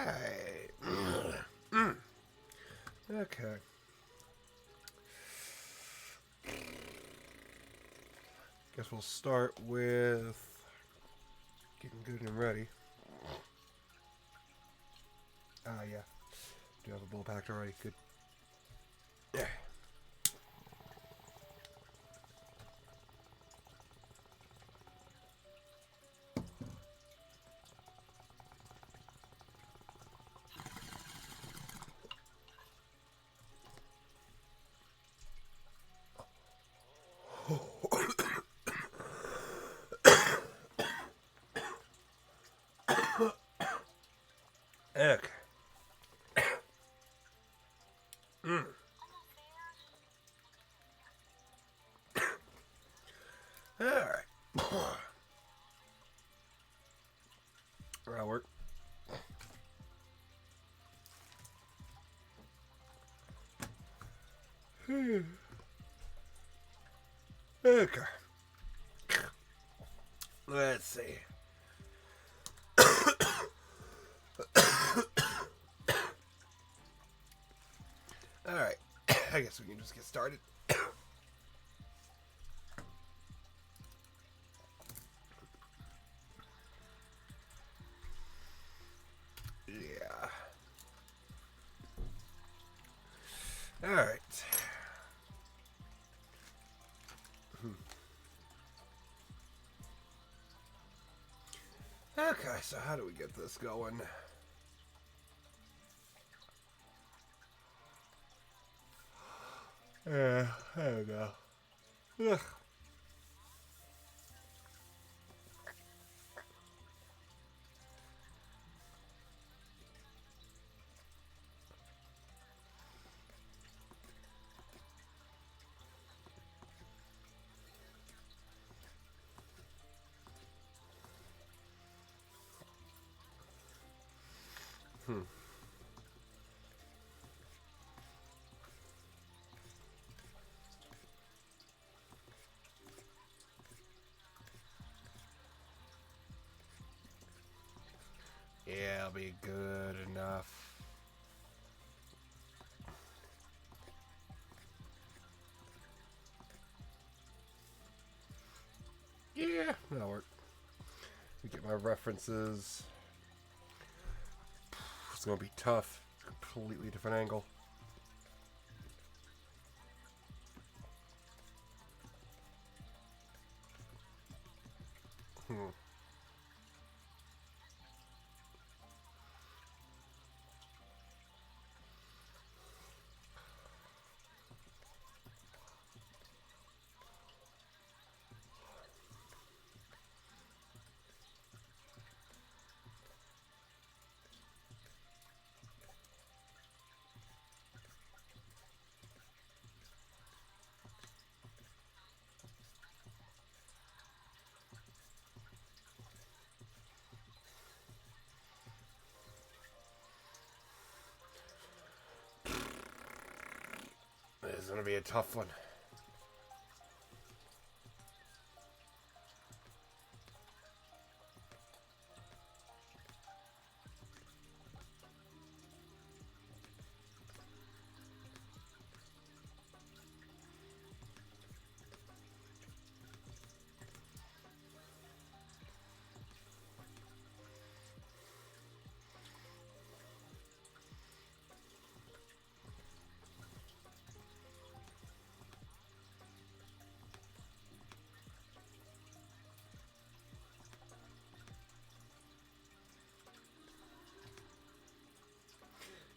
Alright. Okay. Guess we'll start with getting good and ready. Yeah. Do you have a bowl packed already? Good. Yeah. Okay. Alright. That'll work. Okay. Let's see. Alright. I guess we can just get started. Yeah. Alright. Okay, so how do we get this going? There we go. Ugh. Yeah, it'll be good enough. Yeah, that'll work. We get my references. It's gonna be tough. Completely different angle. This is gonna be a tough one.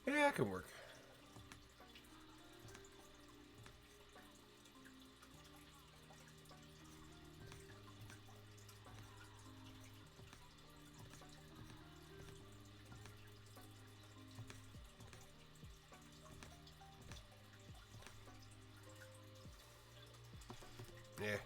Yeah, that can work. Yeah.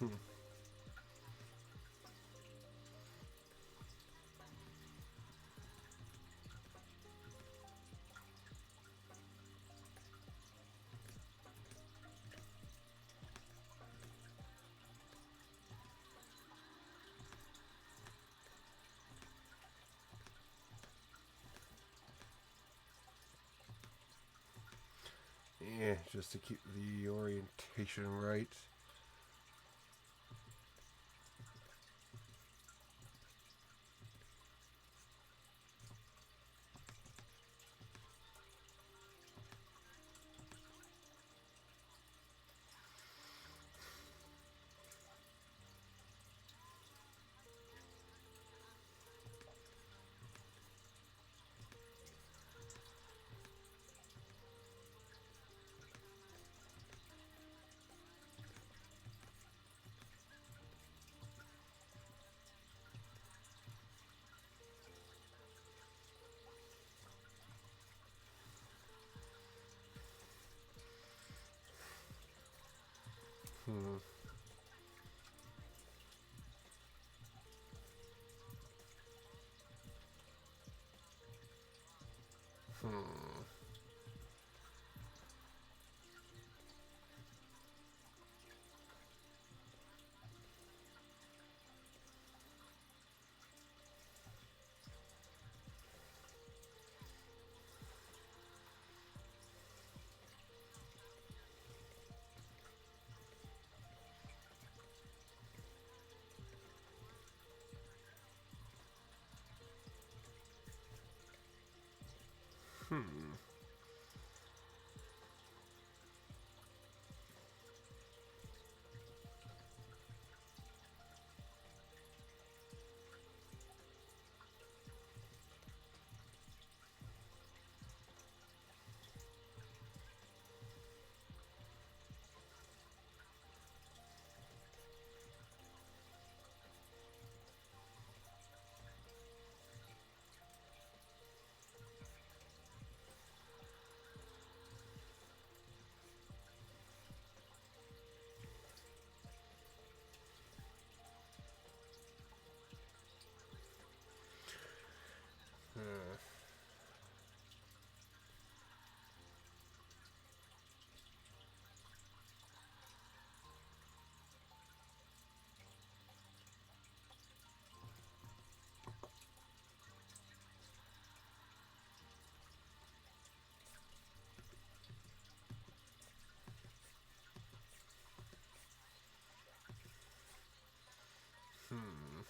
Hmm. Yeah, just to keep the orientation right. Hmm. Hmm. Hmm. Hmm. Hmm.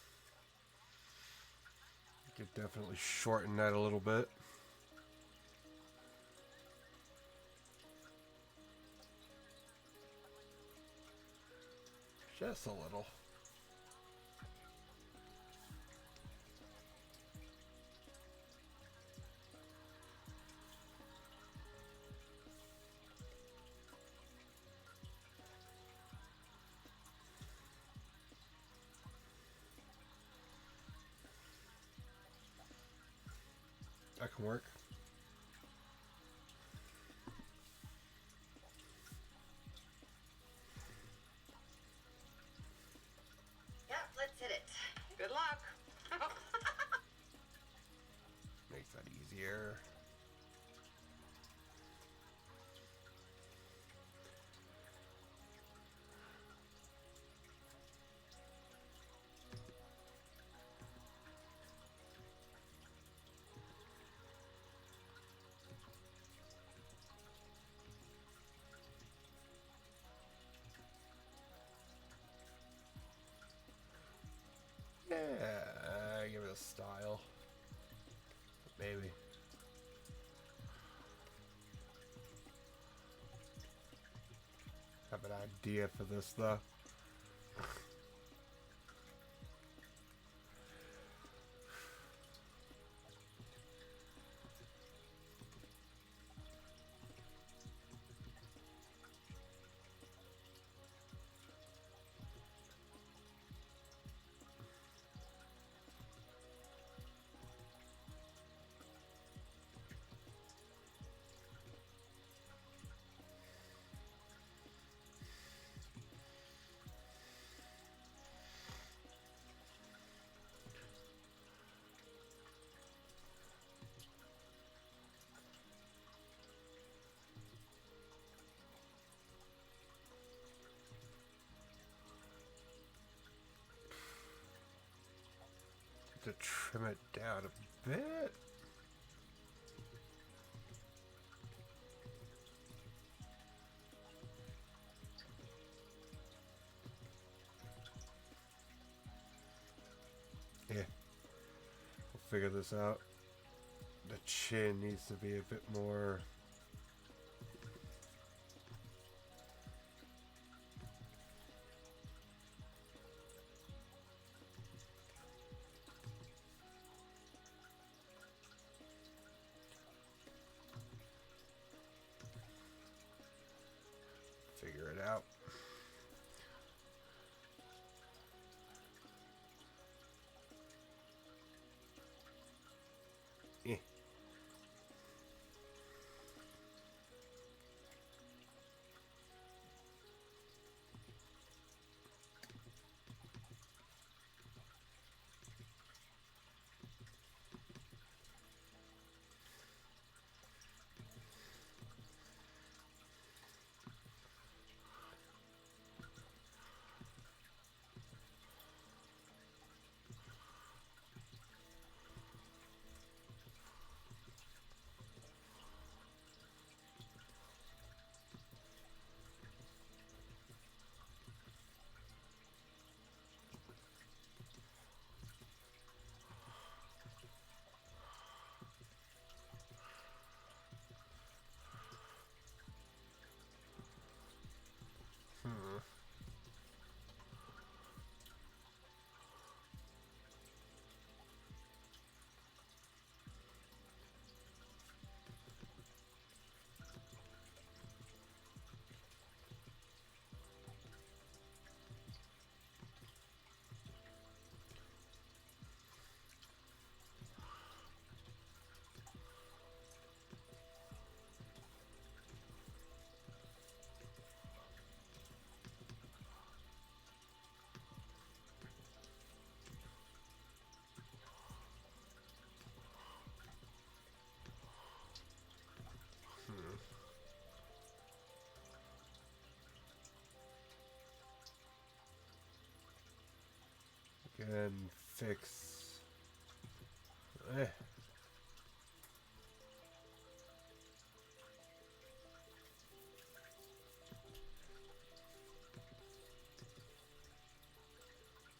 Could definitely shorten that a little bit. Just a little. That can work. Yep, let's hit it. Good luck. Makes that easier. Yeah, give it a style. Maybe. Have an idea for this though. to trim it down a bit. Yeah, we'll figure this out. The chin needs to be a bit more. Figure it out. Eh. And fix. Eh.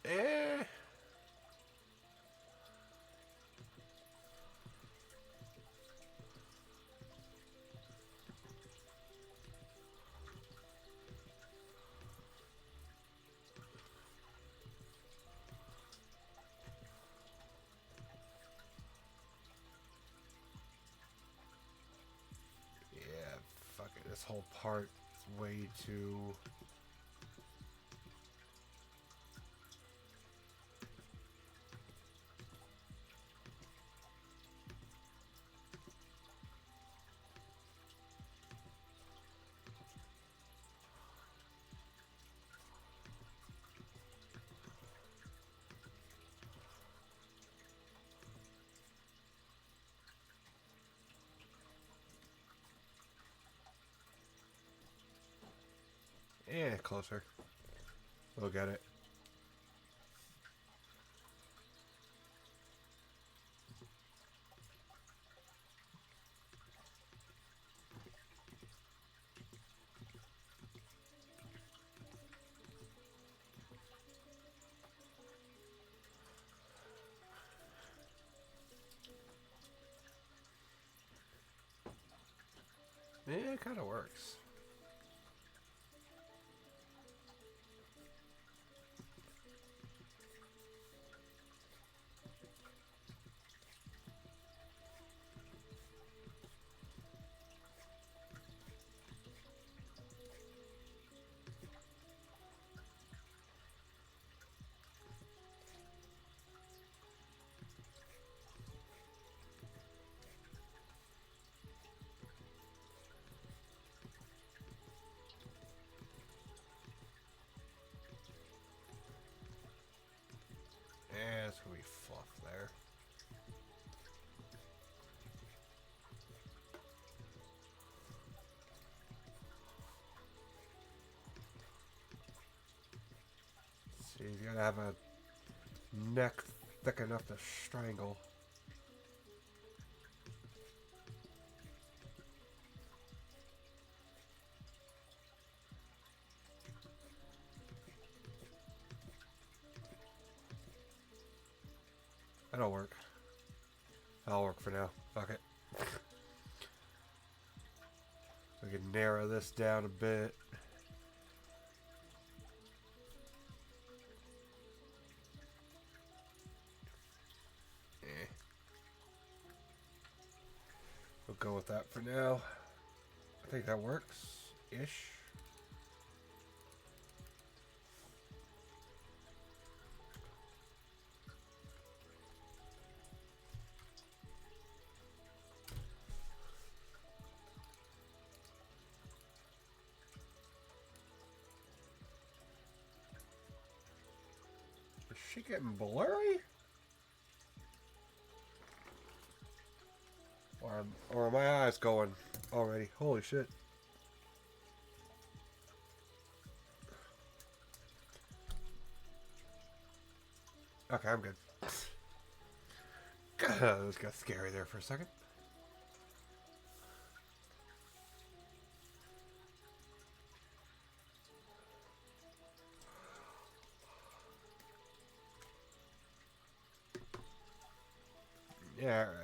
Eh. Yeah, fuck it. This whole part is way too. Yeah, closer. We'll get it. Yeah, it kind of works. Yeah, it's gonna be fluff there. See, you gotta have a neck thick enough to strangle. That'll work. That'll work for now. Fuck it. We can narrow this down a bit. We'll go with that for now. I think that works-ish. Is she getting blurry? Or are my eyes going already? Holy shit. Okay, I'm good. God, that was got scary there for a second. Yeah, alright.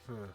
Huh.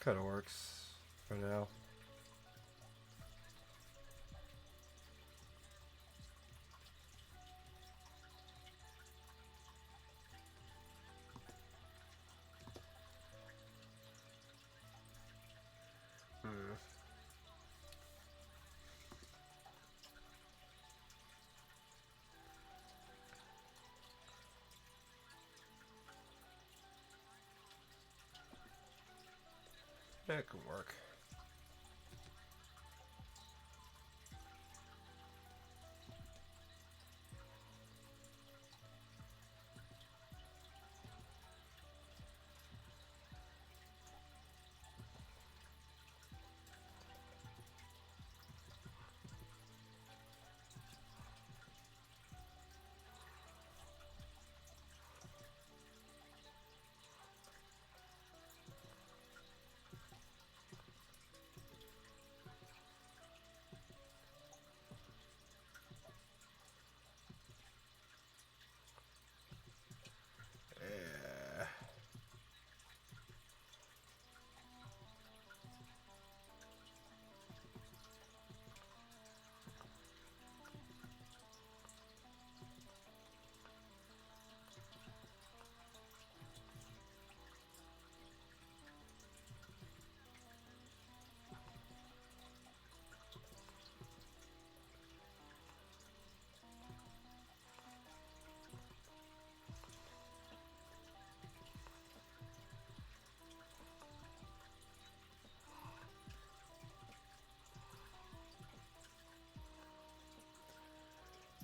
Kind of works for now. That can work. Yeah.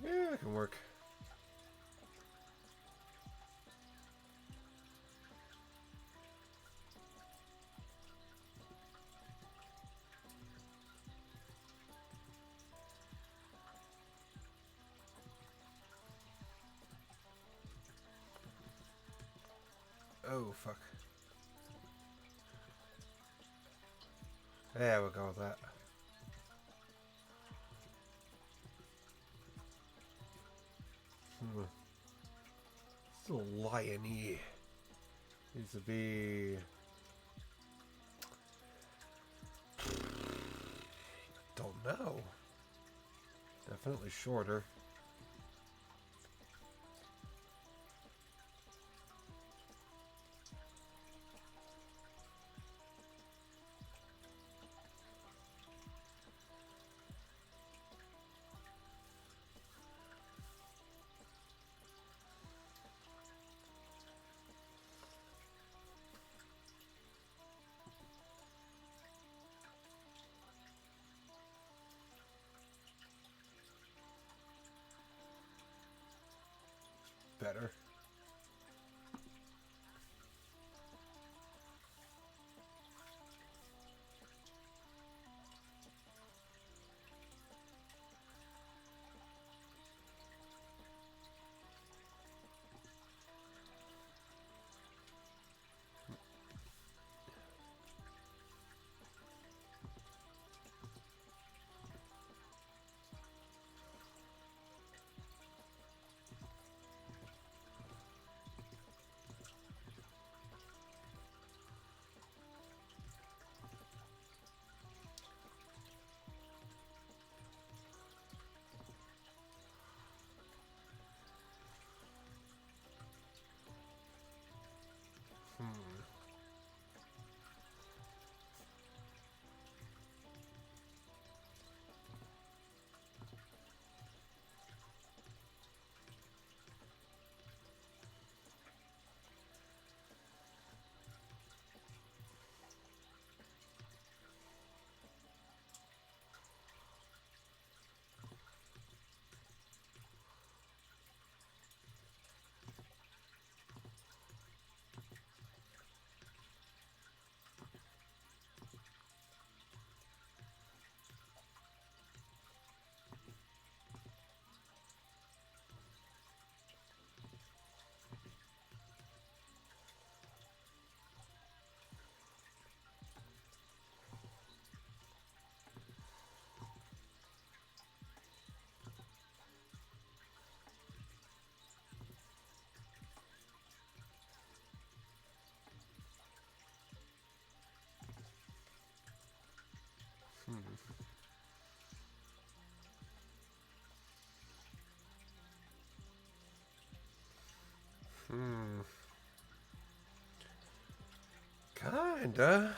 Yeah, it can work. Oh, fuck. Yeah, we'll go with that. Still lion-y. Needs to be... Don't know. Definitely shorter. Better. Kinda.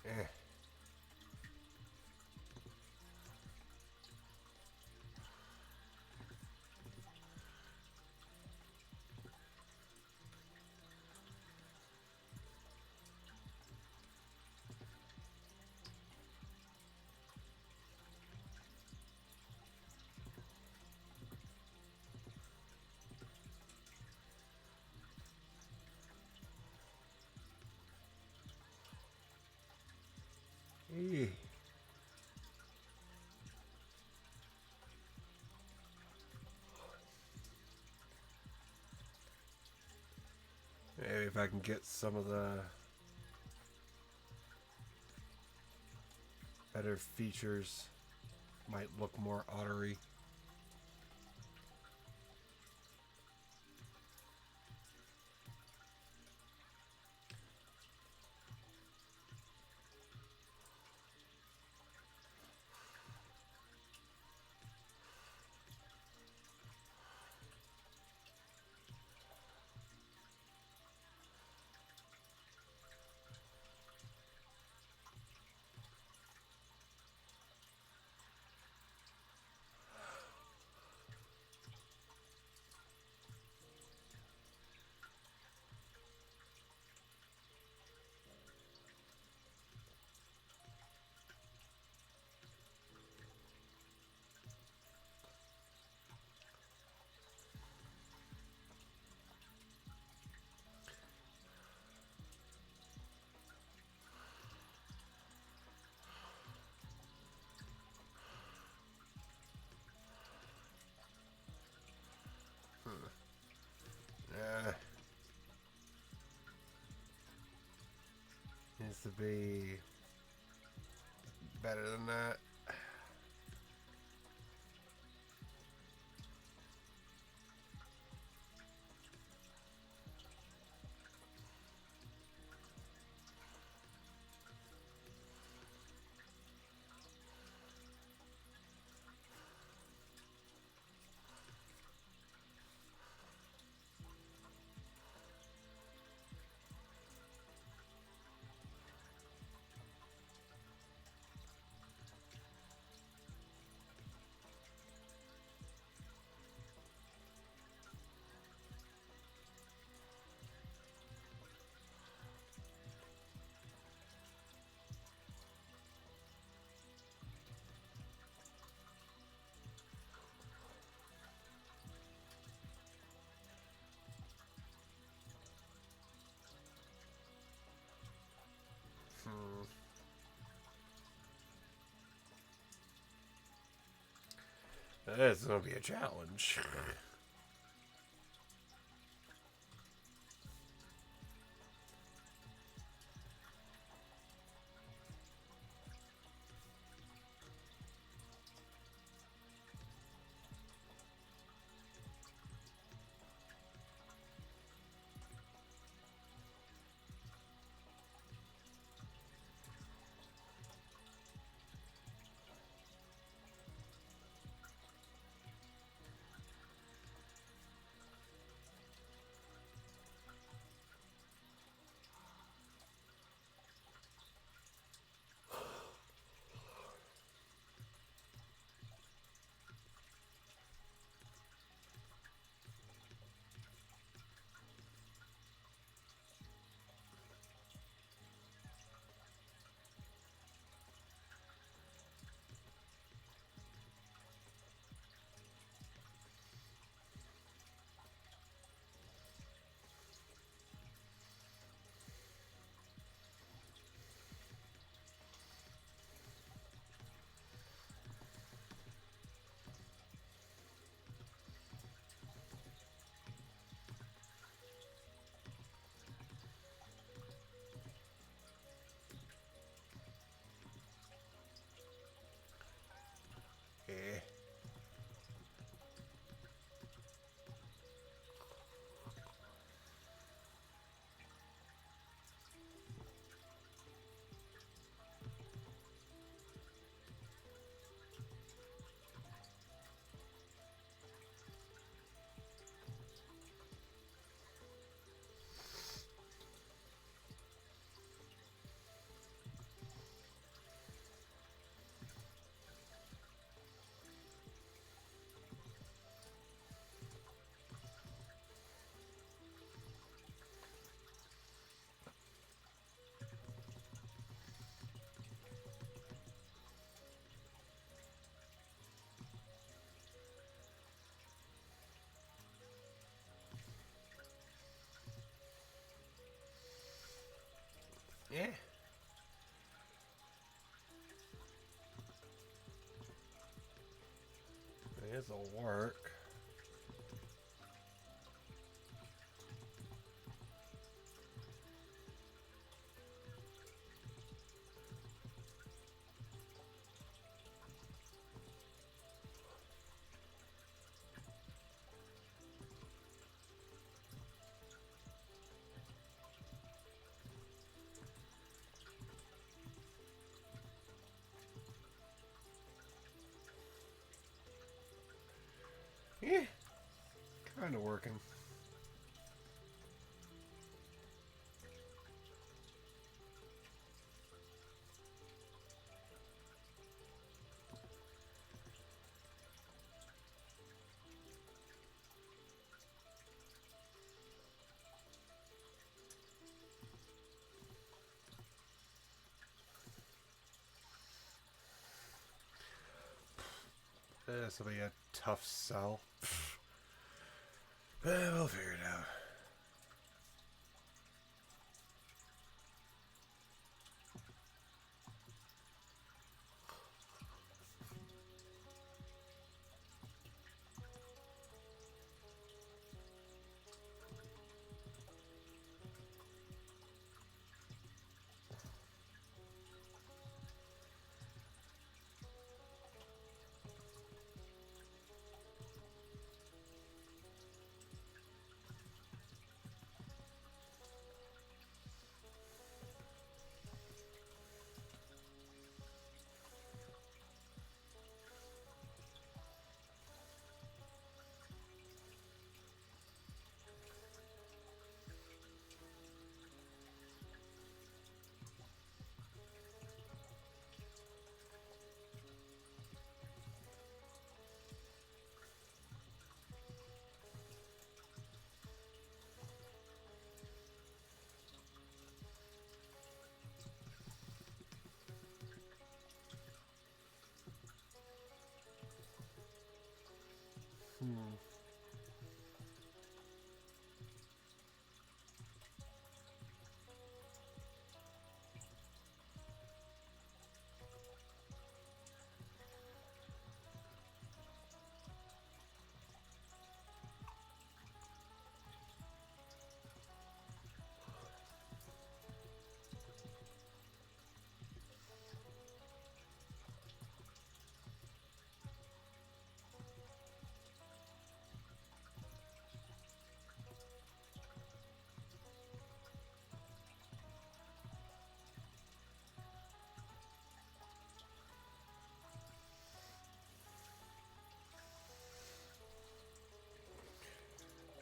Eh. Eh. Maybe if I can get some of the better features, might look more ottery. Yeah. Needs to be better than that. That's gonna be a challenge. Eh. This'll work. Yeah, kind of working. This will be a tough sell. We'll figure it out.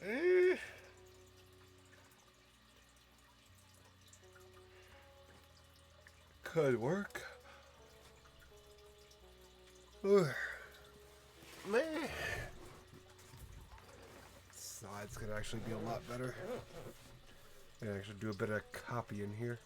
Eh. Could work. Meh. Sides could actually be a lot better. I actually do a bit of copying here.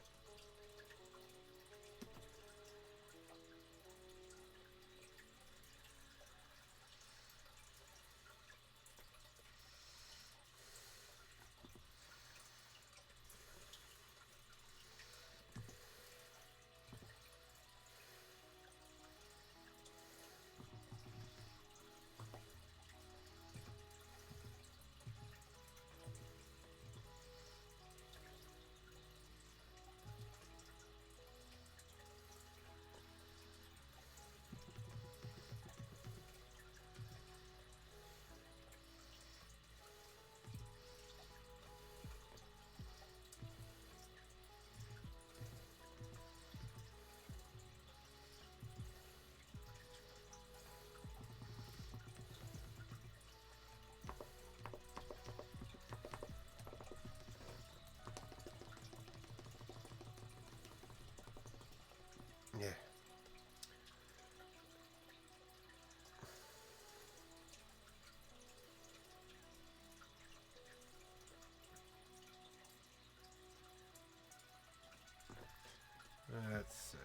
Yeah. Let's see.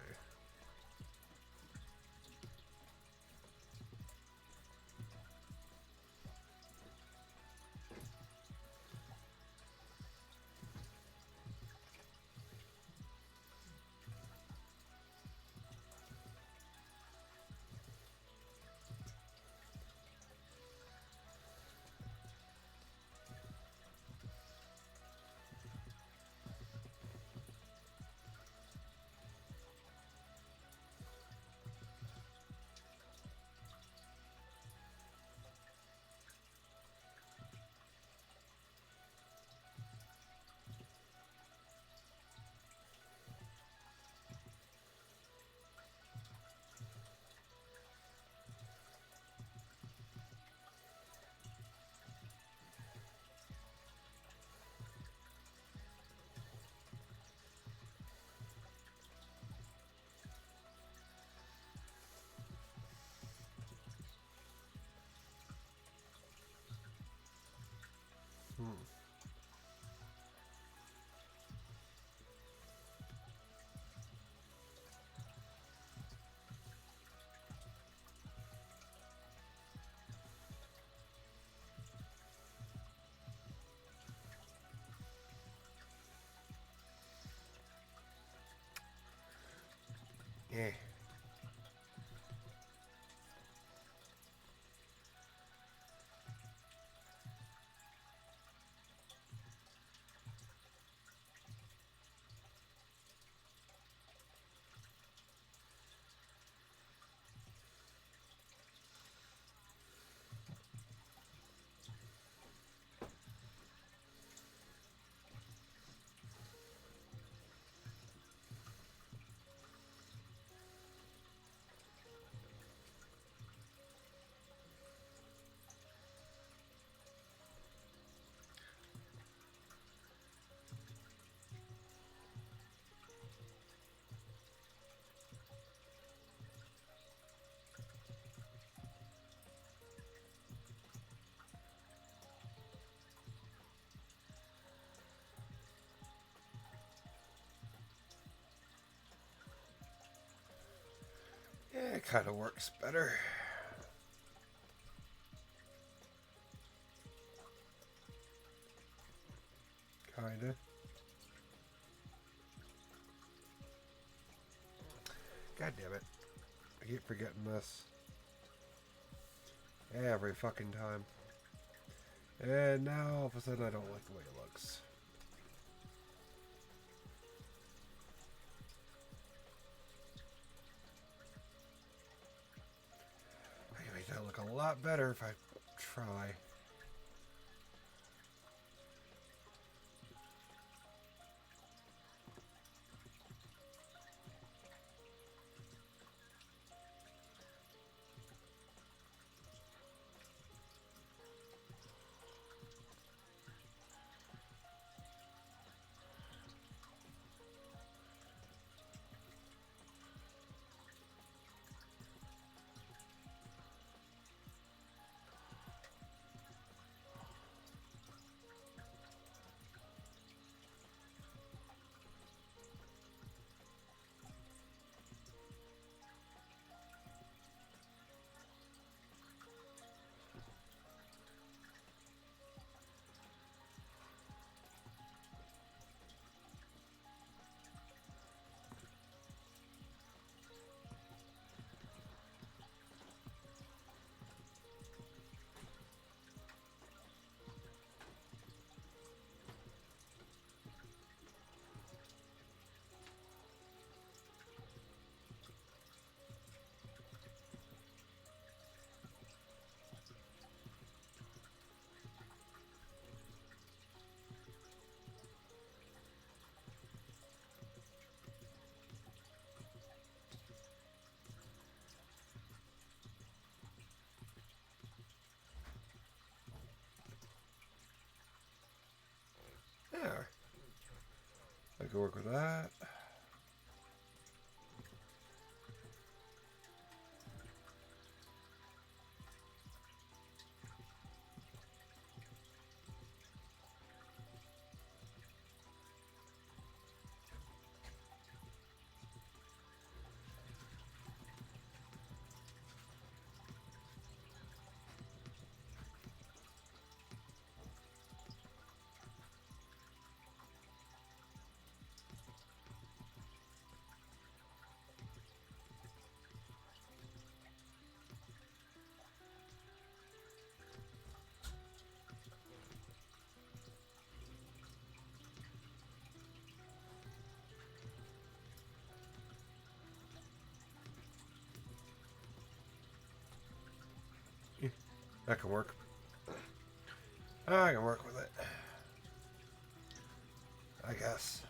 That kind of works better. Kinda. God damn it. I keep forgetting this. Every fucking time. And now all of a sudden I don't like the way it looks. I can make that look a lot better if I try. There. I can work with that. Yeah, that can work. I can work with it. I guess.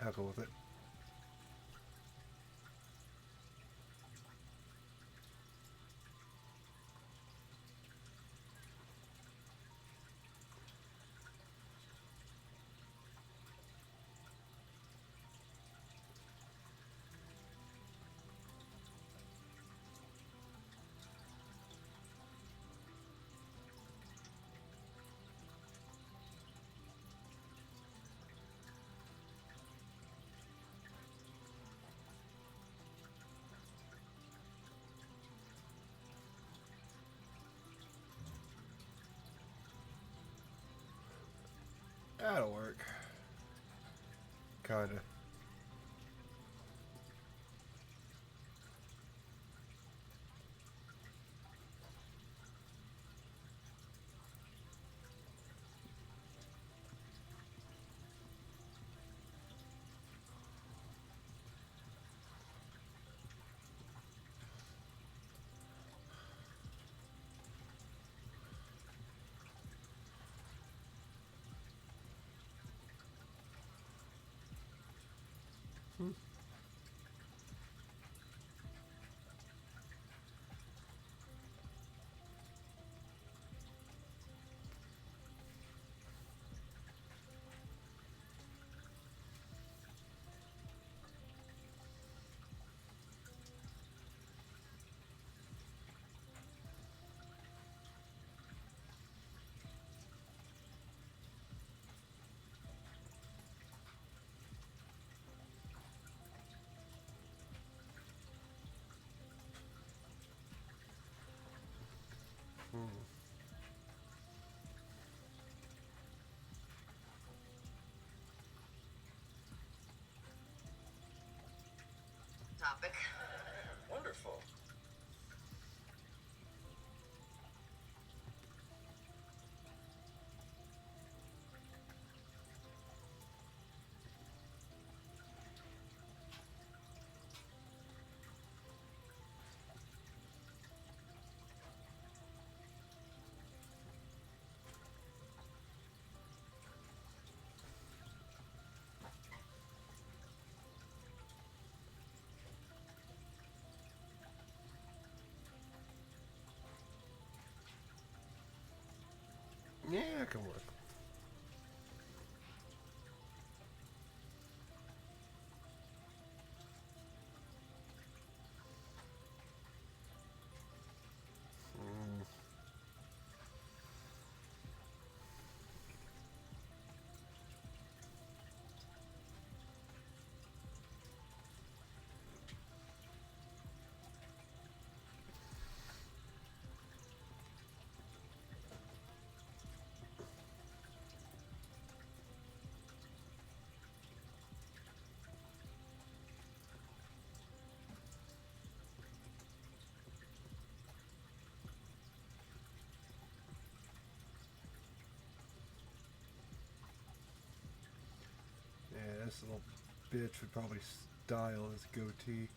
I'll go with it. That'll work. Kinda. Hmm. Hmm. Topic. Wonderful. Yeah, it can work. Hmm. Yeah, this little bitch would probably style his goatee.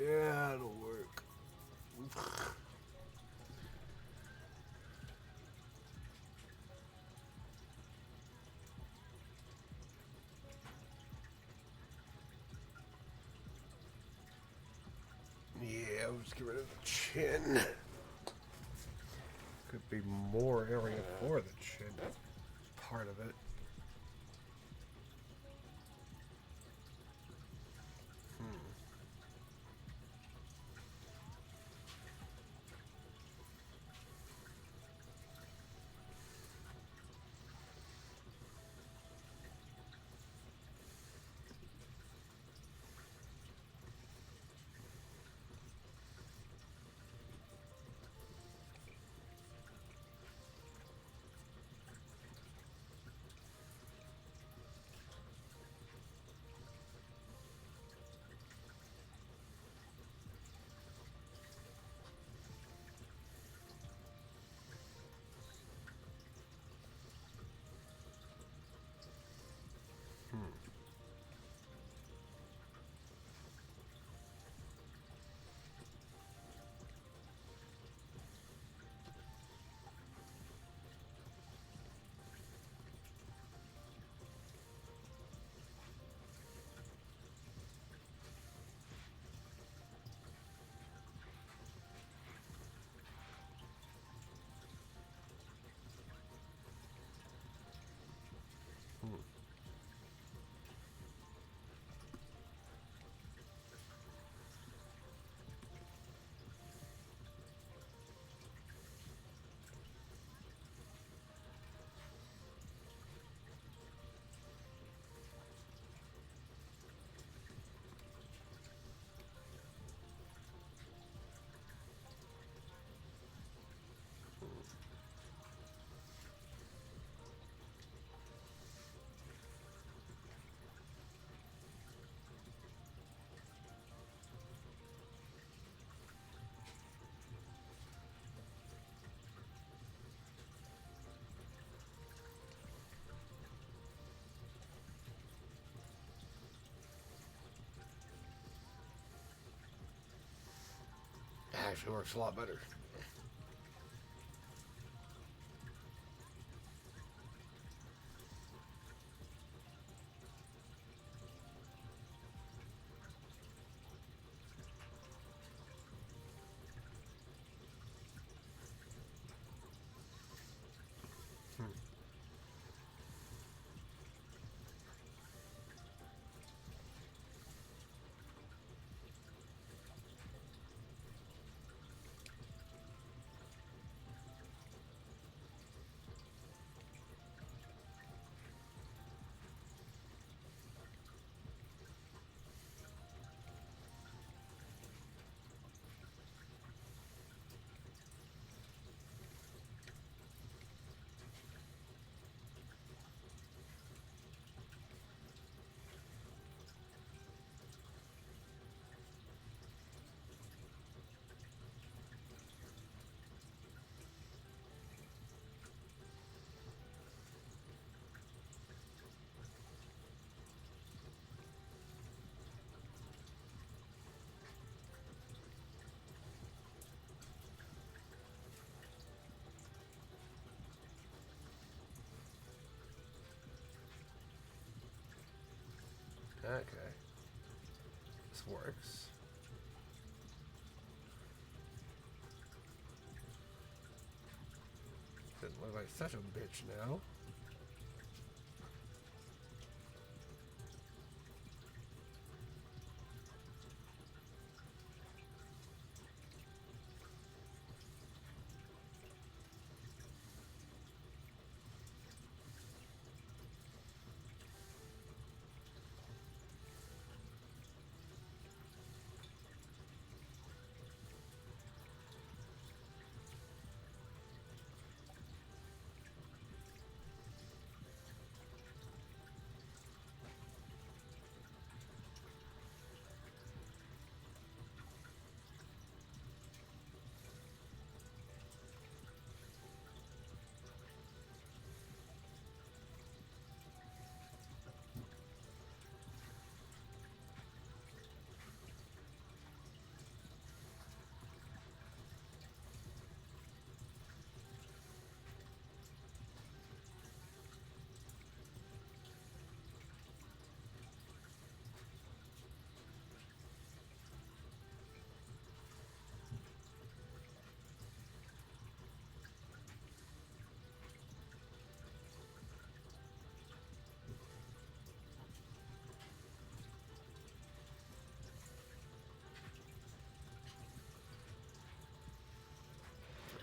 Yeah, it'll work. Yeah, we'll just get rid of the chin. Could be more area for the chin. That's part of it. Hmm. actually works a lot better. Okay. This works. Doesn't look like such a bitch now.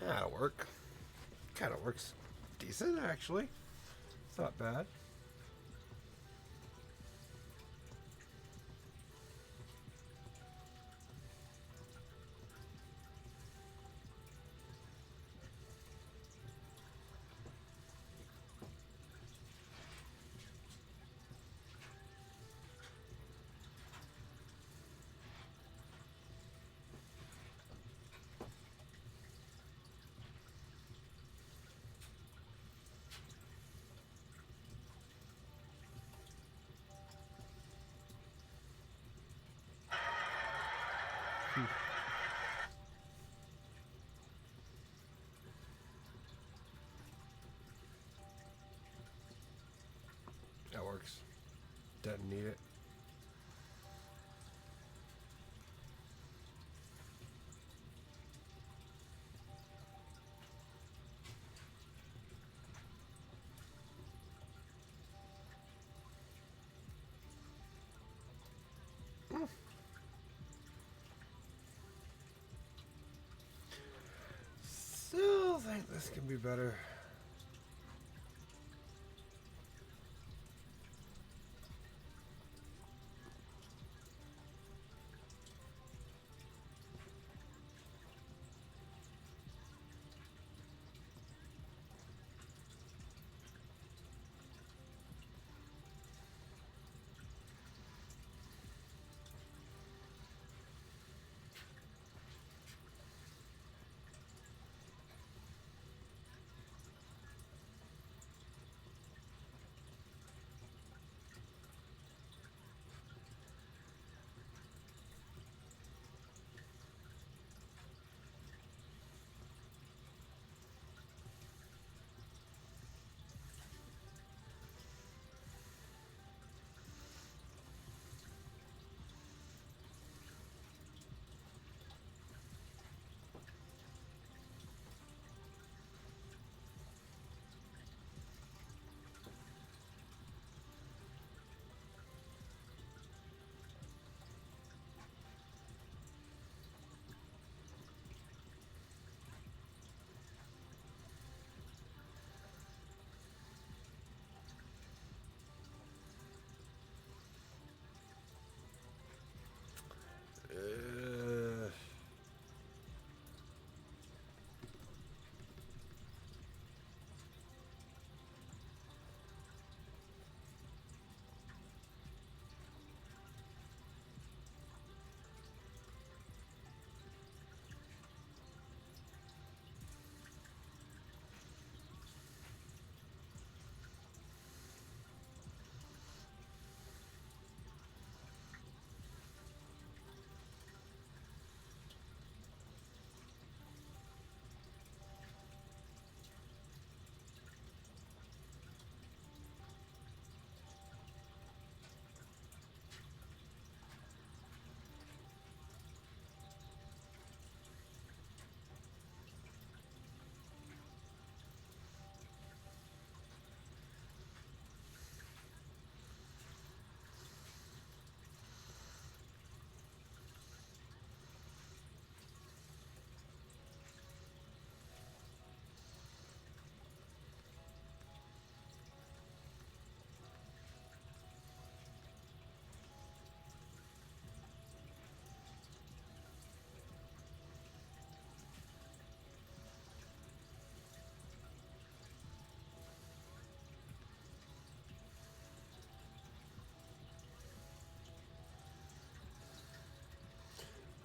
That'll work. Kind of works decent, actually. It's not bad. That works. Doesn't need it. Still think this can be better.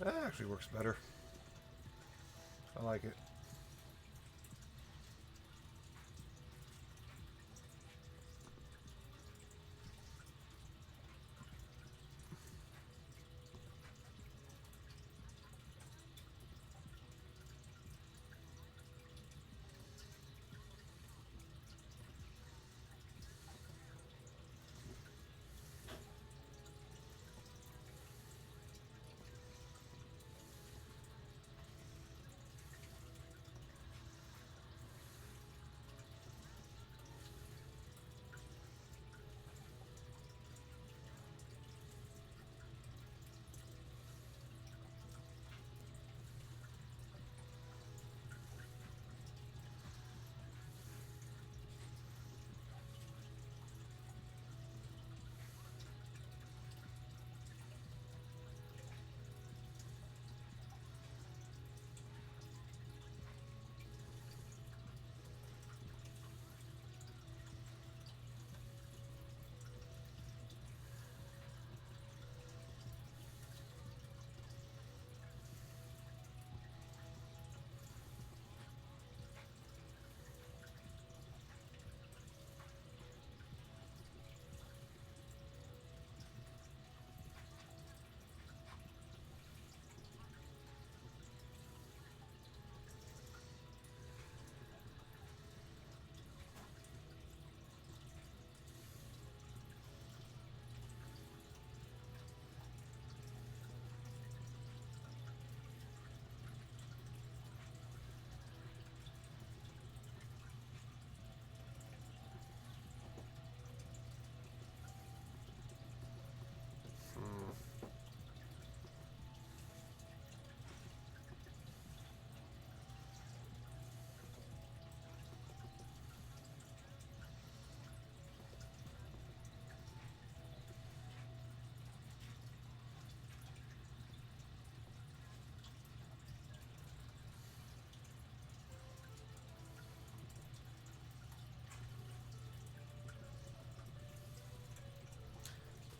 That actually works better. I like it.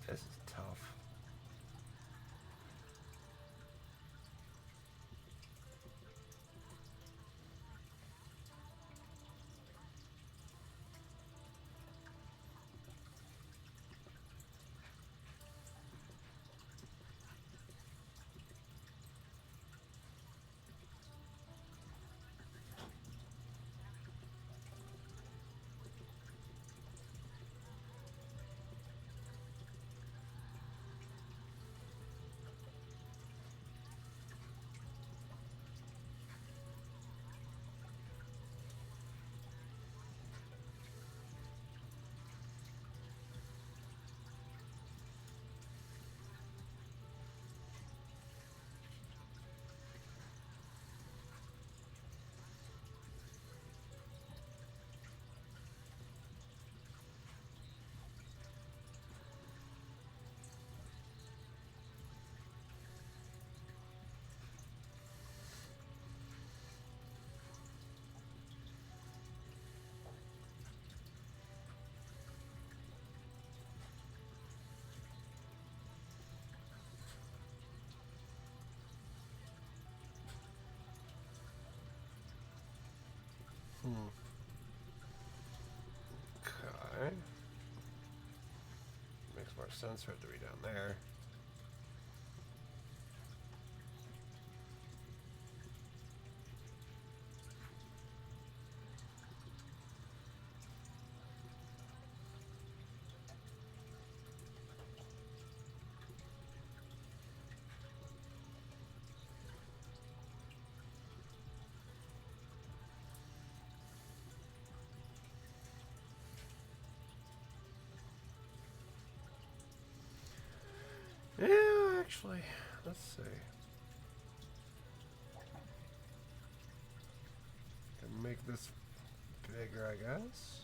This is tough. Okay. Makes more sense for it to be down there. Yeah, actually, let's see. Can make this bigger, I guess.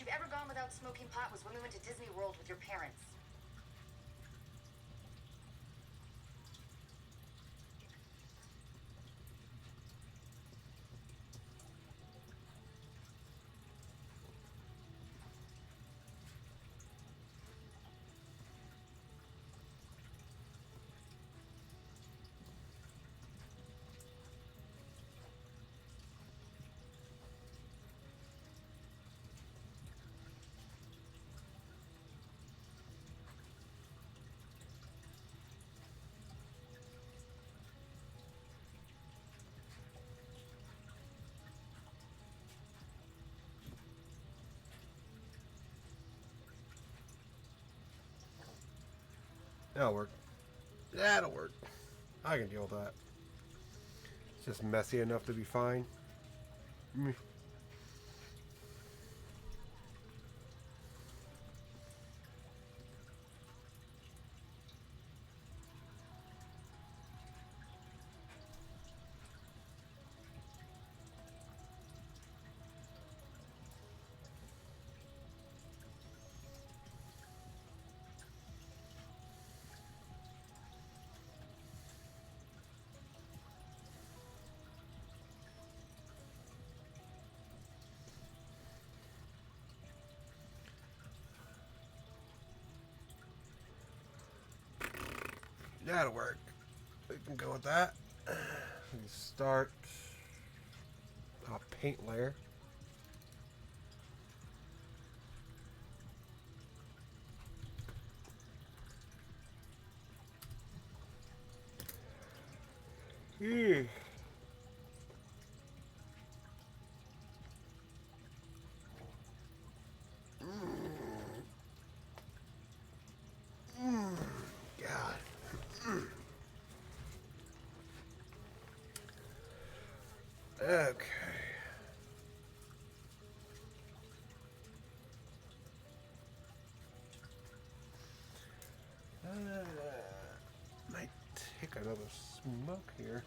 you've ever gone without smoking pot was when we went to Disney World with your parents. That'll work. That'll work. I can deal with that. It's just messy enough to be fine. That'll work. We can go with that. We start a paint layer. God. Okay. Might take another smoke here.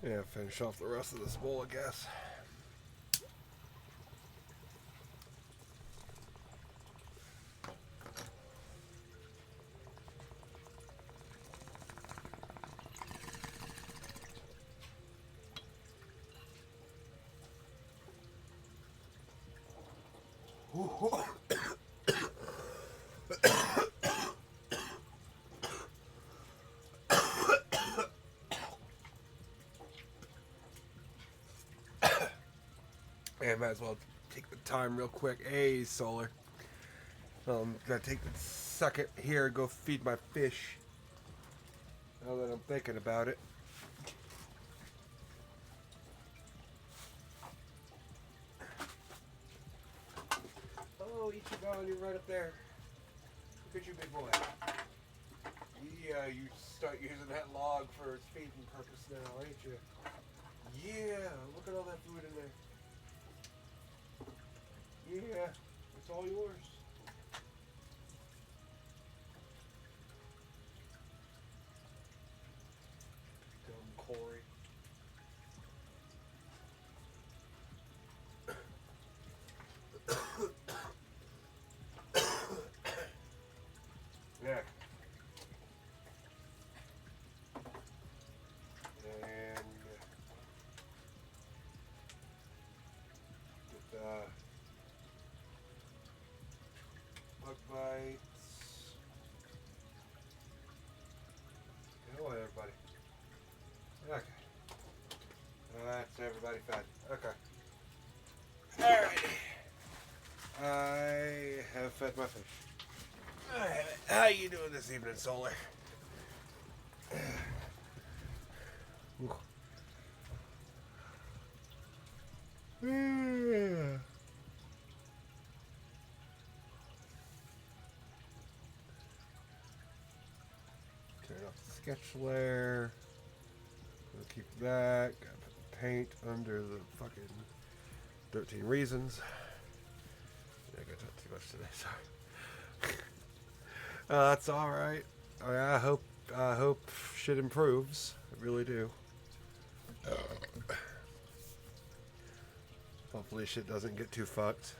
Yeah, finish off the rest of this bowl, I guess. Yeah, might as well take the time real quick. Hey, Solar. Gotta take the second here and go feed my fish. Now that I'm thinking about it. Oh, Ichiban, you're right up there. Look at you, big boy. Yeah, you start using that log for its feeding purpose now, ain't you? Yeah, look at all that food in there. Yeah, it's all yours. Dumb Corey. Yeah. And get the bug bites. Hello, everybody. Okay. That's everybody fed. Okay. Alrighty. I have fed my fish. Alright. How you doing this evening, Solar? Turn off the sketch layer. We'll keep that. Gotta put the paint under the fucking 13 reasons. I got too much today. Sorry. That's all right. I hope shit improves. I really do. Hopefully shit doesn't get too fucked.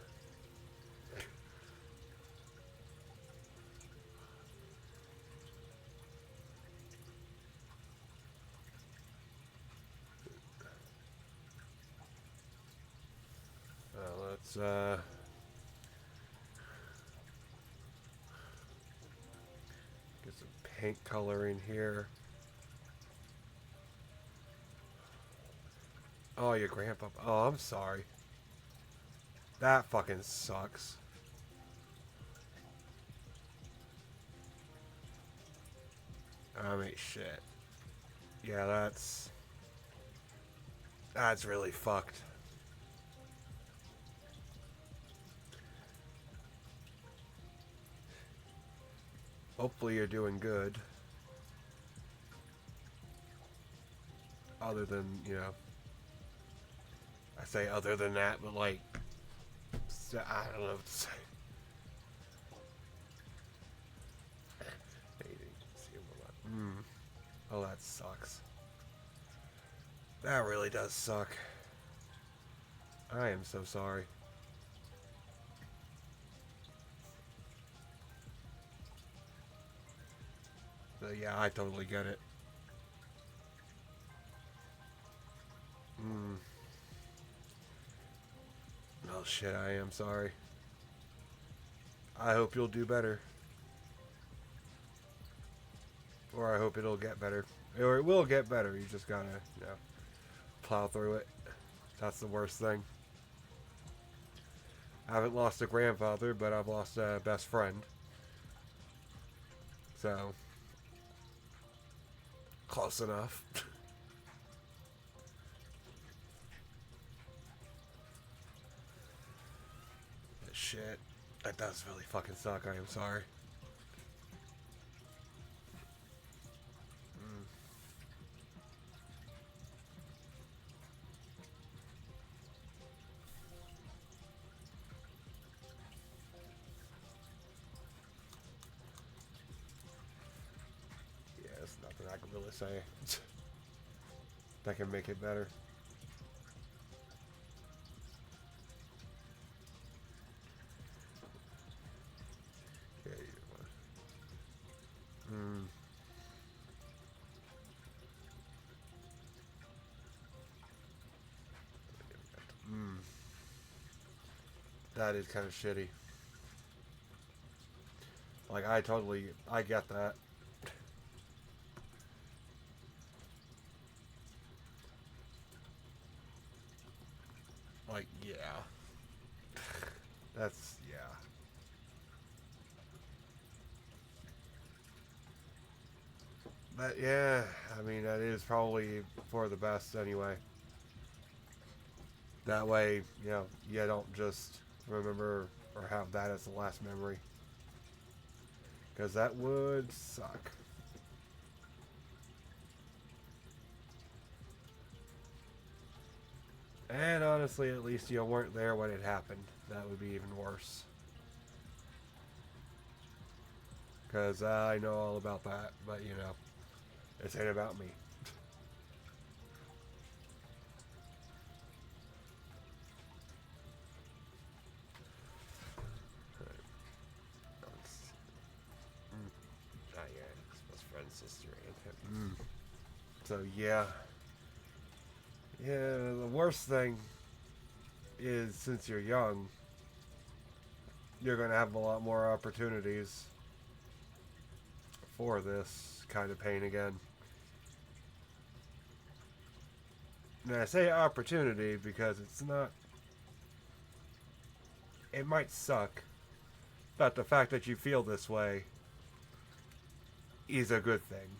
Let's get some paint color in here. Oh, your grandpa. Oh, I'm sorry. That fucking sucks. I mean, shit. Yeah, that's really fucked. Hopefully you're doing good. Other than, I say other than that, but like, I don't know what to say. Oh, that sucks. That really does suck. I am so sorry. But yeah, I totally get it. Oh shit, I am sorry. I hope you'll do better. Or I hope it'll get better. Or it will get better. You just gotta, plow through it. That's the worst thing. I haven't lost a grandfather, but I've lost a best friend. So, close enough. Shit. That does really fucking suck. I am sorry. Yeah, there's nothing I can really say that can make it better. That is kind of shitty. Like, I get that. Like, yeah. That's, yeah. But, yeah, I mean, that is probably for the best anyway. That way, you don't just remember or have that as the last memory. Because that would suck. And honestly, at least you weren't there when it happened. That would be even worse. Because I know all about that, but this ain't about me. Best friend's sister and him. So yeah. Yeah, the worst thing is since you're young, you're going to have a lot more opportunities for this kind of pain again. And I say opportunity because it's not... It might suck, but the fact that you feel this way is a good thing,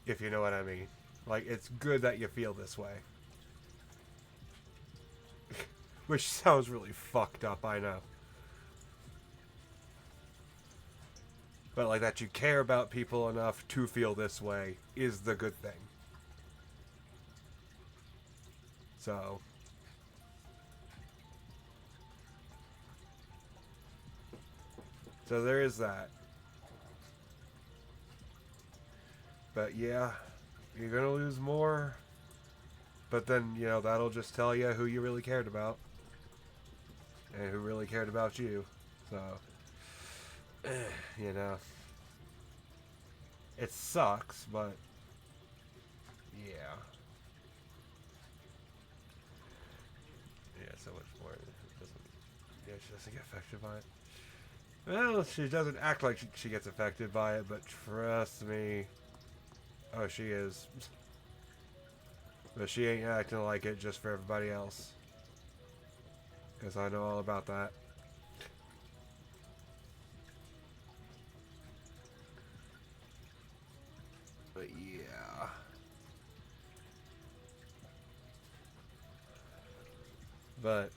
if you know what I mean. Like, it's good that you feel this way. Which sounds really fucked up, I know. But like that you care about people enough to feel this way is the good thing. So there is that. But yeah, you're gonna lose more. But then, you know, that'll just tell you who you really cared about. And who really cared about you. So, you know. It sucks, but yeah. Yeah, so much more. Yeah, she doesn't get affected by it. Well, she doesn't act like she gets affected by it, but trust me. Oh, she is. But she ain't acting like it just for everybody else. Because I know all about that. But yeah. But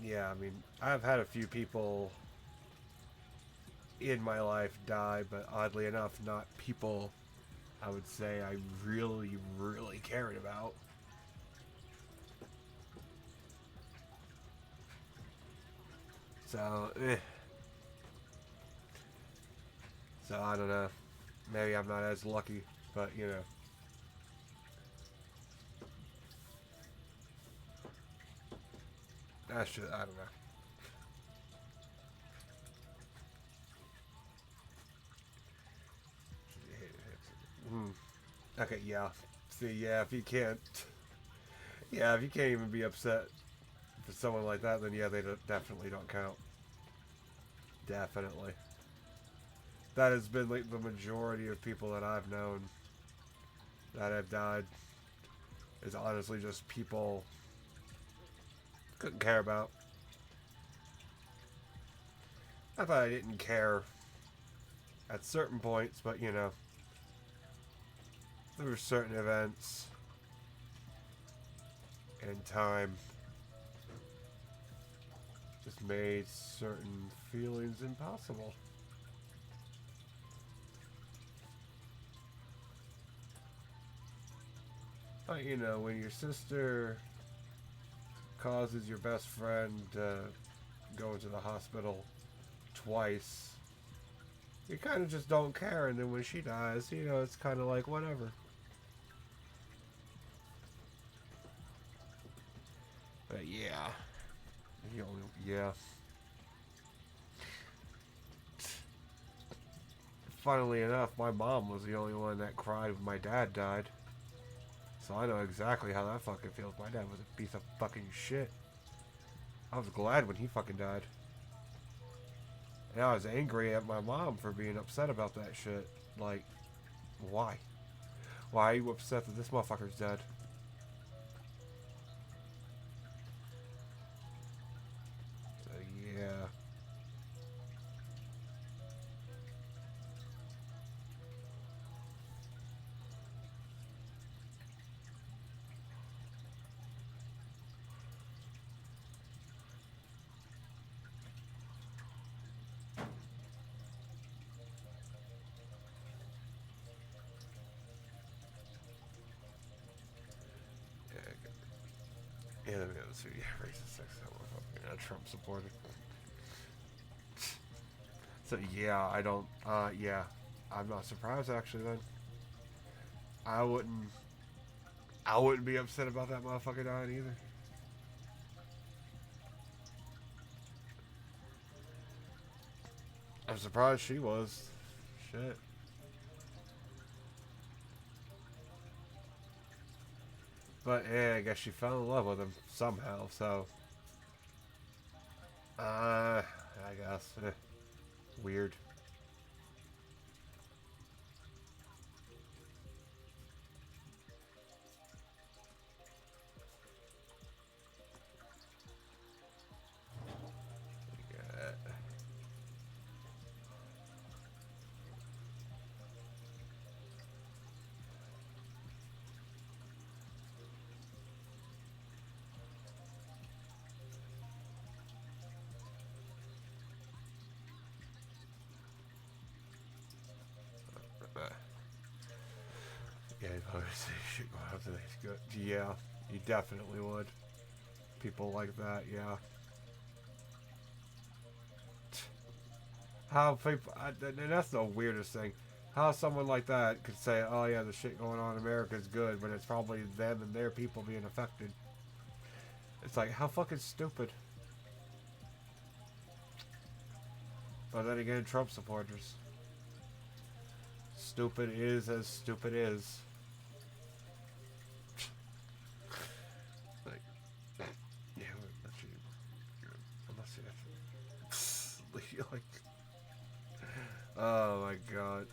yeah, I mean, I've had a few people in my life die, but oddly enough, not people I would say I really, really cared about. So, So, I don't know. Maybe I'm not as lucky, but, you know. That's just, I don't know. Okay, yeah. See, yeah, if you can't... Yeah, if you can't even be upset for someone like that, then yeah, they definitely don't count. Definitely. That has been like the majority of people that I've known that have died. Is honestly just people couldn't care about. I thought I didn't care at certain points, but you know, there were certain events and time just made certain feelings impossible. But you know, when your sister causes your best friend to go into the hospital twice, you kind of just don't care, and then when she dies, you know, it's kind of like whatever. But yeah, yeah. Funnily enough, my mom was the only one that cried when my dad died. So I know exactly how that fucking feels. My dad was a piece of fucking shit. I was glad when he fucking died. And I was angry at my mom for being upset about that shit. Like, why? Why are you upset that this motherfucker's dead? So, yeah. Yeah, let me see. Yeah, racist, sexist, motherfucker. Trump supporter. So, yeah, I don't, yeah. I'm not surprised, actually, then. I wouldn't be upset about that motherfucker dying either. I'm surprised she was. Shit. But yeah, I guess she fell in love with him somehow, so. I guess. Weird. Yeah, obviously shit going on today. Good. Yeah. You definitely would. People like that, yeah. How people, and that's the weirdest thing. How someone like that could say, oh yeah, the shit going on in America is good, but it's probably them and their people being affected. It's like, how fucking stupid. But then again, Trump supporters. Stupid is as stupid is. Like, yeah, unless you like, oh my god.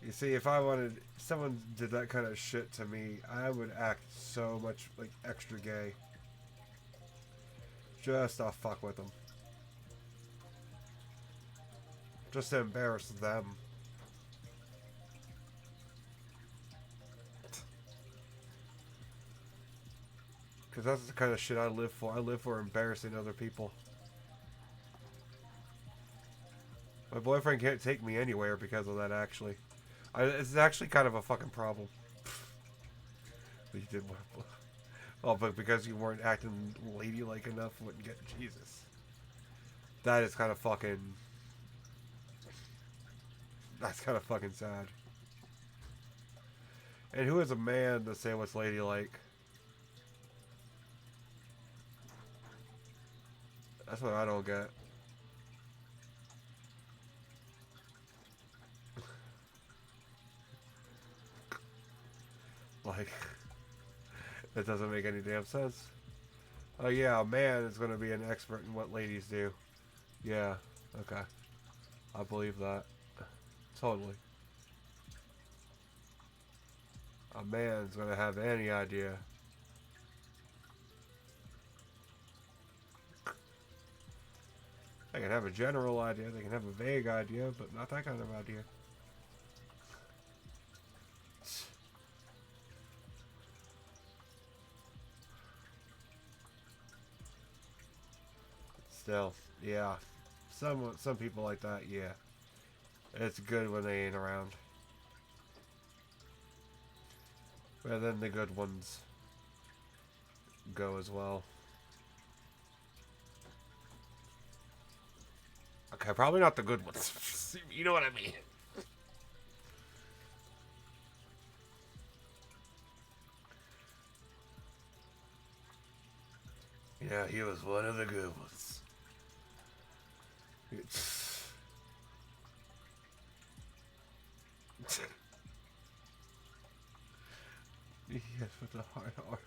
You see, if I wanted, someone did that kind of shit to me, I would act so much like extra gay. Just to fuck with them. Just to embarrass them. Because that's the kind of shit I live for. I live for embarrassing other people. My boyfriend can't take me anywhere because of that, actually. It's actually kind of a fucking problem. But you did want. Oh, but because you weren't acting ladylike enough, wouldn't get Jesus. That is kind of fucking. That's kind of fucking sad. And who is a man to say what's ladylike? That's what I don't get. Like, that doesn't make any damn sense. Oh yeah, a man is going to be an expert in what ladies do. Yeah, okay. I believe that. Totally. A man's going to have any idea. They can have a general idea, they can have a vague idea, but not that kind of idea. Still, yeah. Some people like that, yeah. It's good when they ain't around. But then the good ones go as well. Okay, probably not the good ones. You know what I mean. Yeah, he was one of the good ones. Yes, with the hard R.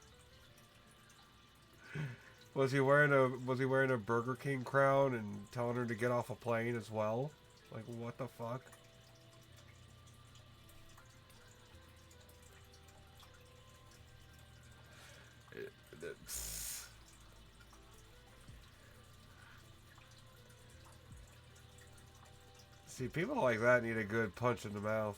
Was he wearing a Burger King crown and telling her to get off a plane as well? Like, what the fuck? See, people like that need a good punch in the mouth.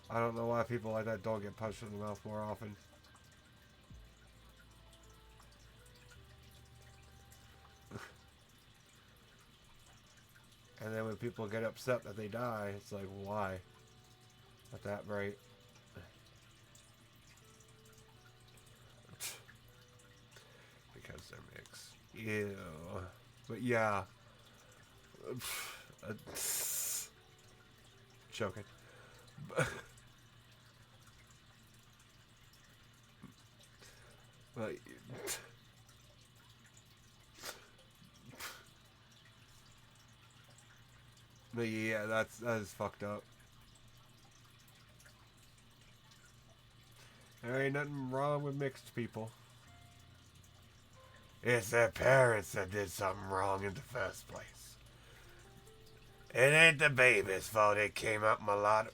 I don't know why people like that don't get punched in the mouth more often. And then when people get upset that they die, it's like, why? At that rate. Because they're mixed. Ew. But yeah. Choking. But yeah, that is fucked up. There ain't nothing wrong with mixed people. It's their parents that did something wrong in the first place. It ain't the baby's fault it came out mulatto.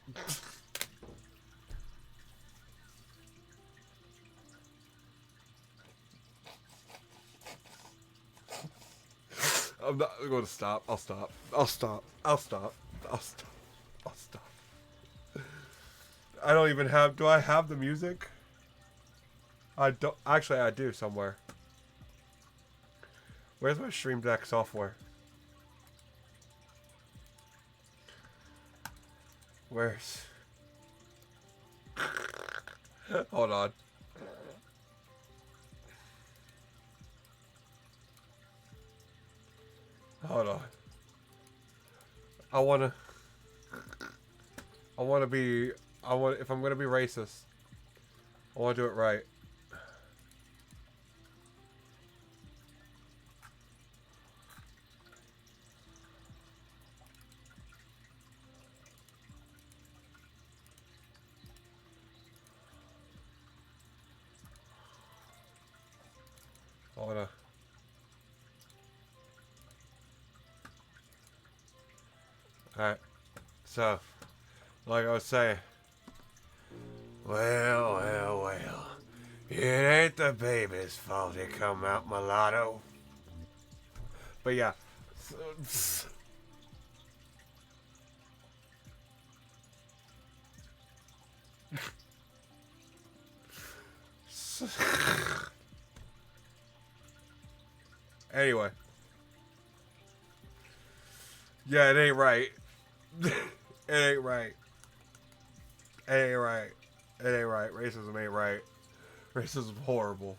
I'm not going to stop. I'll stop. I'll stop. I'll stop. I'll stop. I'll stop. I don't even have... Do I have the music? I don't... Actually, I do somewhere. Where's my Stream Deck software? Where's... Hold on. Hold on. I wanna be. If I'm gonna be racist, I wanna do it right. I wanna. Alright. So, like I was saying. Well. It ain't the baby's fault he come out mulatto. But yeah. Anyway. Yeah, it ain't right. It ain't right. It ain't right. It ain't right. Racism ain't right. Racism horrible.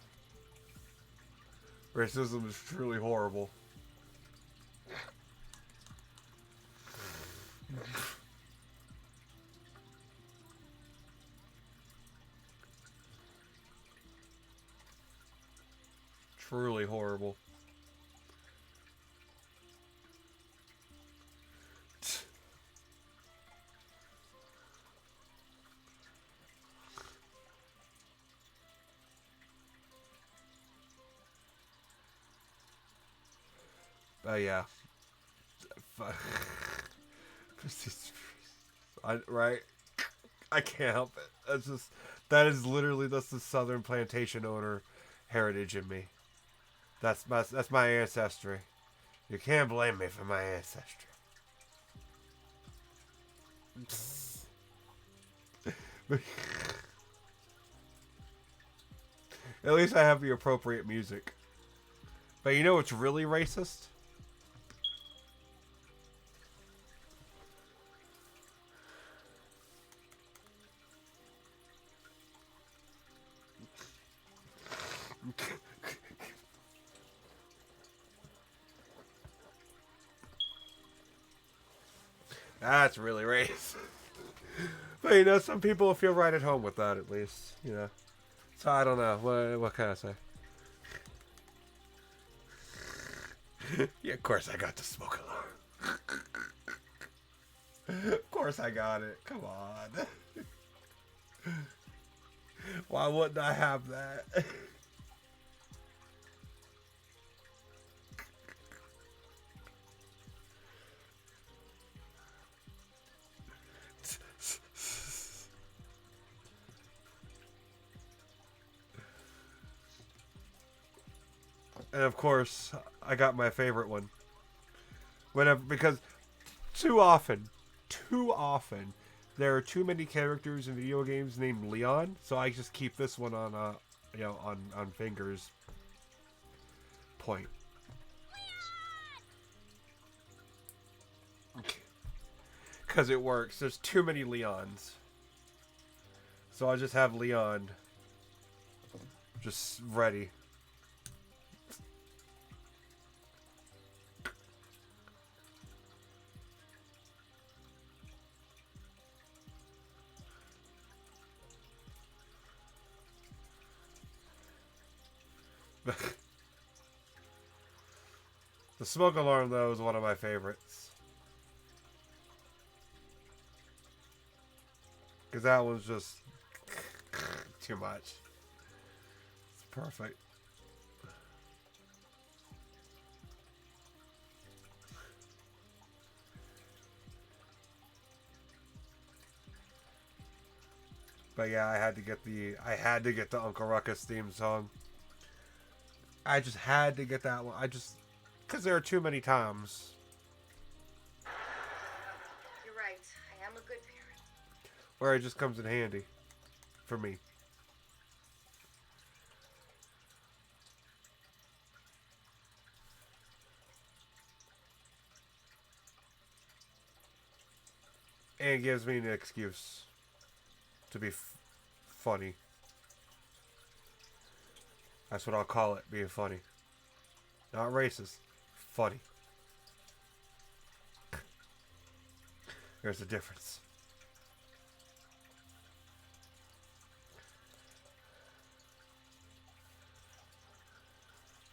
Racism is truly horrible. Truly horrible. Yeah. Right? I can't help it. That's the Southern plantation owner heritage in me. That's my ancestry. You can't blame me for my ancestry. At least I have the appropriate music. But you know what's really racist? That's really racist. But you know, some people feel right at home with that, at least. You know. So I don't know. What can I say? Yeah, of course I got the smoke alarm. Of course I got it. Come on. Why wouldn't I have that? And of course, I got my favorite one. Because too often, there are too many characters in video games named Leon, so I just keep this one on, on fingers point. Because it works. There's too many Leons. So I just have Leon just ready. The smoke alarm, though, is one of my favorites. Because that one's just too much. It's perfect. But yeah, I had to get the Uncle Ruckus theme song. I just had to get that one. Because there are too many times. You're right. I am a good parent. Where it just comes in handy. For me. And it gives me an excuse to be funny. That's what I'll call it, being funny. Not racist. Funny. There's a difference.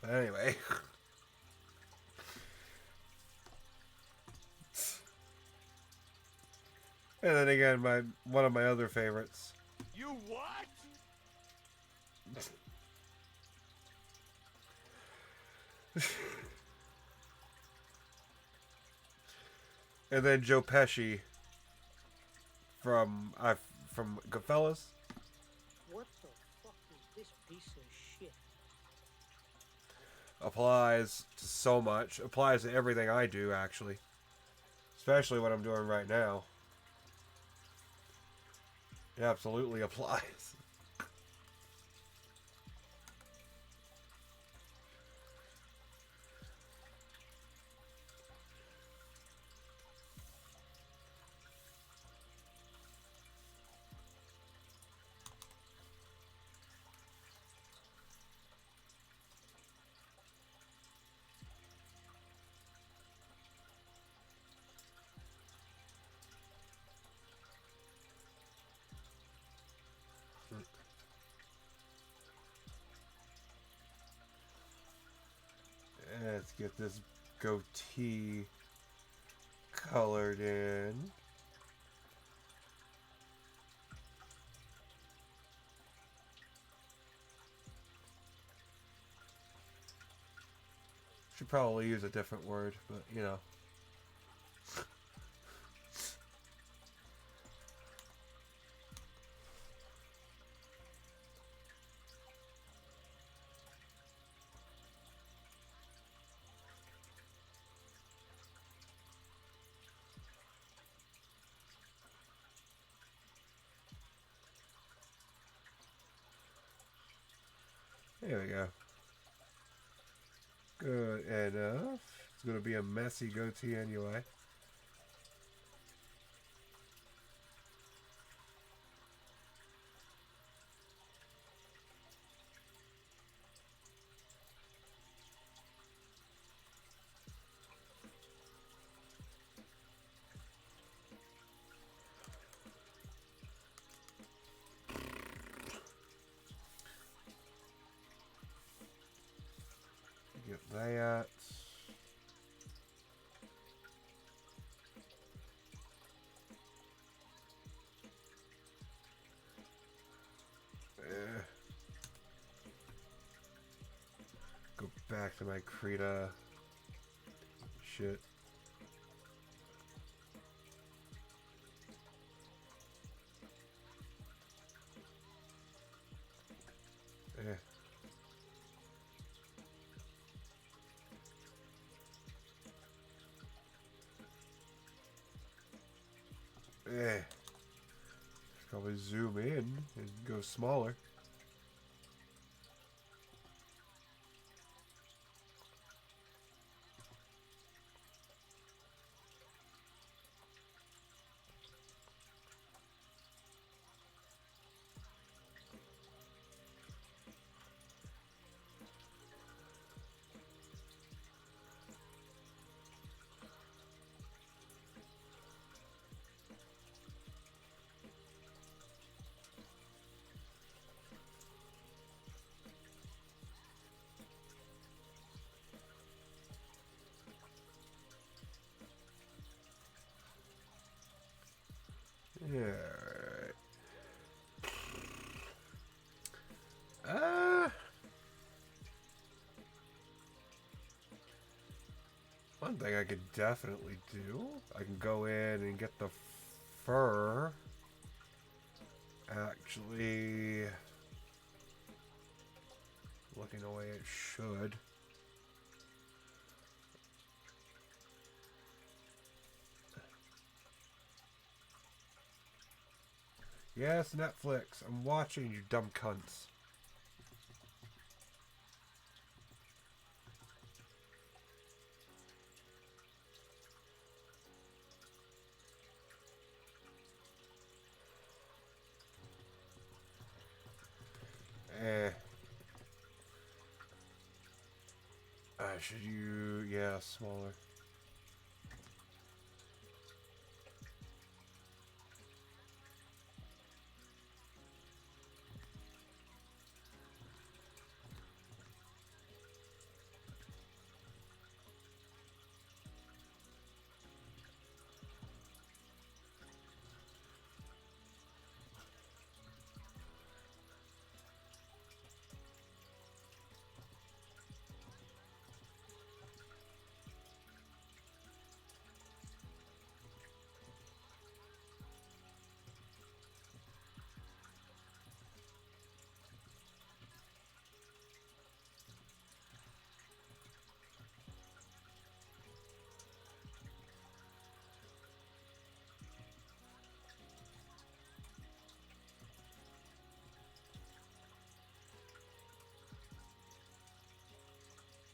But anyway. And then again, one of my other favorites. You what? And then Joe Pesci from Goodfellas. What the fuck is this piece of shit? Applies to so much. Applies to everything I do, actually. Especially what I'm doing right now. It absolutely applies. Let's get this goatee colored in. Should probably use a different word, but you know. There we go. Good enough. It's going to be a messy goatee anyway. Get that. Go back to my Krita shit. Probably zoom in and go smaller. Yeah. One thing I could definitely do, I can go in and get the fur actually looking the way it should. Yes, Netflix. I'm watching, you dumb cunts. Should you... Yeah, smaller.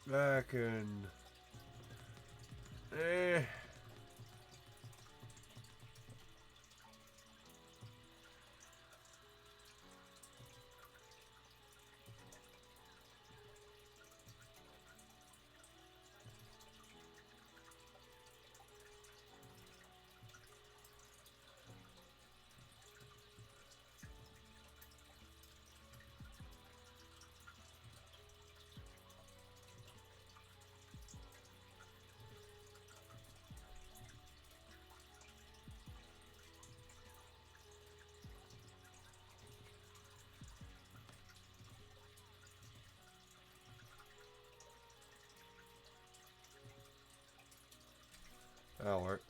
Back in... That'll work.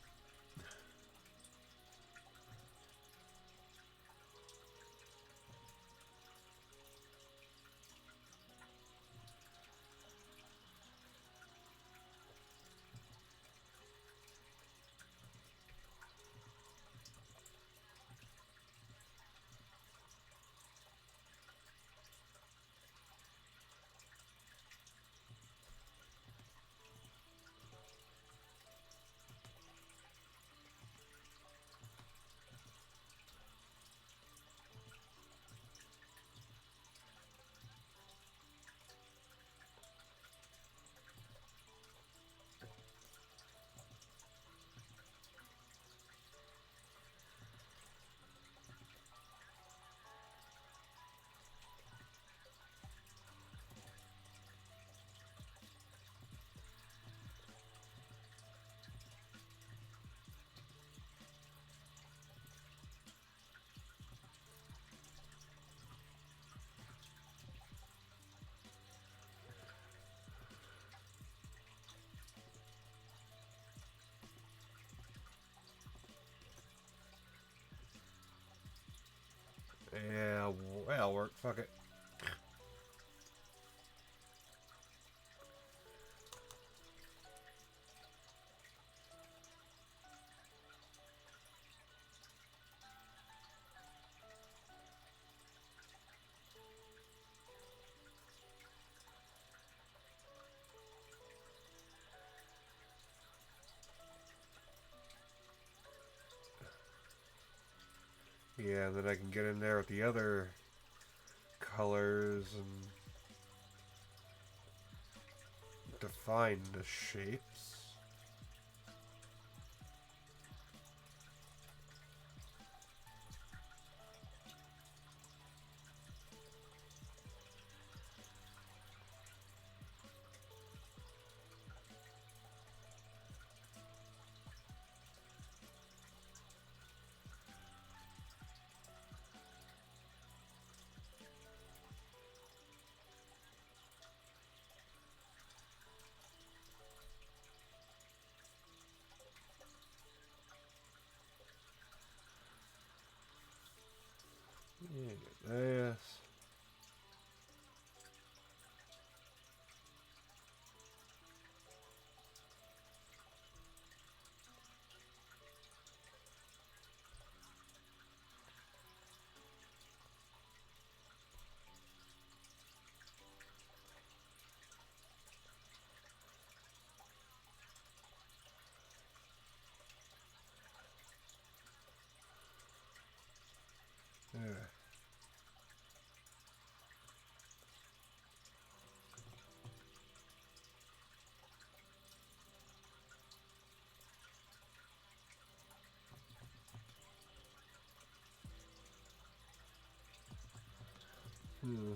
Yeah, that'll work. Fuck it. Yeah, then I can get in there with the other colors and define the shapes. Hmm.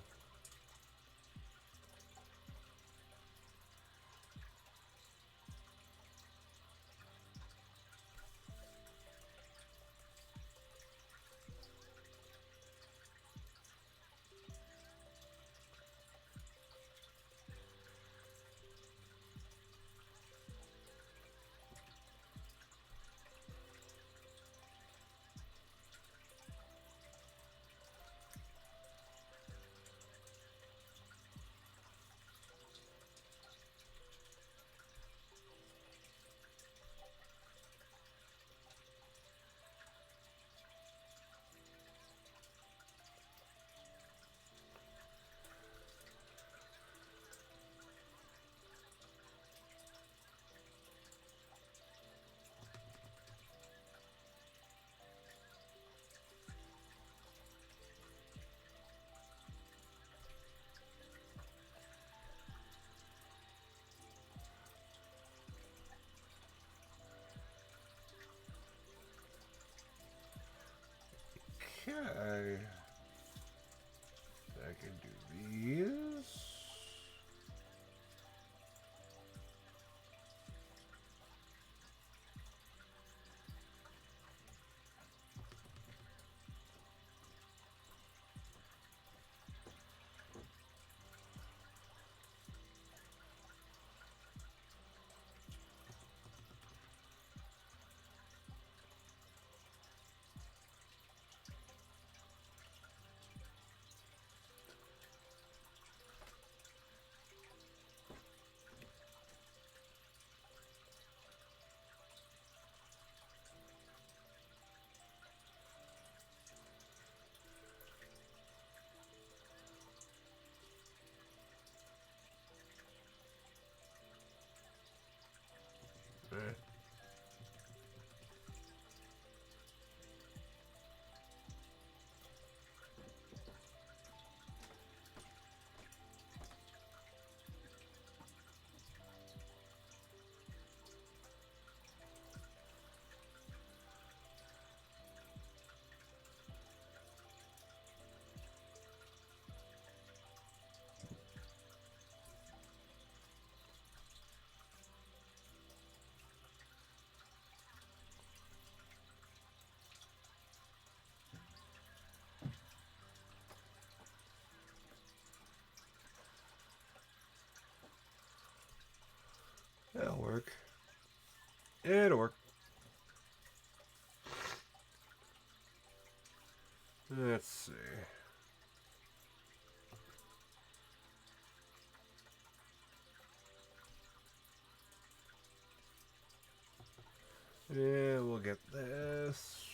Okay. I can do these. Eh. That'll work. It'll work. Let's see. Yeah, we'll get this.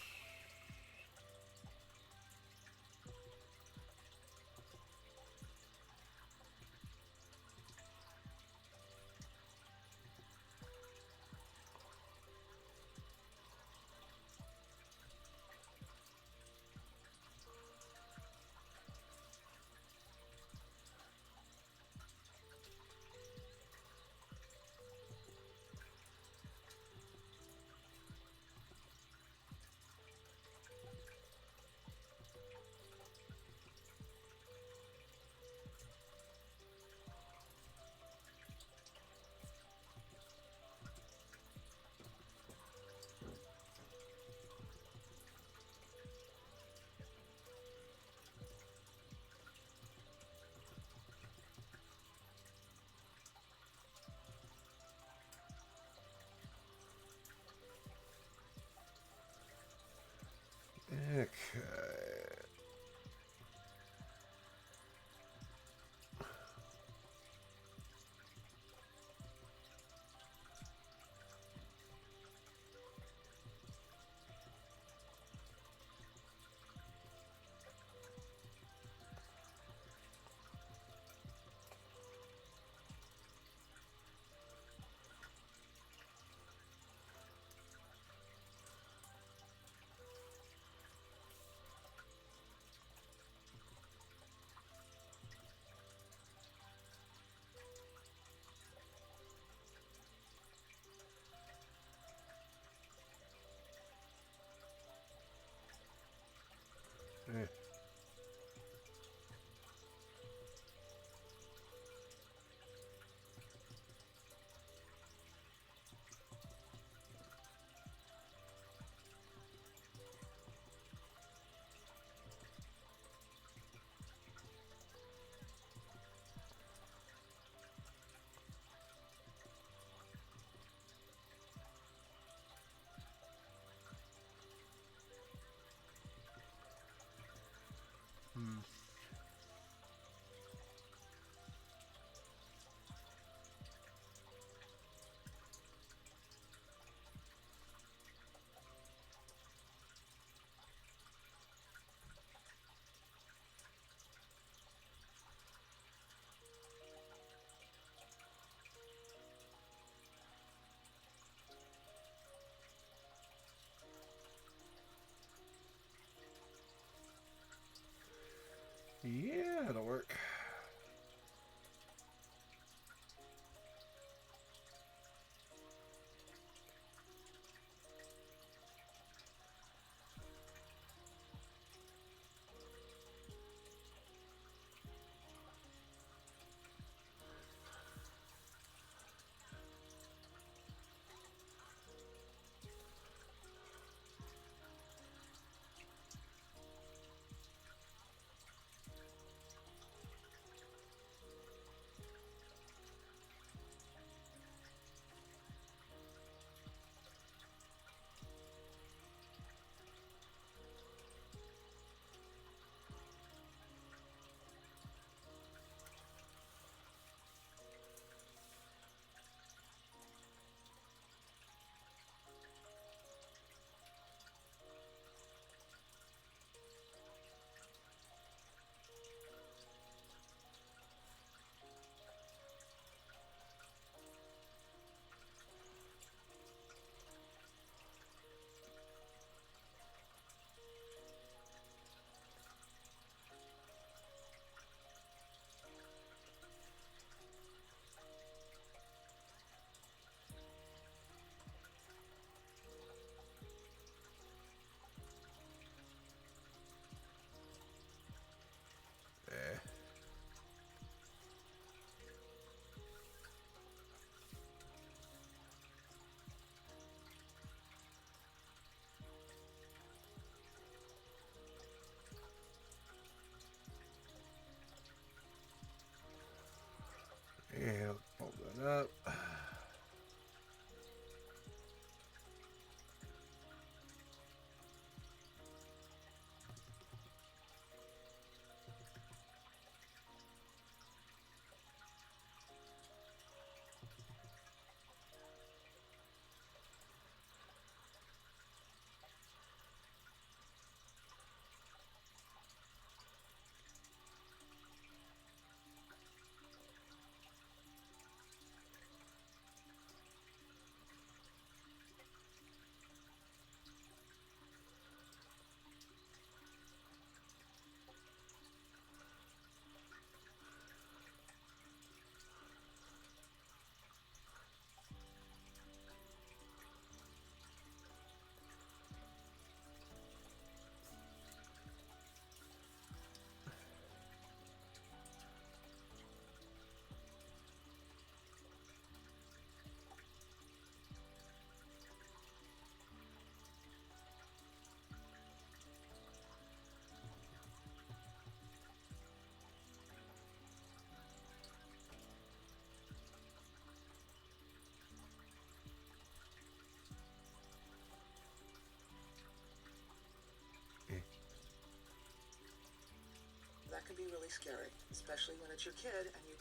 can be really scary, especially when it's your kid and you...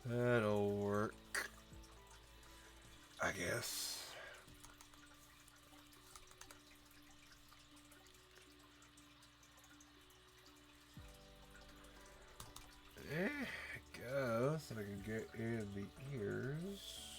That'll work, I guess. I guess I can get in the ears.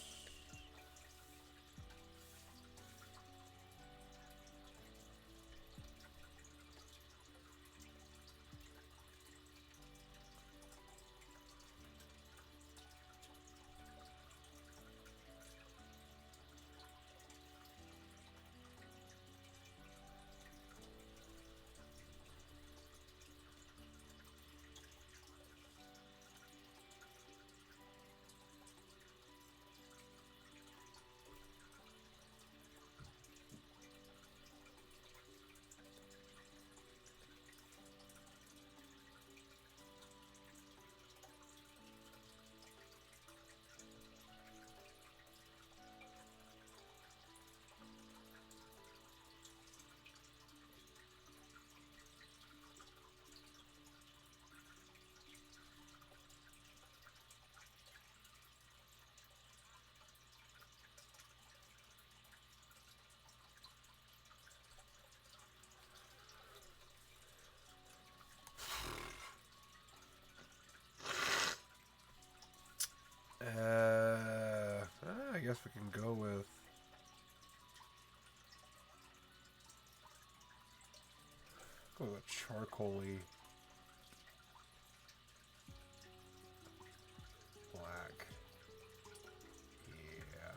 I guess we can go with a charcoaly black. Yeah.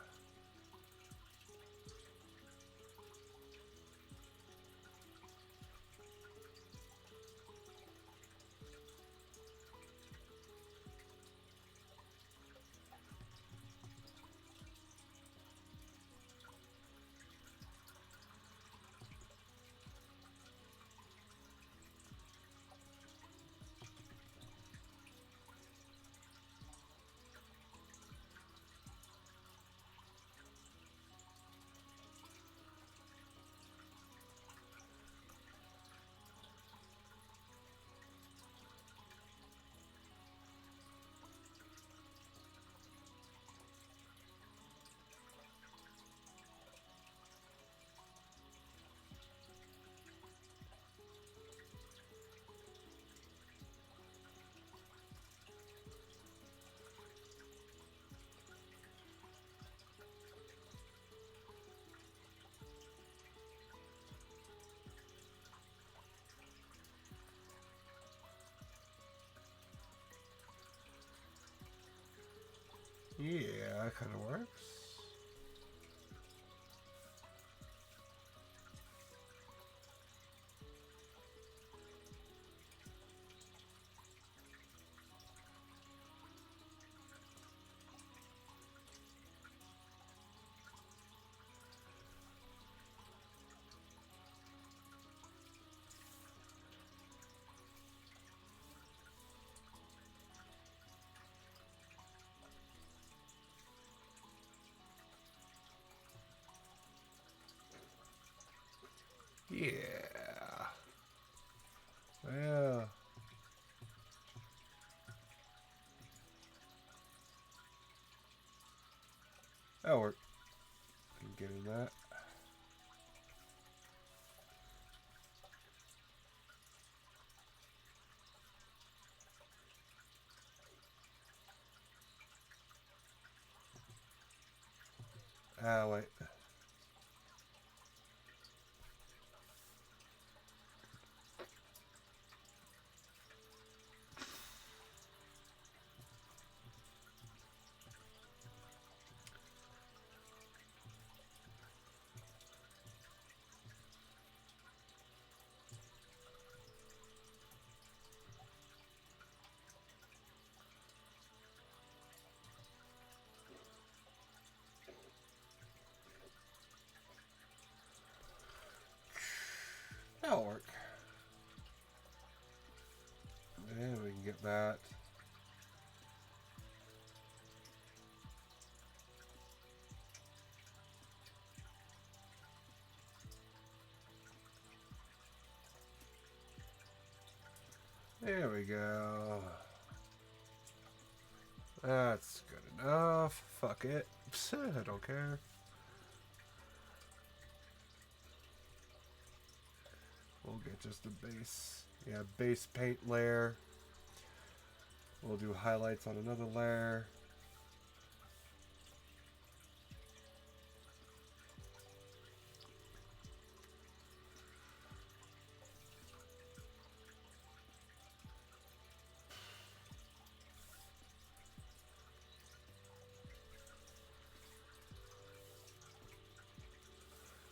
Yeah, that kind of works. Yeah. Well, that'll work. Can get in that. Ah, wait. That'll work. And we can get that. There we go. That's good enough. Fuck it. I don't care. We'll get just a base. Yeah, base paint layer. We'll do highlights on another layer.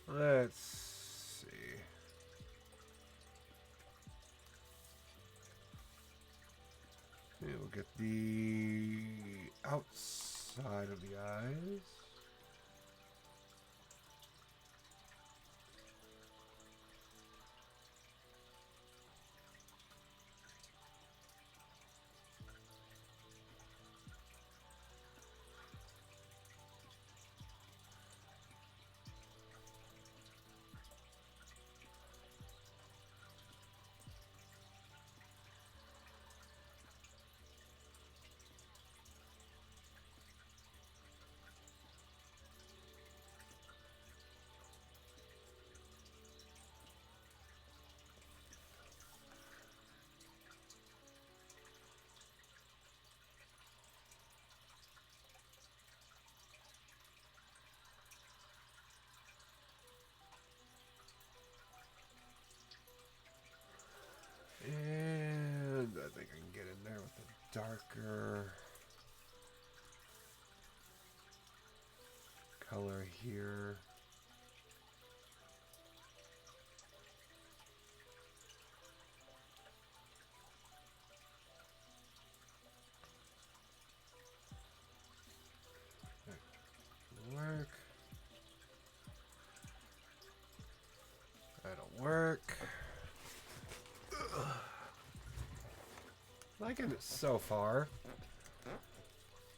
Let's see. We'll get the outside of the eyes. And I think I can get in there with a darker color here. That work. That'll work. Liking it so far.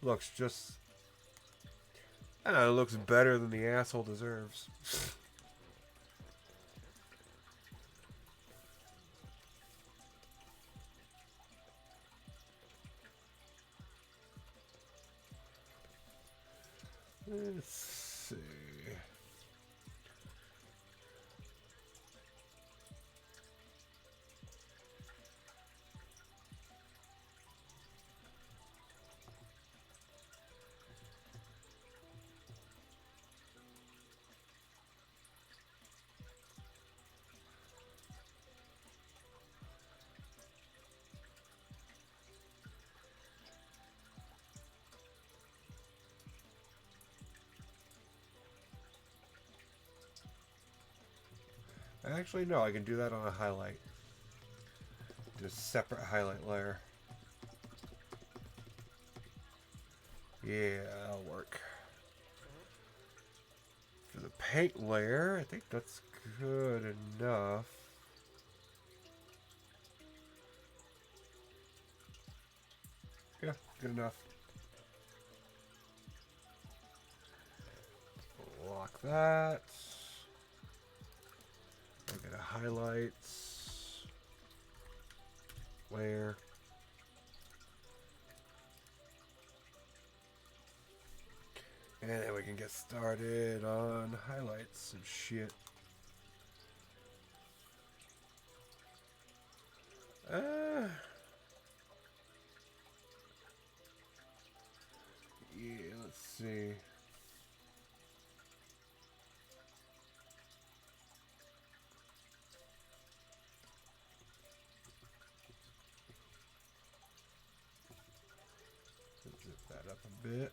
Looks just... I don't know, it looks better than the asshole deserves. Let's see. Actually, no, I can do that on a highlight. Do a separate highlight layer. Yeah, that'll work. For the paint layer, I think that's good enough. Yeah, good enough. Lock that. We'll get a highlights layer. And then we can get started on highlights and shit. Yeah, let's see. Zip that up a bit.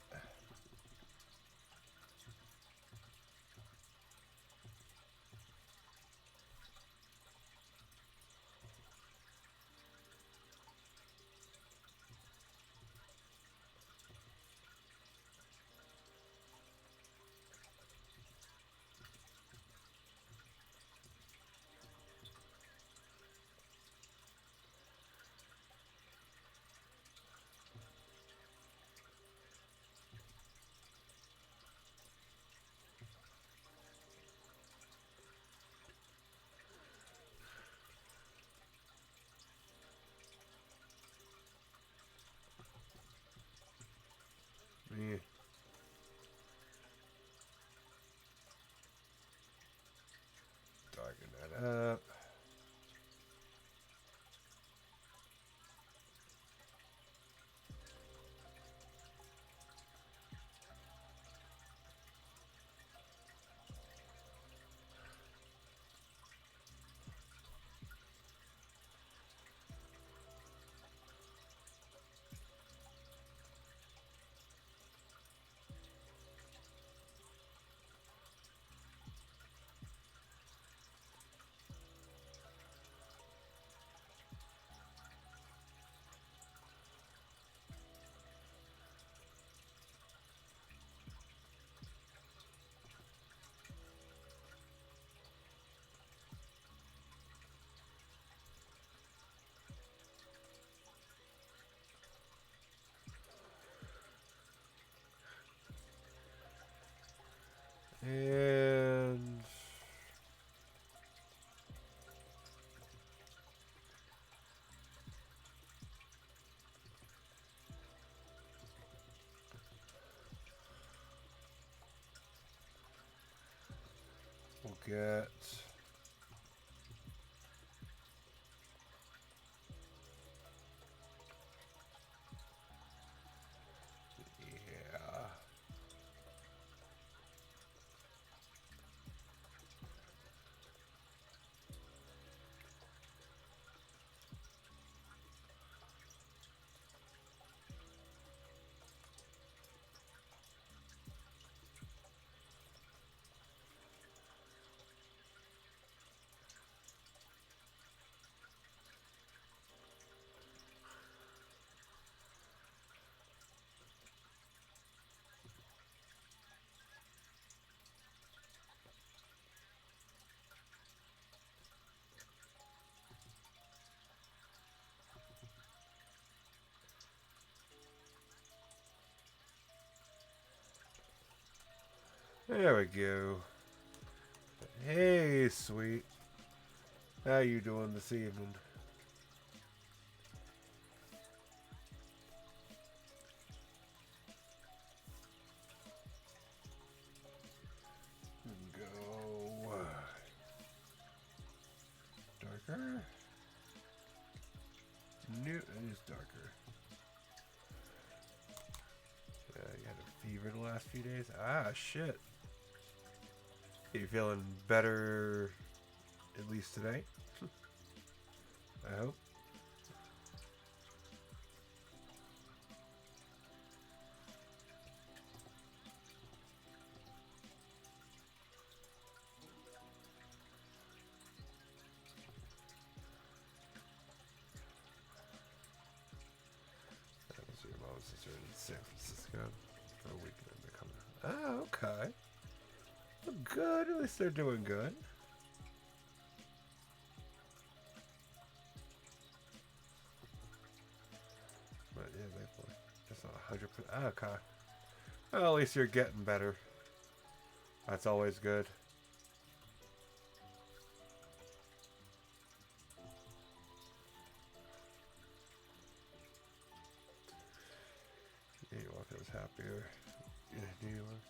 at. Yeah. There we go. Hey, sweet. How you doing this evening? Go darker. New, it is darker. You had a fever the last few days. Ah, shit. You feeling better, at least today? I hope. So your mom and sister in San Francisco for a week and they're coming. Ah, okay. Well, good. At least they're doing good. But yeah, they just not 100%. Okay. Well, at least you're getting better. That's always good. Yeah, you want to feel happier. Yeah, do you want?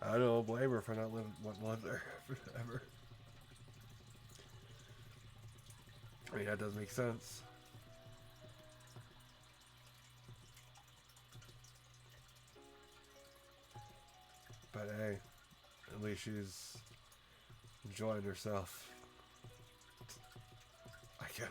I don't blame her for not living wanting to live there forever. I mean, that does make sense. But hey, at least she's enjoying herself. I guess.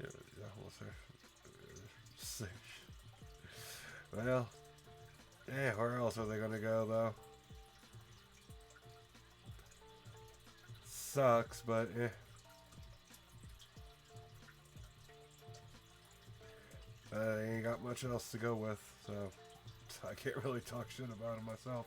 Yeah, we'll see. Well, yeah, where else are they gonna go though? Sucks, but eh. I ain't got much else to go with, so I can't really talk shit about it myself.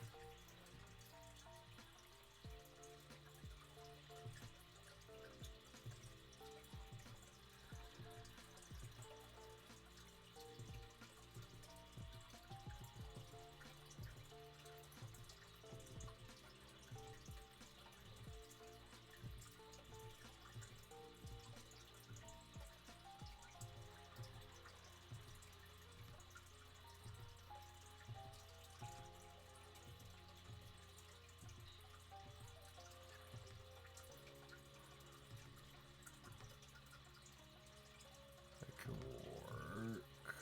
That could work.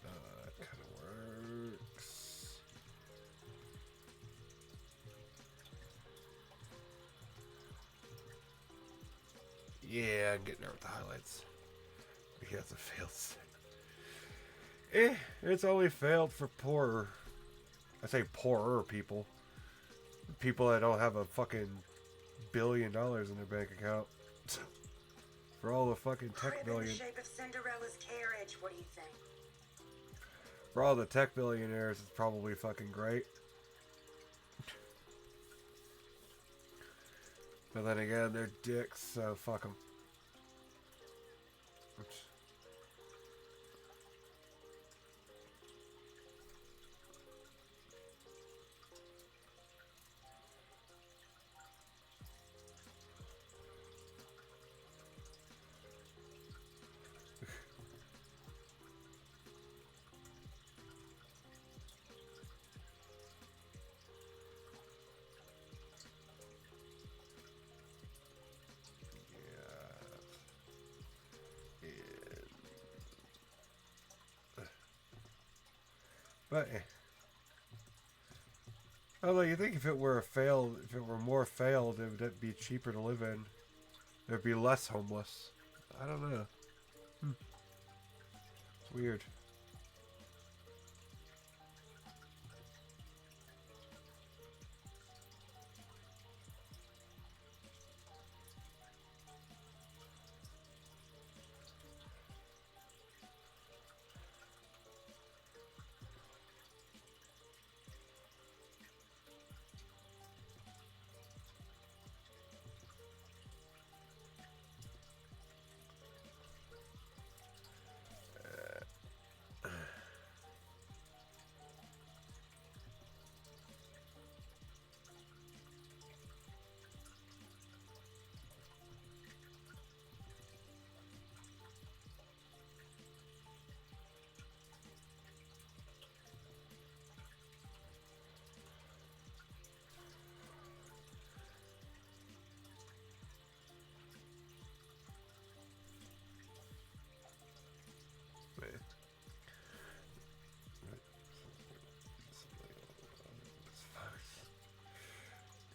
That kind of works. Yeah, I'm getting there with the highlights. He has a failed state. It's only failed for poorer. I say poorer people. People that don't have a fucking $1 billion in their bank account. For all the fucking tech Crib in the billion. shape of Cinderella's carriage. What do you think? For all the tech billionaires, it's probably fucking great. But then again, they're dicks, so fuck them. But, although you think if it were more failed, it would be cheaper to live in. There'd be less homeless. I don't know. It's weird.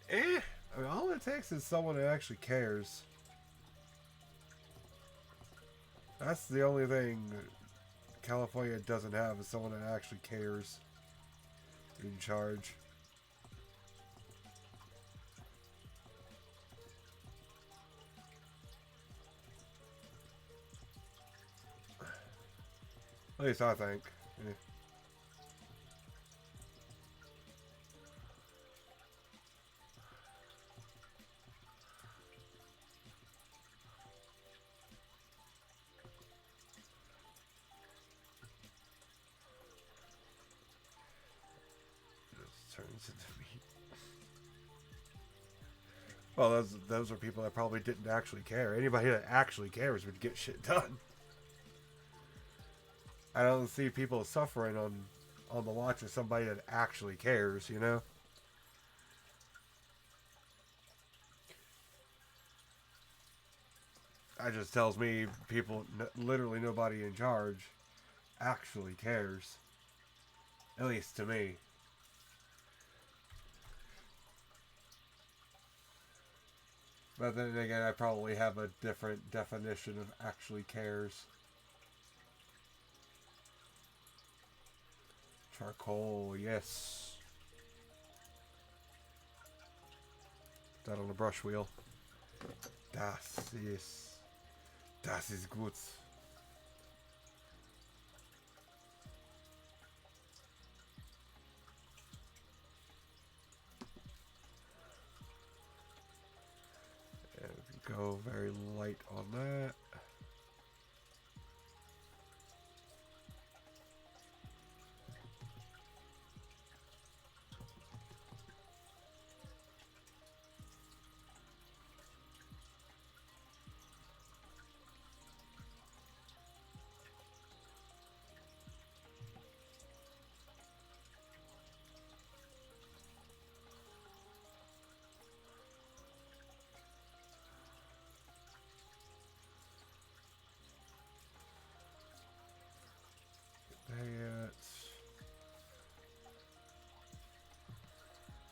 I mean, all it takes is someone who actually cares. That's the only thing California doesn't have, is someone that actually cares in charge. At least I think. Yeah. Turns into me. Well, those are people that probably didn't actually care. Anybody that actually cares would get shit done. I don't see people suffering on the watch of somebody that actually cares, you know? That just tells me people, literally nobody in charge, actually cares. At least to me. But then again, I probably have a different definition of actually cares. Charcoal, yes. That on the brush wheel. Das ist gut. And we can go very light on that.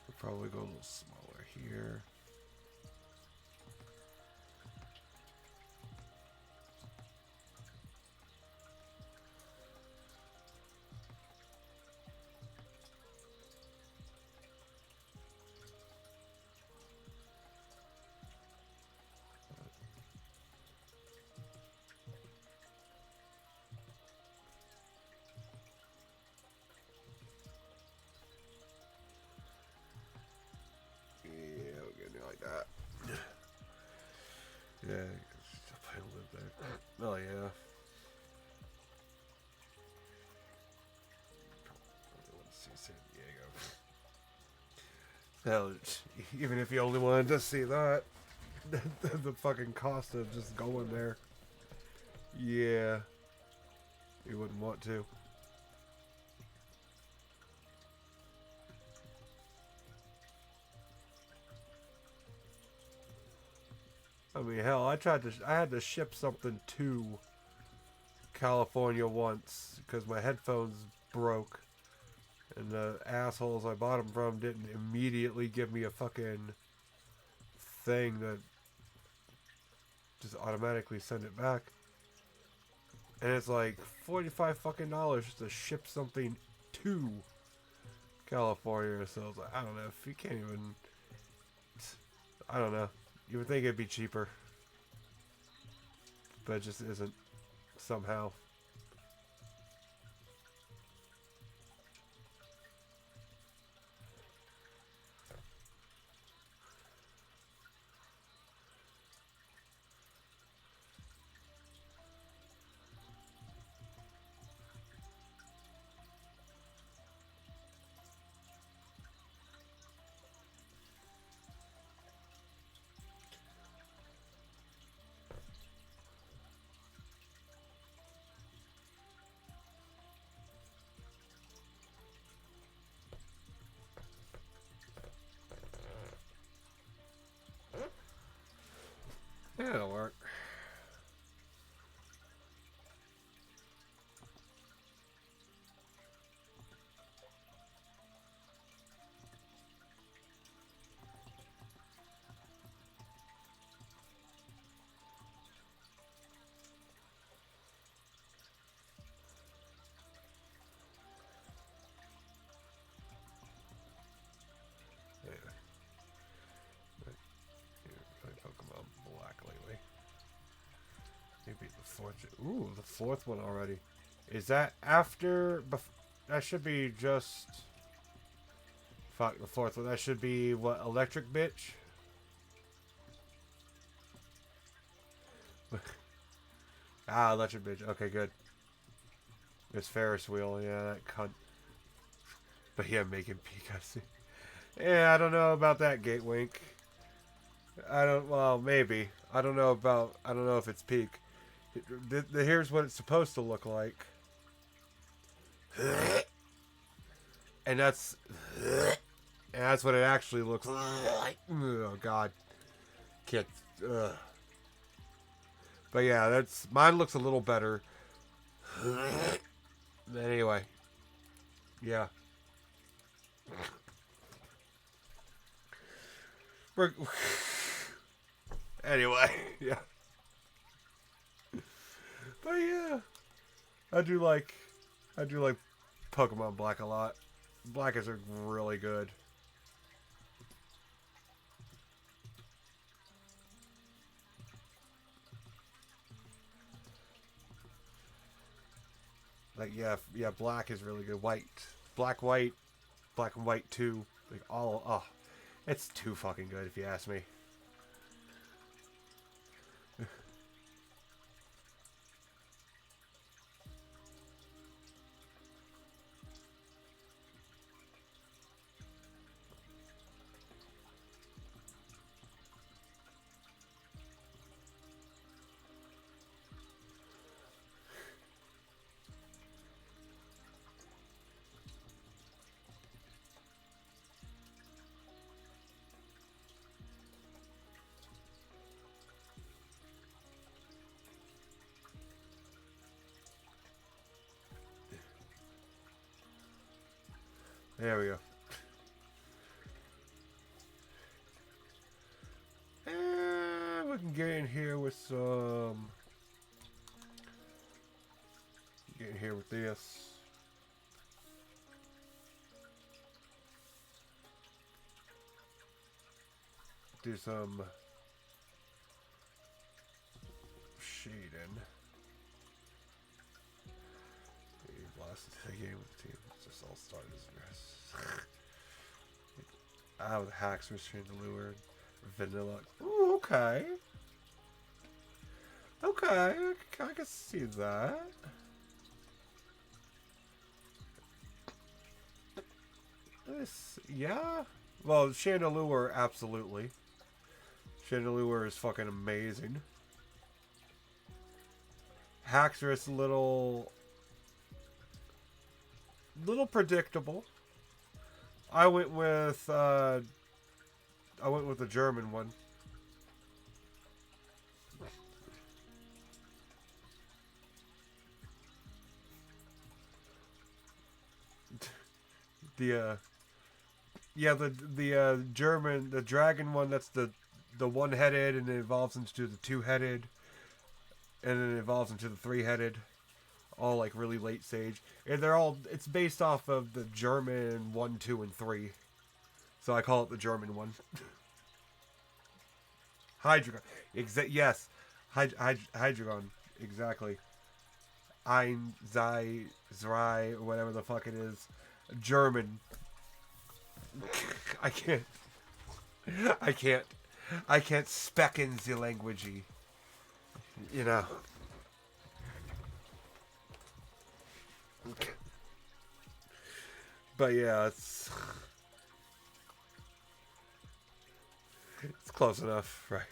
We'll probably go a little smaller here. Oh yeah. Let's see San Diego. Hell, even if you only wanted to see that, the fucking cost of just going there. Yeah. You wouldn't want to. I mean, hell, I had to ship something to California once because my headphones broke, and the assholes I bought them from didn't immediately give me a fucking thing that just automatically send it back. And it's like $45 fucking just to ship something to California. So I was like, I don't know if you can't even. I don't know. You would think it'd be cheaper, but it just isn't somehow. Yeah, it'll work. Yeah. Playing Pokemon Black lately. Maybe the fourth. Ooh, the fourth one already. Is that after? That should be just. Fuck, the fourth one. That should be what? Electric Bitch? Ah, Electric Bitch. Okay, good. It's Ferris wheel. Yeah, that cunt. But yeah, making Pikachu. Yeah, I don't know about that, Gatewink. I don't. Well, maybe. I don't know about. I don't know if it's peak. Here's what it's supposed to look like. And that's what it actually looks like. Oh God, can't. But yeah, that's mine looks a little better. Anyway, yeah. Anyway, yeah. But yeah, I do like Pokemon Black a lot. Black is really good. Like yeah, Black is really good. White, Black and White 2. Like all it's too fucking good if you ask me. There we go. And we can get in here with some. Get in here with this. Do some shading. You blasted the game with the team. It's just all started as grass. The hacks restrained the lure. Vanilla. Ooh, okay. Okay, I can see that. This, yeah. Well, Chandelure, absolutely. Chandelure is fucking amazing. Haxorus, little predictable. I went with the German one. The yeah, the German, the dragon one. That's the one-headed, and it evolves into the two-headed, and then it evolves into the three-headed. All like really late stage, and they're all. It's based off of the German 1, 2, and 3. So I call it the German one. Hydreigon. Yes. Hydreigon. Exactly. Ein, Sei, Zrei, or whatever the fuck it is. German. I can't. I can't speak in the language. You know. But yeah, it's close enough, right?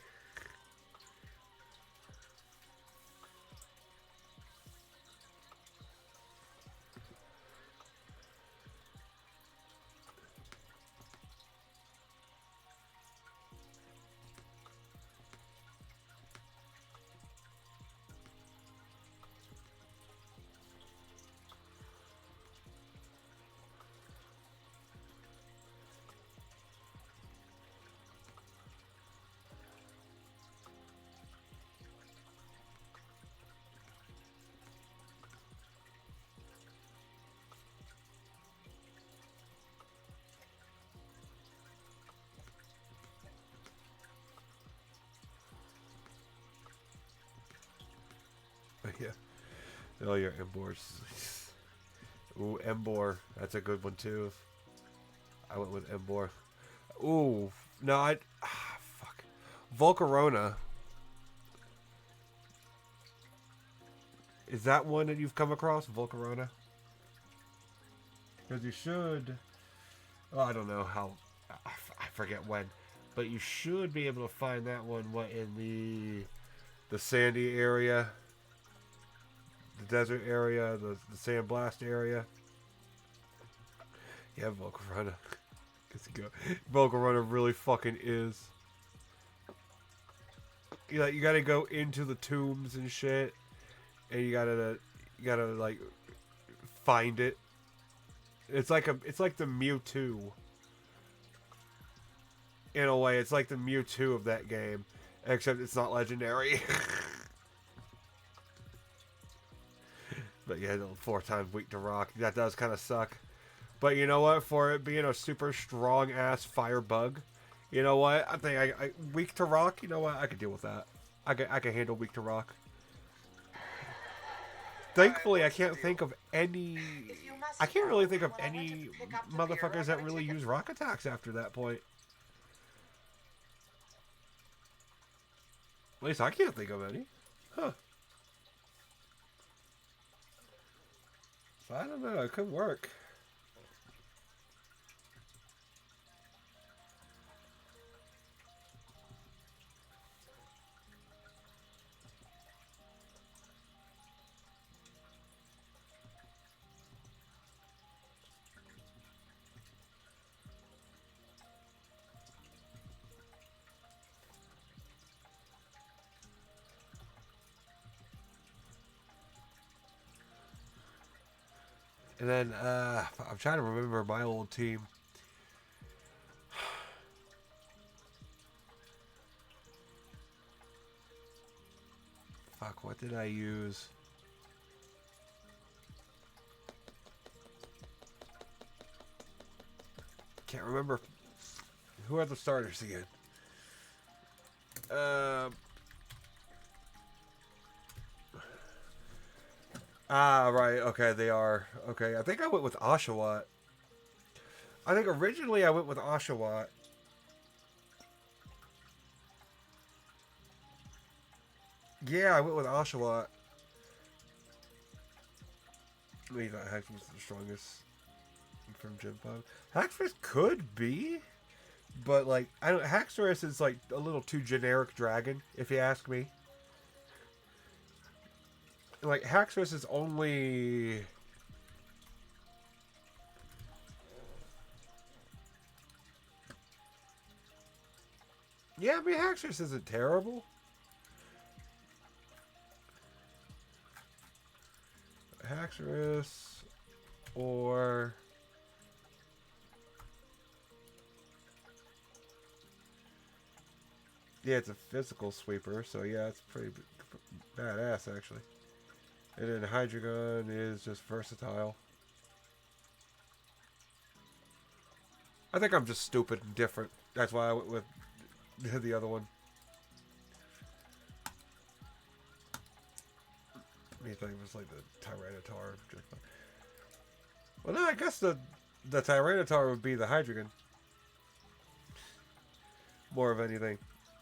But yeah. Oh, your Embors. Ooh, Embor. That's a good one too. I went with Embor. Ooh, no, fuck. Volcarona. Is that one that you've come across, Volcarona? Because you should. Oh, I don't know how. I forget when, but you should be able to find that one. What in the sandy area, the desert area, the sandblast area. Yeah, Volcarona. Volcarona really fucking is. You gotta go into the tombs and shit, and you gotta like find it. It's like the Mewtwo. In a way, it's like the Mewtwo of that game, except it's not legendary. But yeah, 4 times weak to rock. That does kind of suck. But you know what? For it being a super strong ass fire bug, you know what? I think I weak to rock. You know what? I could deal with that. I can handle weak to rock. Thankfully, I can't think of any. I can't really think of any motherfuckers that really use rock attacks after that point. At least I can't think of any. Huh. So I don't know. It could work. And then, I'm trying to remember my old team. Fuck, what did I use? Can't remember. Who are the starters again? Right. Okay, they are. Okay, I think I went with Oshawott. I think originally I went with Oshawott. Yeah, I went with Oshawott. Maybe thought Haxorus was the strongest from Gen 5. Haxorus could be, but like I don't. Haxorus is like a little too generic dragon, if you ask me. Like Haxorus is only. Yeah, I mean Haxorus isn't terrible. Haxorus or yeah, it's a physical sweeper, so yeah, it's pretty badass actually. And then Hydreigon is just versatile. I think I'm just stupid and different. That's why I went with the other one. Me thought it was like the Tyranitar. Well, no, I guess the Tyranitar would be the Hydreigon. More of anything.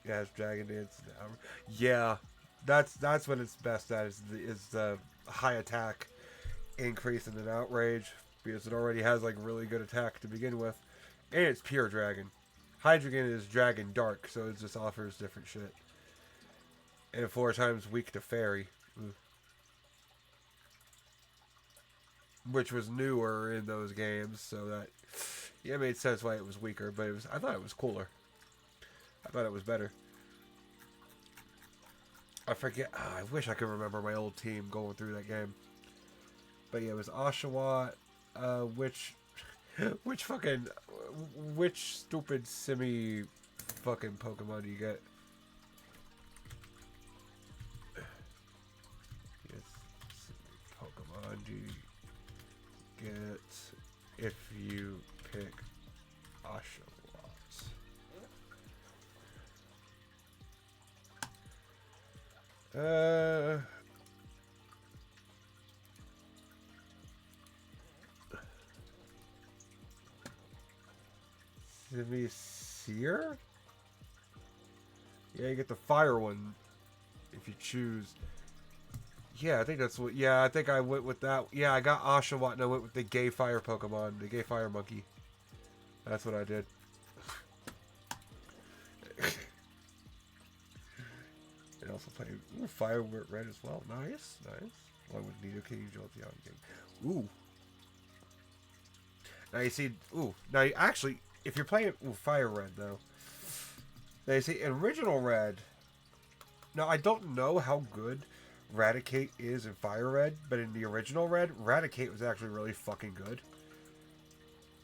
Yeah, it's Dragon Dance. Yeah, that's what it's best at is the high attack increase in an outrage because it already has like really good attack to begin with, and it's pure dragon. Hydreigon is Dragon Dark, so it just offers different shit. And 4 times weak to Fairy. Ooh. Which was newer in those games, so that yeah, it made sense why it was weaker, but I thought it was cooler. I thought it was better. I forget. Oh, I wish I could remember my old team going through that game. But yeah, it was Oshawott, which stupid simi fucking Pokemon do you get? Yes, Pokemon do you get if you pick Oshawott? Seer? Yeah, you get the fire one if you choose. Yeah, I think that's what. Yeah, I think I went with that. Yeah, I got Oshawott and I went with the gay fire Pokemon, the gay fire monkey. That's what I did. And also play Fire Red as well. Nice, nice. Along with Nidoking, Jolteon King. Ooh. Now you see, now you actually, if you're playing Fire Red though, now you see in original Red. Now I don't know how good Raticate is in Fire Red, but in the original Red, Raticate was actually really fucking good.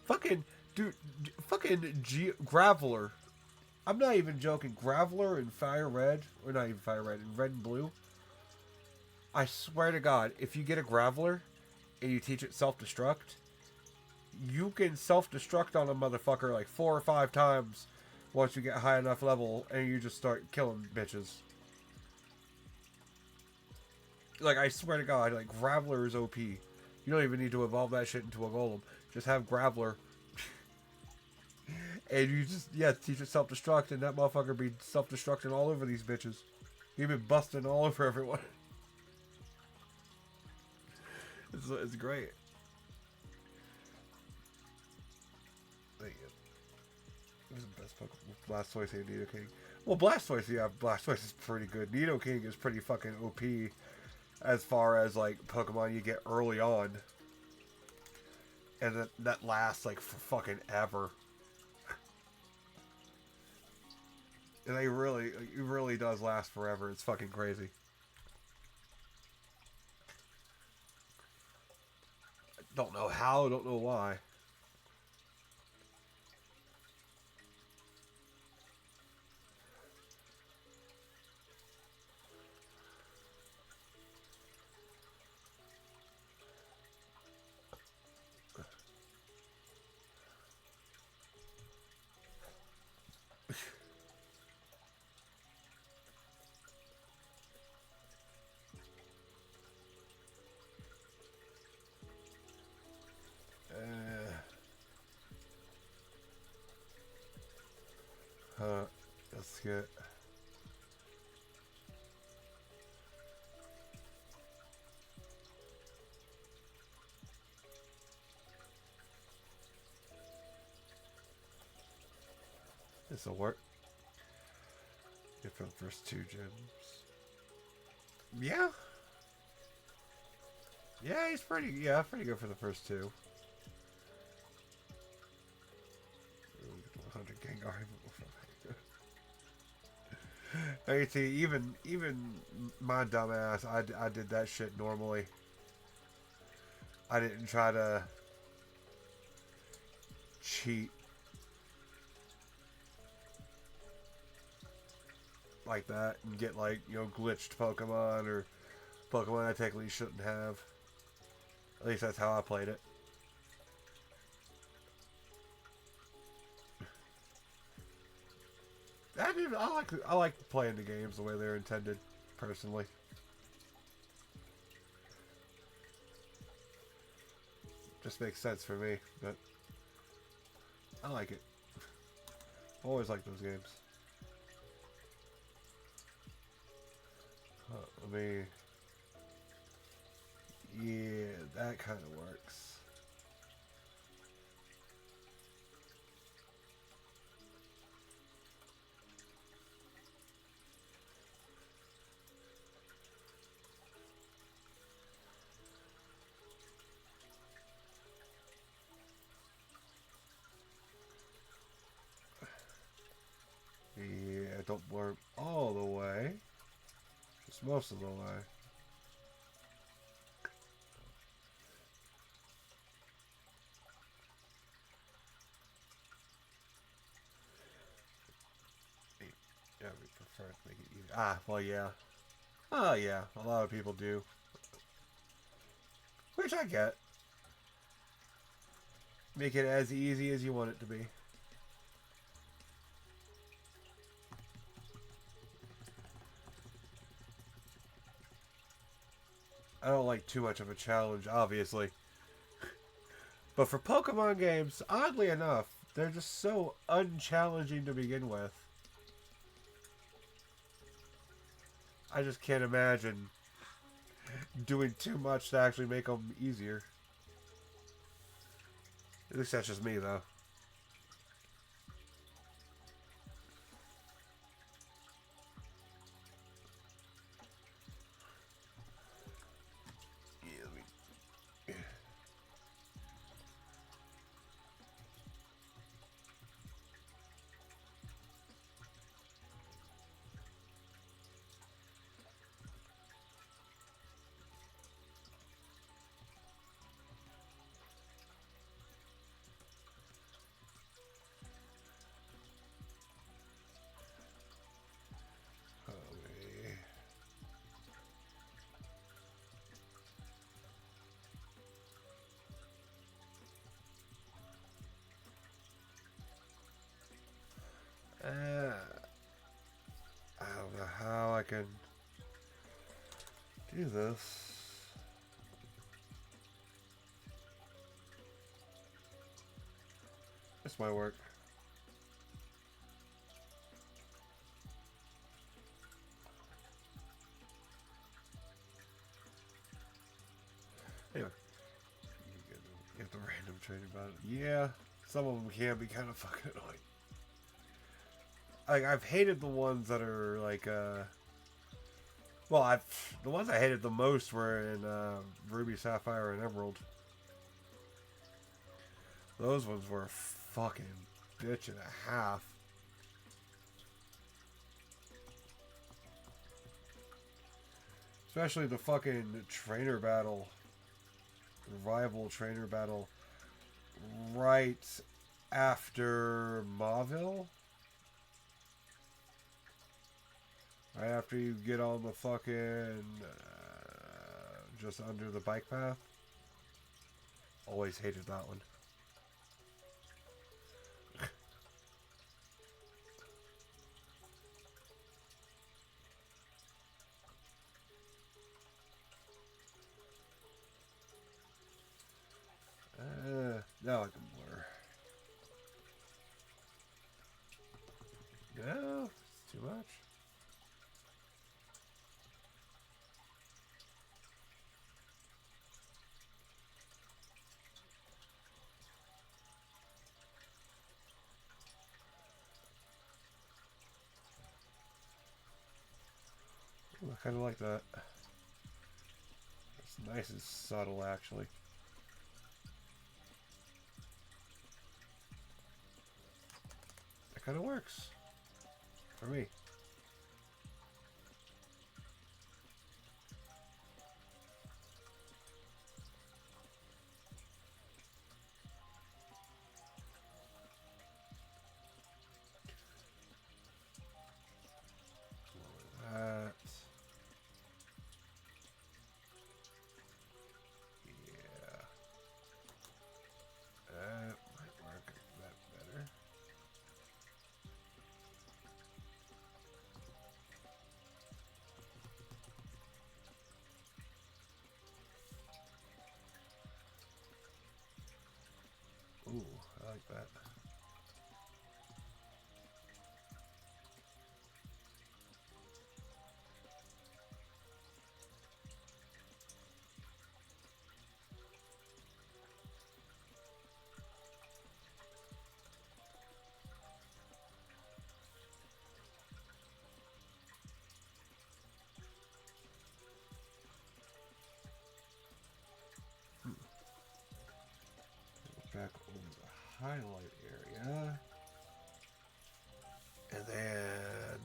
Fucking dude, Graveler. I'm not even joking. Graveler in Fire Red, or not even Fire Red, in Red and Blue. I swear to God, if you get a Graveler and you teach it self-destruct, you can self-destruct on a motherfucker like 4 or 5 times once you get high enough level and you just start killing bitches. Like, I swear to God, like, Graveler is OP. You don't even need to evolve that shit into a golem. Just have Graveler. And you just, teach it self-destruct, and that motherfucker be self-destructing all over these bitches. You've been busting all over everyone. It's great. Who's the best Pokemon? Blastoise and Nidoking. Well, Blastoise is pretty good. Nidoking is pretty fucking OP as far as, like, Pokemon you get early on. And that lasts, like, for fucking ever. And it really does last forever. It's fucking crazy. Don't know how, don't know why. Let's get... this will work. Good for the first 2 gems. Yeah. Yeah, he's pretty good for the first 2. 100 Gengar. Hey, see, even my dumbass, I did that shit normally. I didn't try to cheat like that and get, like, you know, glitched Pokemon or Pokemon I technically shouldn't have. At least that's how I played it. I like playing the games the way they're intended, personally. Just makes sense for me, but I like it. Always like those games. I mean, yeah, that kind of works. Yeah, don't worm all the way. Just most of the way. Yeah, we prefer to make it easy. Ah, well, yeah. Oh, yeah. A lot of people do. Which I get. Make it as easy as you want it to be. I don't like too much of a challenge, obviously. But for Pokemon games, oddly enough, they're just so unchallenging to begin with. I just can't imagine doing too much to actually make them easier. At least that's just me, though. I don't know how I can do this. This might work. Anyway, you get the random training about it. Yeah, some of them can be kind of fucking annoying. Like, I've hated the ones that are like, well, the ones I hated the most were in Ruby, Sapphire, and Emerald. Those ones were a fucking bitch and a half. Especially the fucking trainer battle, rival trainer battle, right after Mauville. Right after you get on the fucking, just under the bike path. Always hated that one. Now I can blur. No, it's too much. kind of like that. It's nice and subtle, actually. That kind of works for me. That. Yeah. That might work that better. Ooh, I like that. Back over the highlight area. And then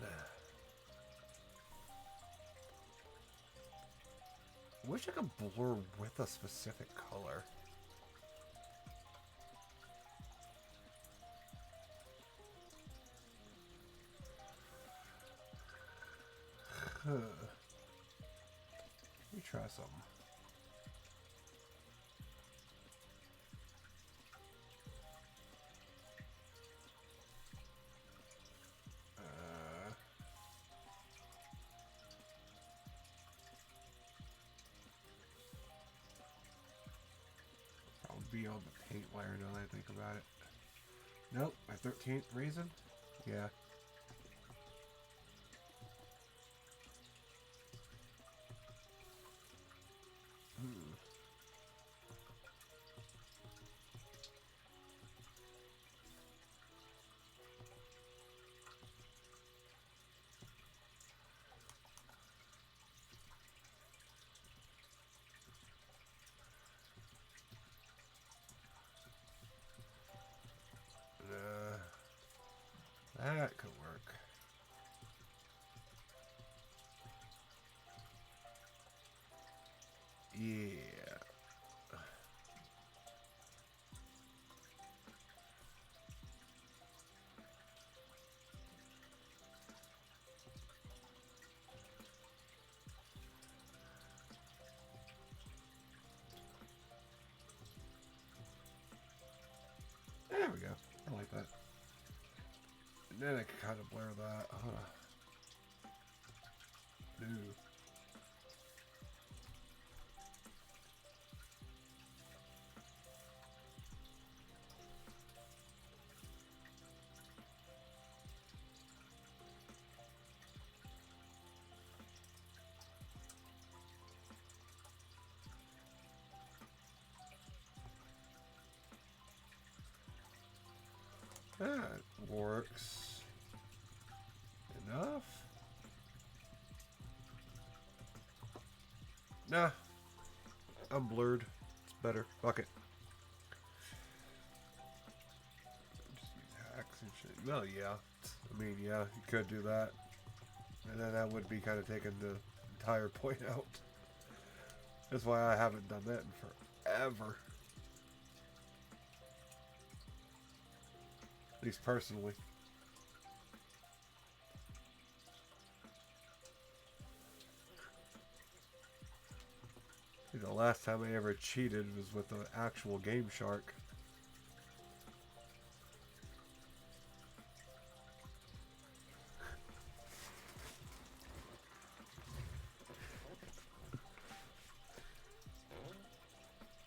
I wish I could blur with a specific color. Huh. Let me try something. I'll be on the paint layer now that I think about it. Nope, my 13th reason? Yeah. That could work. Yeah. There we go. I like that. And then I can kind of blur that. Ooh. That works enough. Nah, I'm blurred. It's better. Fuck it. Just use hacks and shit. Well, yeah. I mean, yeah, you could do that. And then that would be kind of taking the entire point out. That's why I haven't done that in forever. At least personally. The last time I ever cheated was with the actual Game Shark.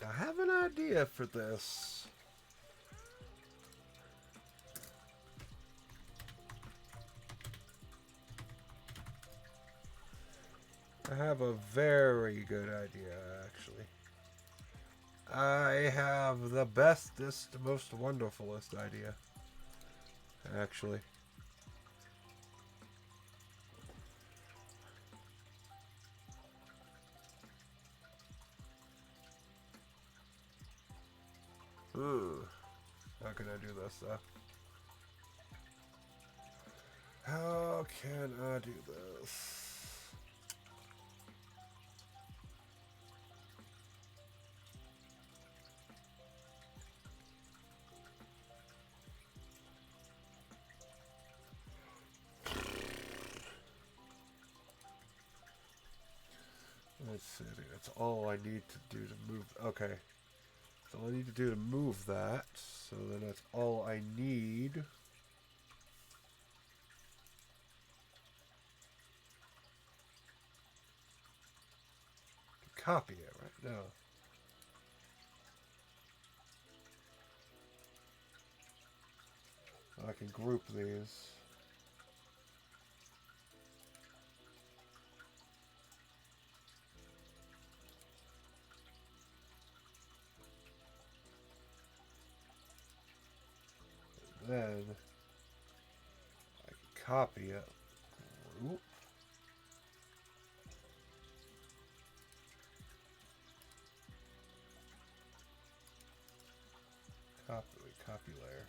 I have an idea for this. I have a very good idea, actually. I have the bestest, most wonderfulest idea, actually. How can I do this though? How can I do this? Let's see. That's all I need to do to move. Okay. That's all I need to do to move that. So then that's all I need. To copy it right now. I can group these. Then I can copy it. Group. Copy layer.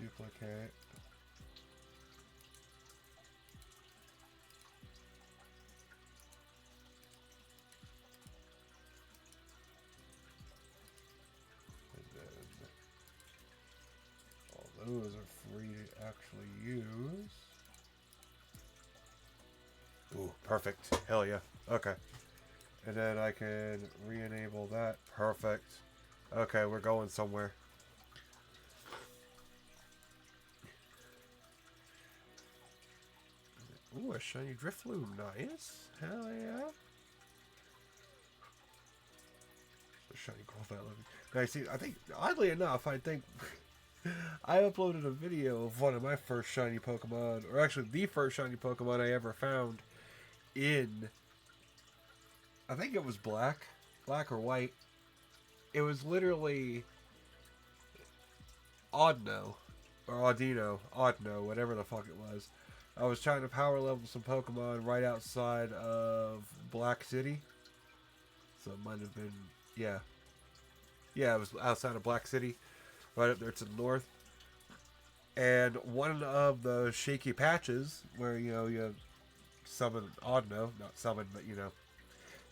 Duplicate. And then all those are free to actually use. Ooh, perfect. Hell yeah. Okay. And then I can re-enable that. Perfect. Okay, we're going somewhere. Ooh, a shiny drift loom. Nice. Hell yeah. A shiny Corvette. Guys, see, I think, oddly enough, I think I uploaded a video of one of my first shiny Pokemon, or actually the first shiny Pokemon I ever found in, I think it was black or white. It was literally Audino, or Audino, whatever the fuck it was. I was trying to power level some Pokemon right outside of Black City. So it might have been, yeah. Yeah, it was outside of Black City, right up there to the north. And one of the shaky patches where, you know, you summon Audino, not summon, but, you know,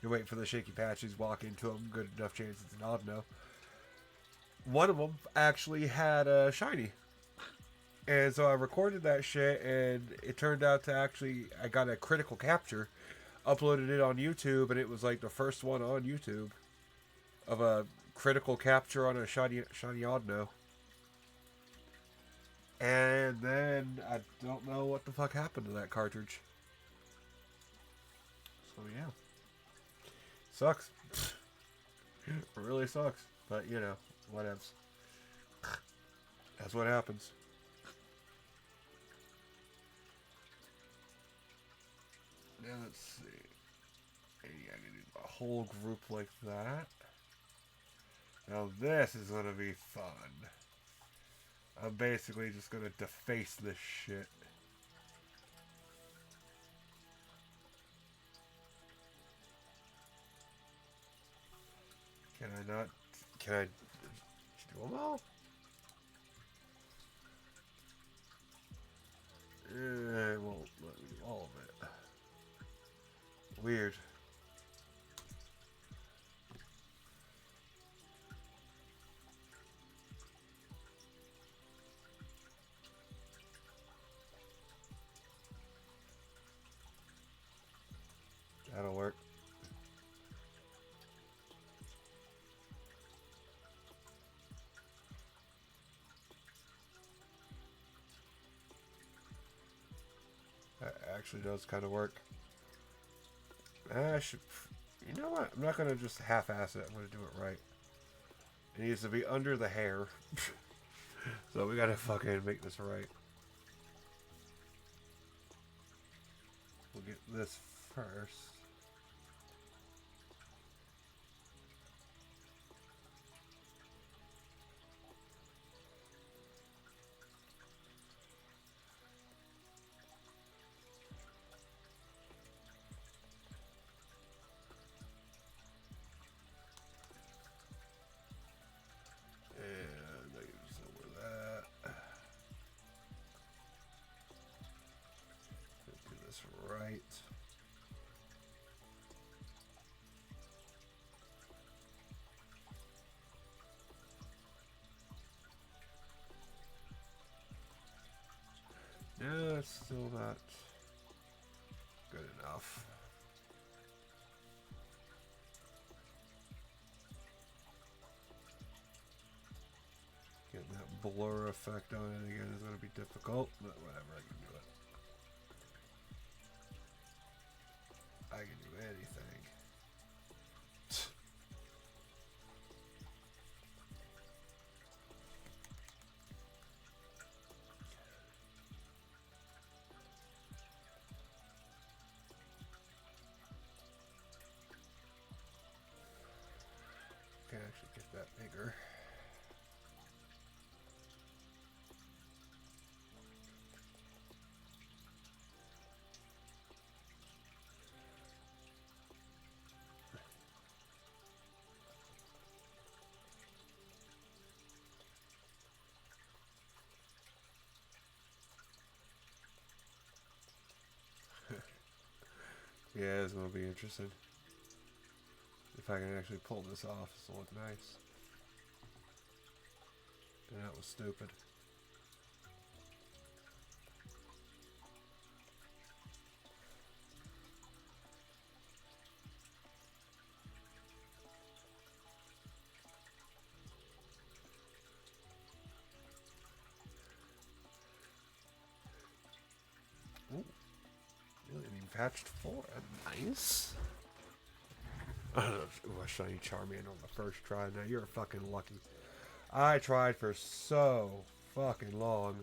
you're waiting for the shaky patches, walk into them, good enough chance it's an Audino. One of them actually had a shiny. And so I recorded that shit, and it turned out to actually, I got a critical capture, uploaded it on YouTube, and it was like the first one on YouTube of a critical capture on a shiny Audino. And then I don't know what the fuck happened to that cartridge. So yeah. Sucks. It really sucks. But you know, whatevs. That's what happens. Now let's see. Maybe I need a whole group like that. Now this is gonna be fun. I'm basically just gonna deface this shit. Can I not? Can I do them all? It won't let me do all of it. Weird. That'll work. That actually does kind of work. I should... You know what? I'm not going to just half-ass it. I'm going to do it right. It needs to be under the hair. So we got to fucking make this right. We'll get this first. right. No, it's still not good enough. Getting that blur effect on it again is going to be difficult, but whatever, I can do it. I can do anything. Can actually get that bigger. Yeah, it's going to be interesting. If I can actually pull this off, this will look nice. And that was stupid. Ooh, really even patched for it. Nice. Ooh, a shiny Charmander on the first try. Now you're fucking lucky. I tried for so fucking long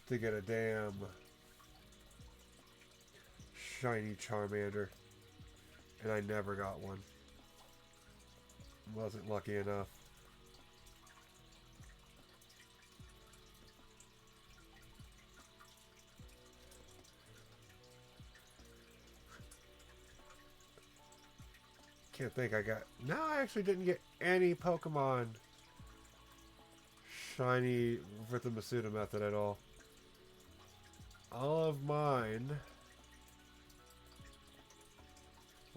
to get a damn shiny Charmander, and I never got one. Wasn't lucky enough. Can't think I got... No, I actually didn't get any Pokemon shiny with the Masuda method at all. All of mine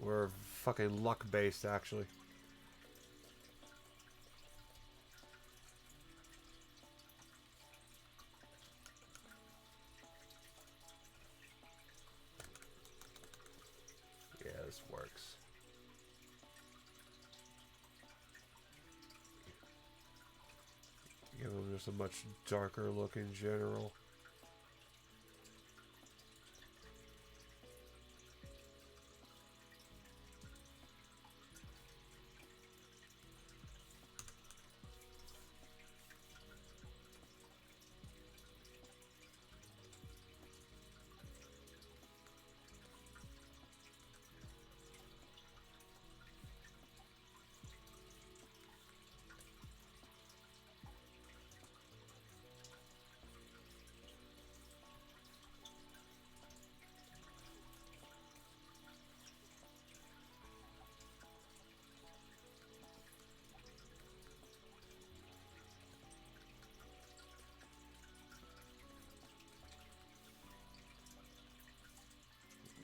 were fucking luck based, actually. Yeah, this works. Give them just a much darker look in general.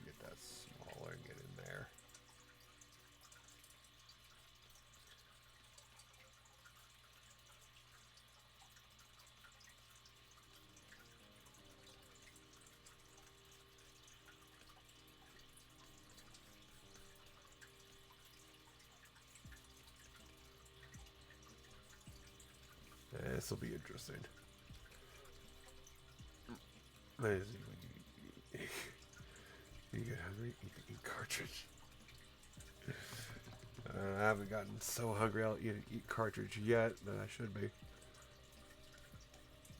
Get that smaller and get in there. This will be interesting. You get hungry, eat the cartridge. I haven't gotten so hungry I'll eat cartridge yet, but I should be.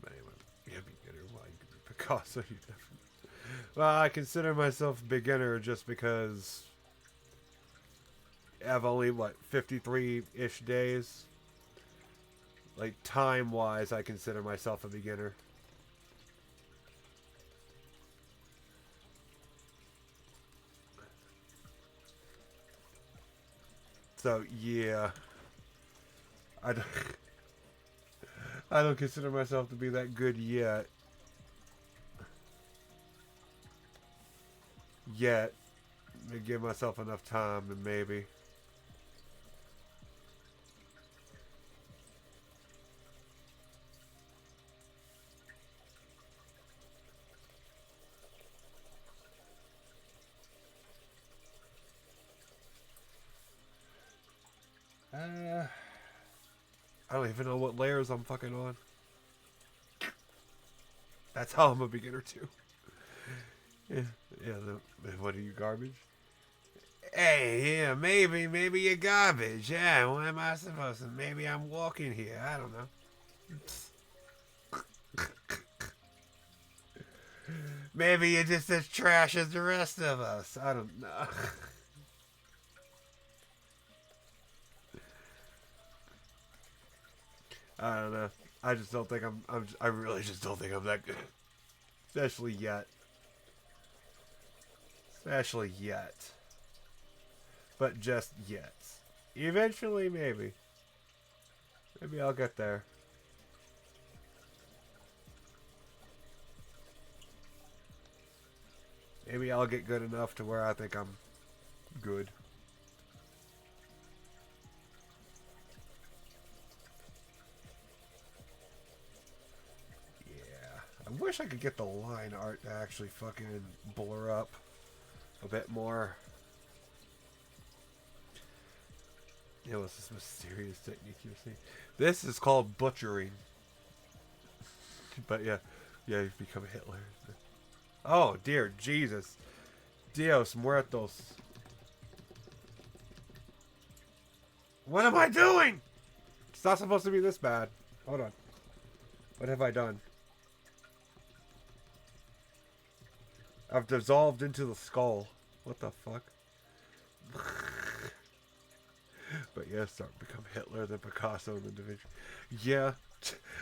But anyway, yeah, beginner. Well, you could be Picasso. You definitely. Well, I consider myself beginner just because I have only, what, 53-ish days? Like, time-wise, I consider myself a beginner. So, yeah. I don't, I don't consider myself to be that good yet. yet. To give myself enough time and maybe. I don't even know what layers I'm fucking on. That's how I'm a beginner too. Yeah, what are you, garbage? Hey, yeah, maybe you're garbage. Yeah, what am I supposed to? Maybe I'm walking here. I don't know. Maybe you're just as trash as the rest of us. I don't know. I don't know. I just don't think I really just don't think I'm that good. Especially yet. Especially yet. But just yet. Eventually, maybe. Maybe I'll get there. Maybe I'll get good enough to where I think I'm good. I wish I could get the line art to actually fucking blur up a bit more. You know, what's this mysterious technique you're seeing? This is called butchering. But yeah, you've become Hitler. Oh dear Jesus. Dios muertos. What am I doing? It's not supposed to be this bad. Hold on. What have I done? I've dissolved into the skull. What the fuck? But yeah, start to become Hitler, then Picasso, and then Da Vinci. Yeah.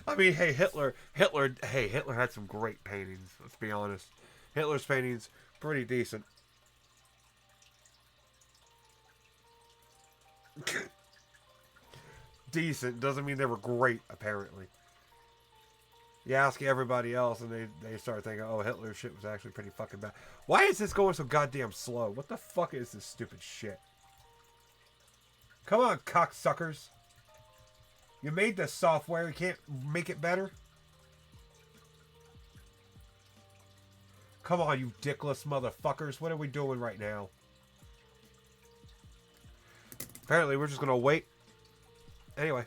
I mean, hey, Hitler had some great paintings, let's be honest. Hitler's paintings, pretty decent. Decent doesn't mean they were great, apparently. You ask everybody else and they start thinking, oh, Hitler's shit was actually pretty fucking bad. Why is this going so goddamn slow? What the fuck is this stupid shit? Come on, cocksuckers. You made this software, you can't make it better? Come on, you dickless motherfuckers. What are we doing right now? Apparently, we're just gonna wait. Anyway.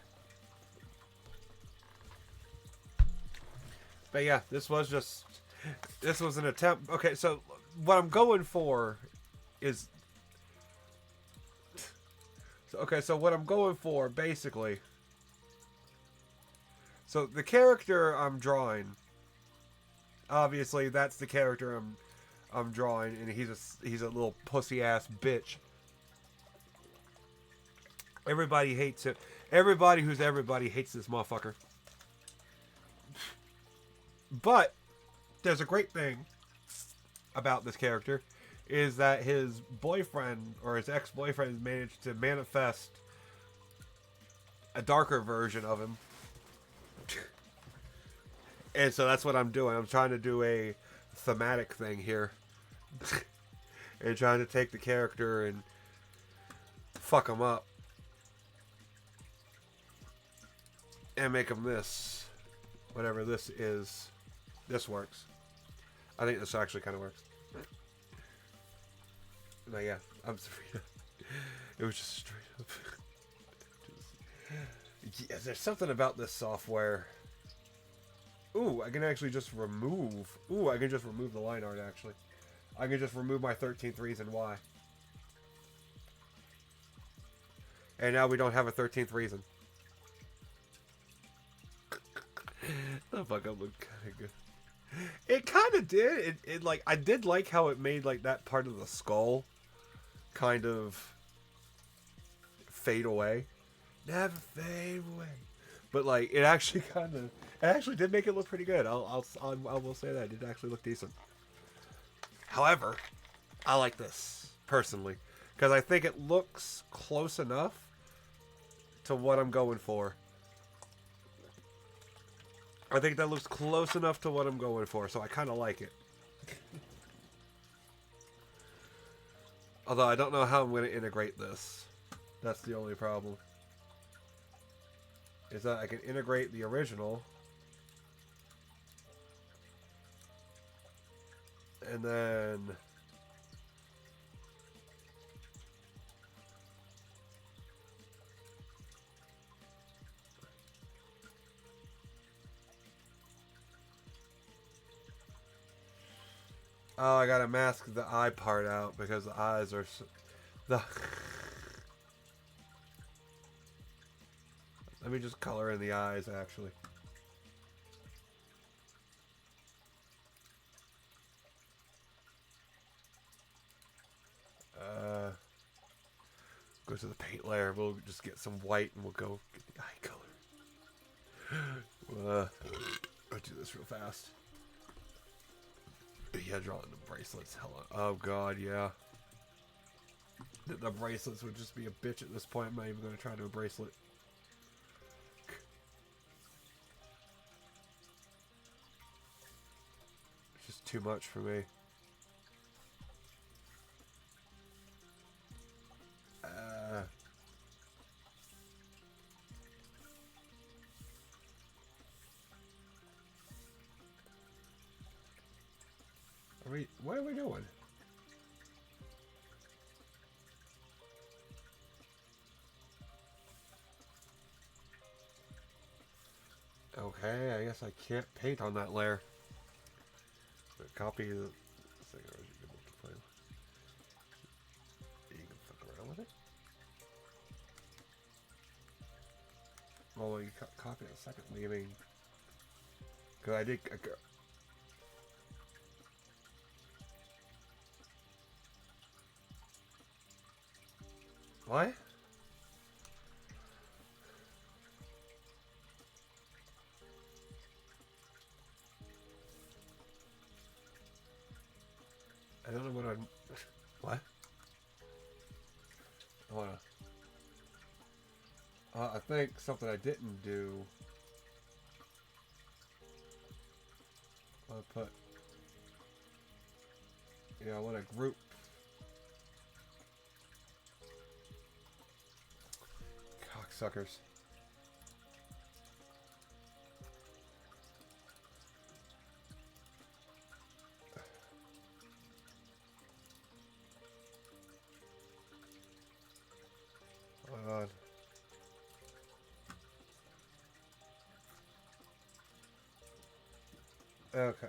But yeah, this was an attempt. Okay, so what I'm going for is... Okay, so what I'm going for, basically... So the character I'm drawing... Obviously, that's the character I'm drawing, and he's a little pussy-ass bitch. Everybody hates it. Everybody who's everybody hates this motherfucker. But there's a great thing about this character is that his boyfriend or his ex-boyfriend managed to manifest a darker version of him. And so that's what I'm doing. I'm trying to do a thematic thing here. And trying to take the character and fuck him up. And make him this. Whatever this is. This works. I think this actually kind of works. But yeah, I'm sorry. It was just straight up. Yeah, there's something about this software. Ooh, I can actually just remove. Ooh, I can just remove the line art, actually. I can just remove my 13th reason why. And now we don't have a 13th reason. The fuck up looked kind of good. It kind of did. It like, I did like how it made like that part of the skull kind of fade away. Never fade away. But like, it actually kind of, it actually did make it look pretty good. I will say that it did actually look decent. However, I like this personally because I think it looks close enough to what I'm going for. I think that looks close enough to what I'm going for, so I kind of like it. Although I don't know how I'm going to integrate this. That's the only problem. Is that I can integrate the original. And then... Oh, I gotta mask the eye part out because the eyes are... The... Let me just color in the eyes, actually. Go to the paint layer. We'll just get some white and we'll go get the eye color. I'll do this real fast. Yeah, drawing the bracelets. Hello. Oh god, yeah. The bracelets would just be a bitch at this point. I'm not even going to try to do a bracelet. It's just too much for me. What are we doing? Okay, I guess I can't paint on that layer. Copy the thing, or you can multiply. You can fuck around with it. Well, you copy it a second, leaving. Because I did. What? I don't know what I'm... What? Hold on. I think something I didn't do... I'll put... Yeah, I want to group... Cocksuckers. Hold on. Okay.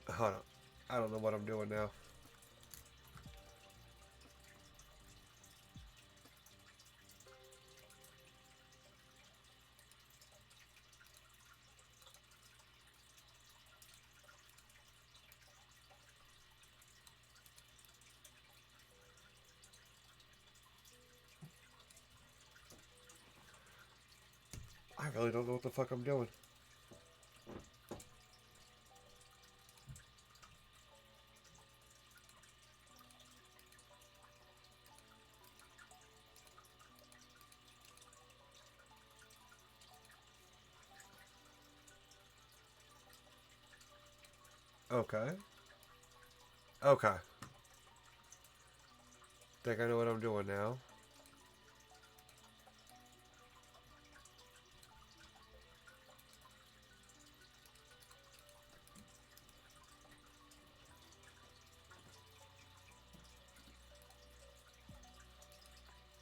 Hold on. I don't know what I'm doing now. I really don't know what the fuck I'm doing. Okay. Okay. Think I know what I'm doing now.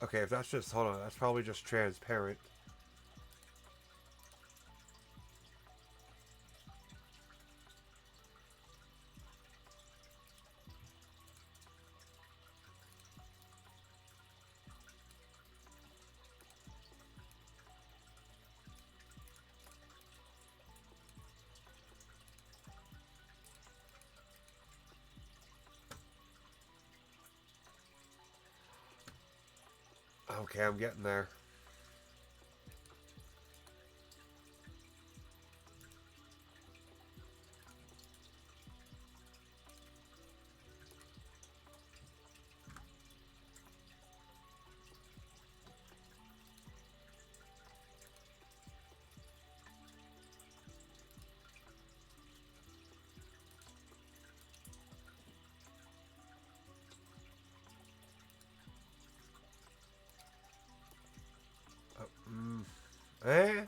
Okay, if that's just... Hold on. That's probably just transparent. Okay, I'm getting there. Eh?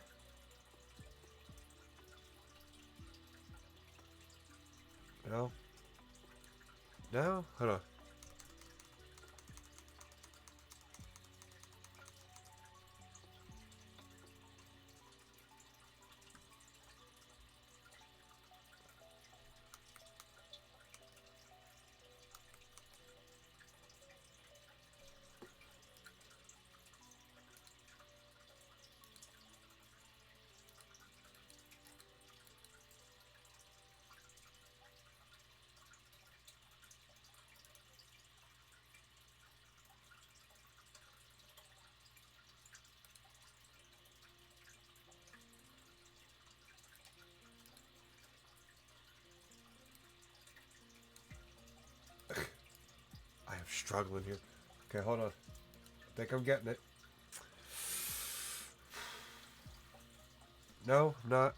No. No? Hold on. I am struggling here. Okay, hold on. I think I'm getting it. No, I'm not.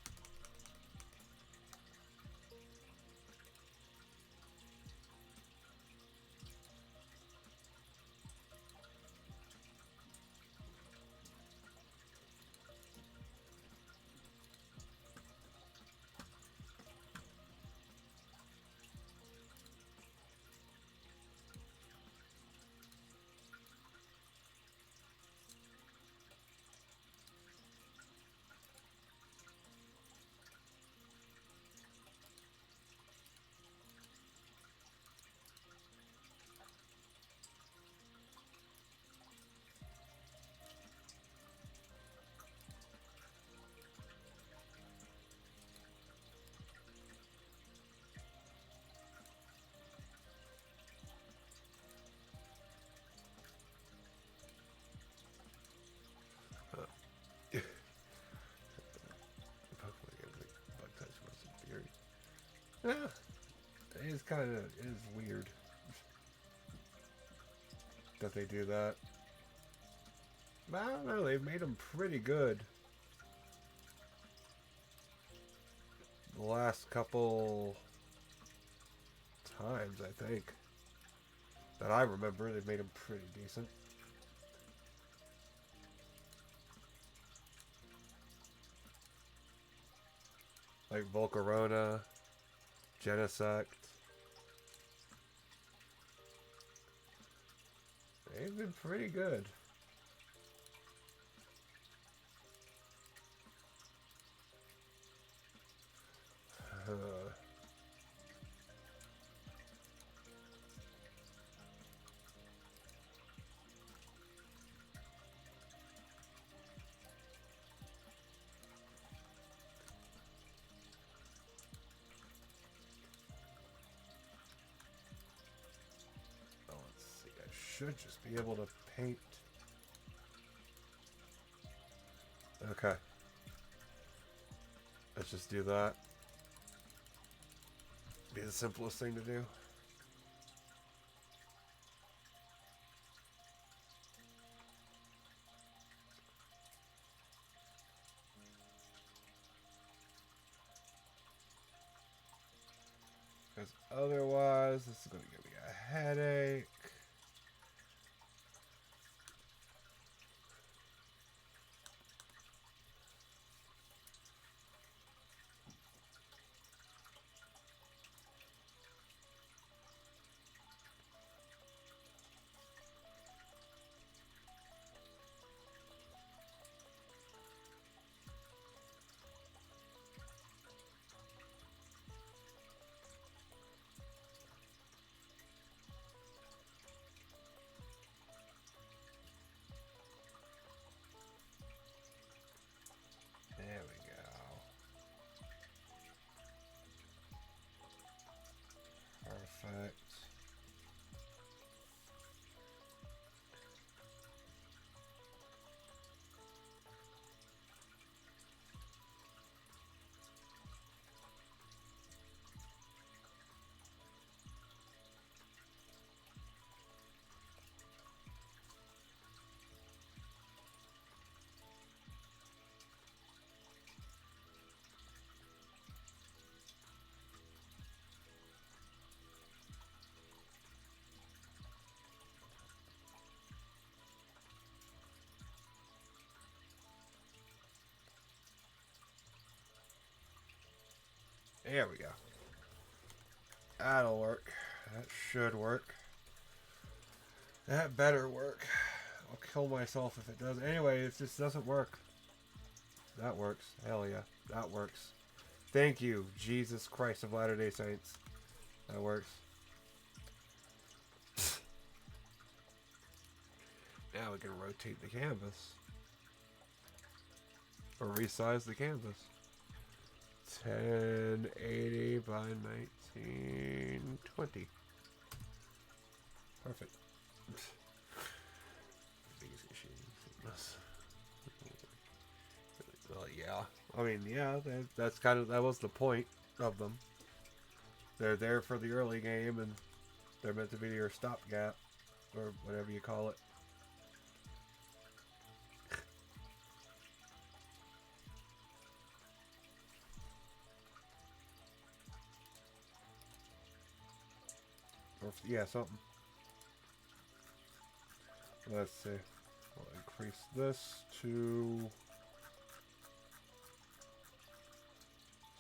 Yeah, it is kind of, it is weird that they do that. But I don't know, they've made them pretty good. The last couple times, I think, that I remember, they've made them pretty decent. Like Volcarona, Genesect. They've been pretty good. Oh, let's see. I should just be able to paint. Okay. Let's just do that. Be the simplest thing to do. Because otherwise, this is going to give me a headache. There we go. That'll work. That should work. That better work. I'll kill myself if it doesn't. Anyway, it just doesn't work. That works. Hell yeah. That works. Thank you, Jesus Christ of Latter-day Saints. That works. Now we can rotate the canvas. Or resize the canvas. 1080 by 1920. Perfect. Biggest issues. Well, yeah. I mean, yeah, that's kind of, that was the point of them. They're there for the early game, and they're meant to be your stopgap, or whatever you call it. Or, yeah, something. Let's see. We'll increase this to...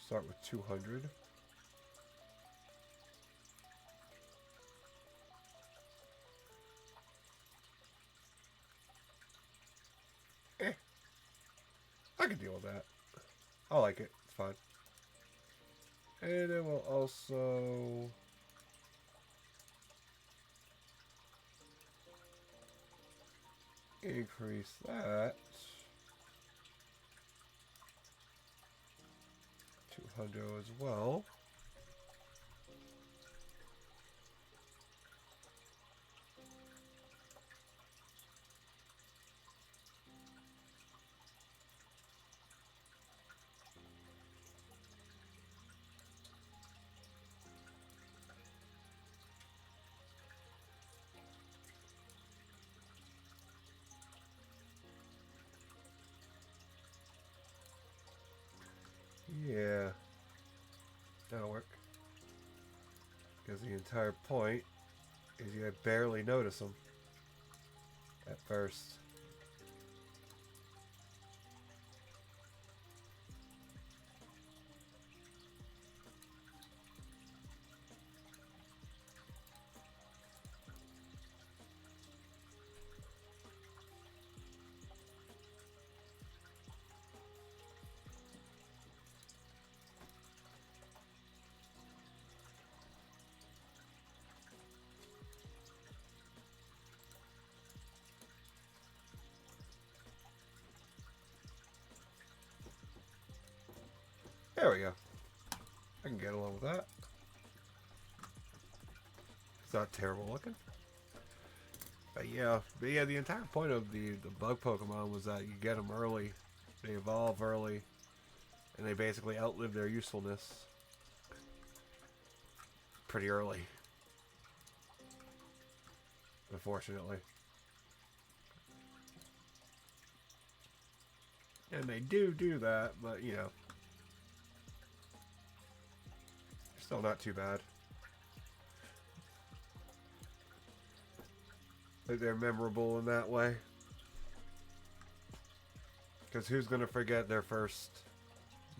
Start with 200. I can deal with that. I like it. It's fine. And then we'll also... increase that 200 as well. Yeah, that'll work. Because the entire point is you barely notice them at first. There we go. I can get along with that. It's not terrible looking. But yeah, the entire point of the bug Pokemon was that you get them early, they evolve early, and they basically outlive their usefulness pretty early. Unfortunately. And they do that, but you know, still not too bad. They're memorable in that way. Because who's going to forget their first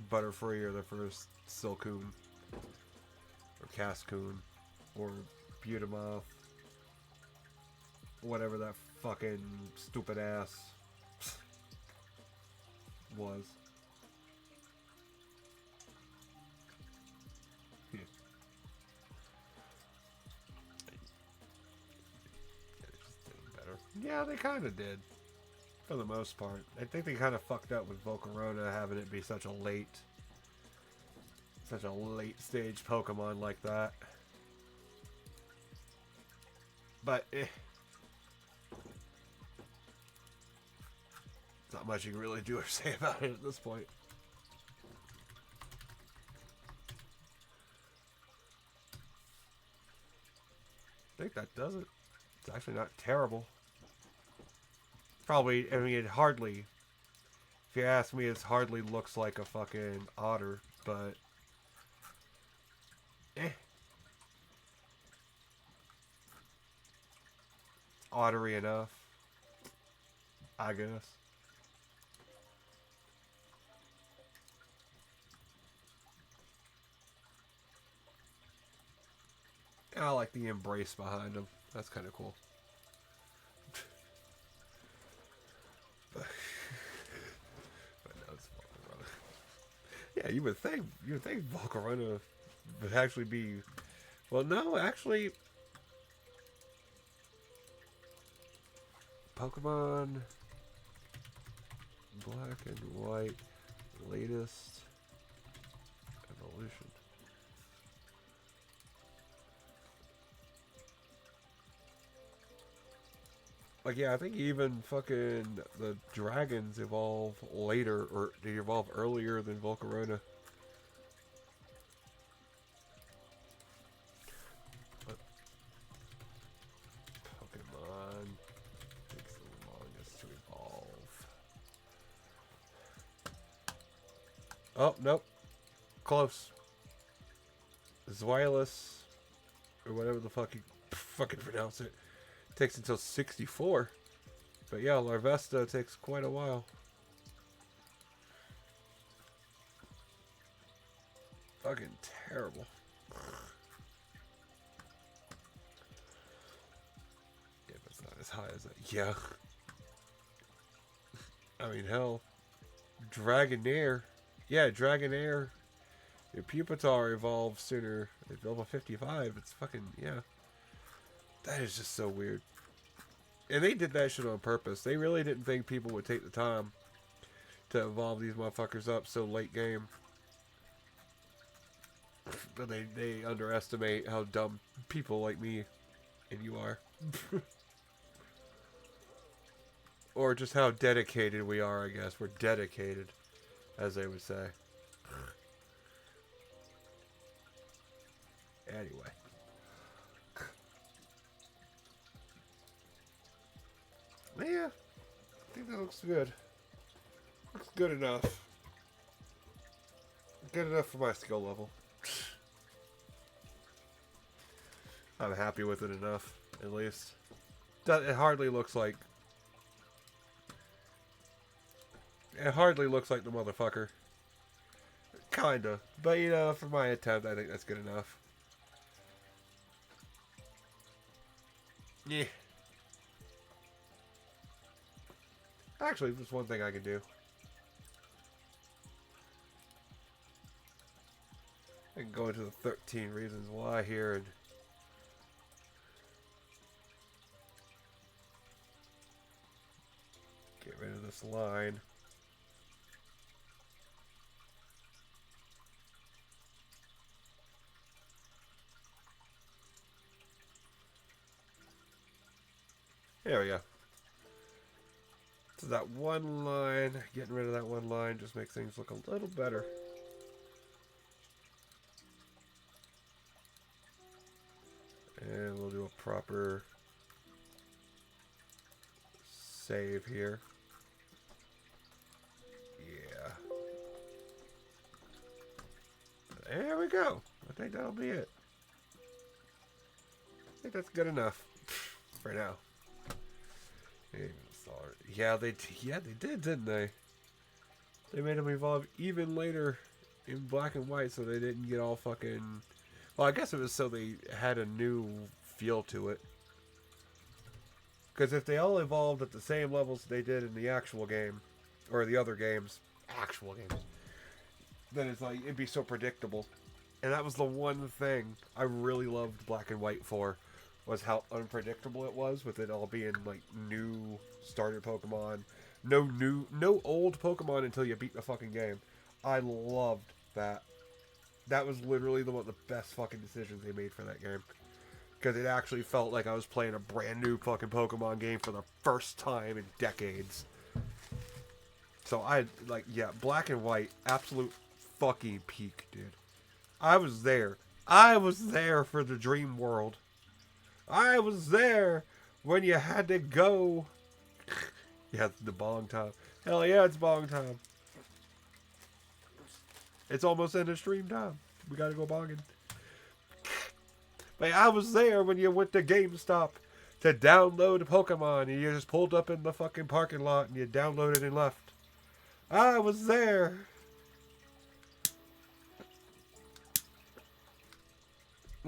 Butterfree or their first Silcoon? Or Cascoon? Or Beautimoth? Whatever that fucking stupid ass was. Yeah, they kind of did. For the most part. I think they kind of fucked up with Volcarona having it be such a late stage Pokemon like that. But, not much you can really do or say about it at this point. I think that does it. It's actually not terrible. Probably, I mean, it hardly, if you ask me, it hardly looks like a fucking otter, but, It's ottery enough, I guess. I like the embrace behind them. That's kind of cool. But no, it's Volcarona. Yeah, you would think Volcarona would actually be. Well, no, actually, Pokemon Black and White latest evolution. Like, yeah, I think even fucking the dragons evolve later, or they evolve earlier than Volcarona. But Pokemon takes the longest to evolve. Oh, nope. Close. Zweilous, or whatever the fuck you fucking pronounce it, takes until 64. But yeah, Larvesta takes quite a while. Fucking terrible. Yeah, but it's not as high as that. Yeah. I mean, hell. Dragonair. Yeah, Dragonair. Your Pupitar evolves sooner. At level 55. It's fucking, yeah. That is just so weird. And they did that shit on purpose. They really didn't think people would take the time to evolve these motherfuckers up so late game. But they underestimate how dumb people like me and you are. Or just how dedicated we are, I guess. We're dedicated, as they would say. Anyway. Yeah, I think that looks good. Looks good enough. Good enough for my skill level. I'm happy with it enough, at least. It hardly looks like... It hardly looks like the motherfucker. Kinda. But, you know, for my attempt, I think that's good enough. Yeah. Actually, there's one thing I can do. I can go into the 13 reasons why here and get rid of this line. There we go. So that one line, getting rid of that one line just makes things look a little better. And we'll do a proper save here. Yeah. There we go. I think that'll be it. I think that's good enough for now. Yeah, they did, didn't they? They made them evolve even later in black and white, so they didn't get all fucking... Well, I guess it was so they had a new feel to it. Because if they all evolved at the same levels they did in the actual game, or the other games, actual games, then it's like, it'd be so predictable. And that was the one thing I really loved black and white for, was how unpredictable it was, with it all being like new starter Pokemon. No old Pokemon until you beat the fucking game. I loved that. That was literally one of the best fucking decisions they made for that game. Because it actually felt like I was playing a brand new fucking Pokemon game for the first time in decades. So yeah, black and white, absolute fucking peak, dude. I was there. I was there for the dream world. I was there when you had to go. Yeah, the bong time. Hell yeah, it's bong time. It's almost end of stream time. We gotta go bonging. But I was there when you went to GameStop to download Pokemon and you just pulled up in the fucking parking lot and you downloaded and left. I was there.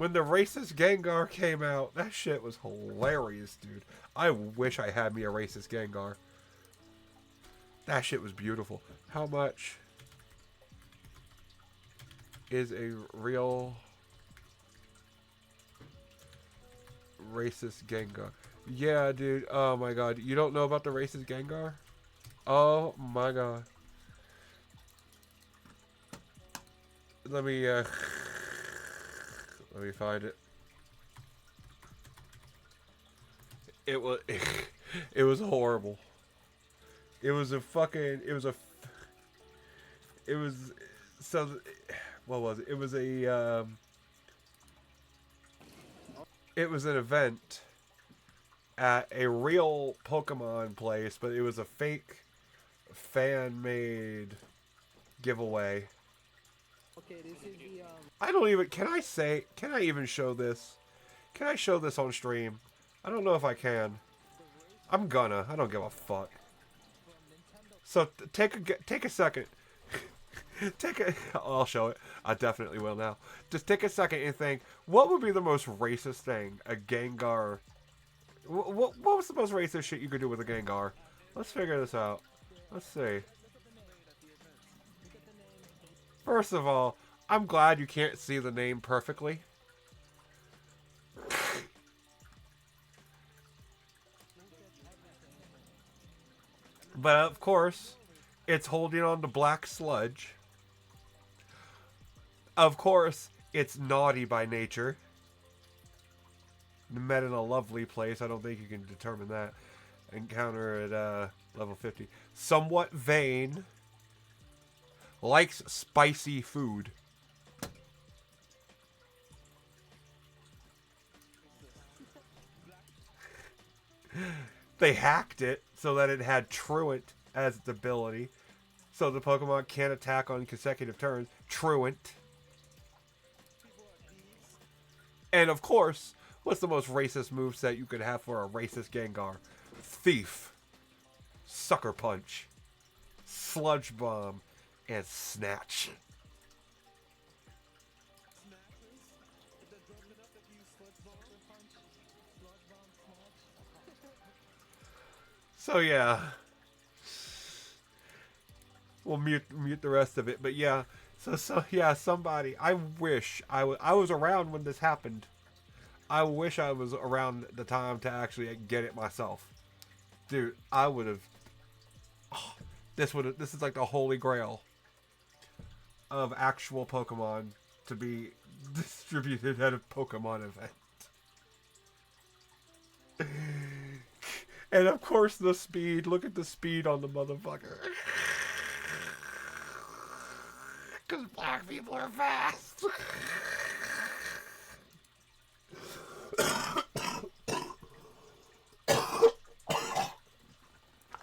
when the racist Gengar came out, that shit was hilarious, dude. I wish I had me a racist Gengar. That shit was beautiful. How much is a real racist Gengar? Yeah, dude. Oh my god. You don't know about the racist Gengar? Oh my god. Let me find it. It was it was horrible. It was a fucking it was so what was it? It was an event at a real Pokemon place, but it was a fake fan-made giveaway. Okay, this is the I don't even, can I even show this? Can I show this on stream? I don't know if I can. I don't give a fuck. So take a second. I'll show it. I definitely will now. Just take a second and think, what would be the most racist thing a Gengar... What was the most racist shit you could do with a Gengar? Let's figure this out. Let's see. First of all, I'm glad you can't see the name perfectly. But of course, it's holding on to black sludge. Of course, it's naughty by nature. Met in a lovely place. I don't think you can determine that. Encounter at level 50. Somewhat vain. Likes spicy food. They hacked it so that it had Truant as its ability. So the Pokemon can't attack on consecutive turns. Truant. And of course, what's the most racist moveset you could have for a racist Gengar? Thief. Sucker Punch. Sludge Bomb. And Snatch. So yeah. We'll mute the rest of it. But yeah. So yeah, somebody. I wish I was around when this happened. I wish I was around the time to actually get it myself. Dude, I would have. Oh, this is like the holy grail of actual Pokemon to be distributed at a Pokemon event. And of course the speed. Look at the speed on the motherfucker. Because black people are fast.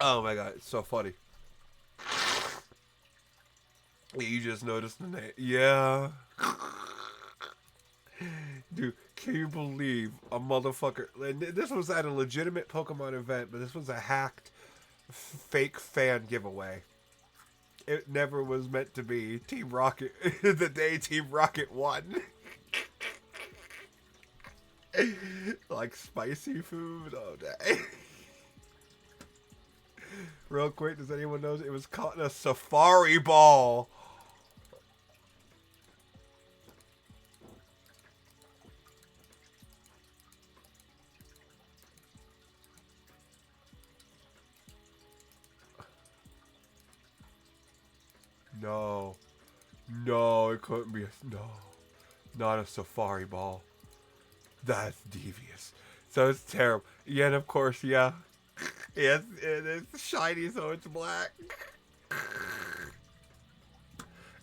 Oh my god, it's so funny. You just noticed the name. Yeah. Dude, can you believe a motherfucker? And this was at a legitimate Pokemon event, but this was a hacked fake fan giveaway. It never was meant to be Team Rocket. The day Team Rocket won. Like spicy food all day. Real quick, does anyone know it was caught in a safari ball? No. No, it couldn't be no. Not a safari ball. That's devious. So it's terrible. Yeah, and of course, yeah. Yes, it's shiny, so it's black.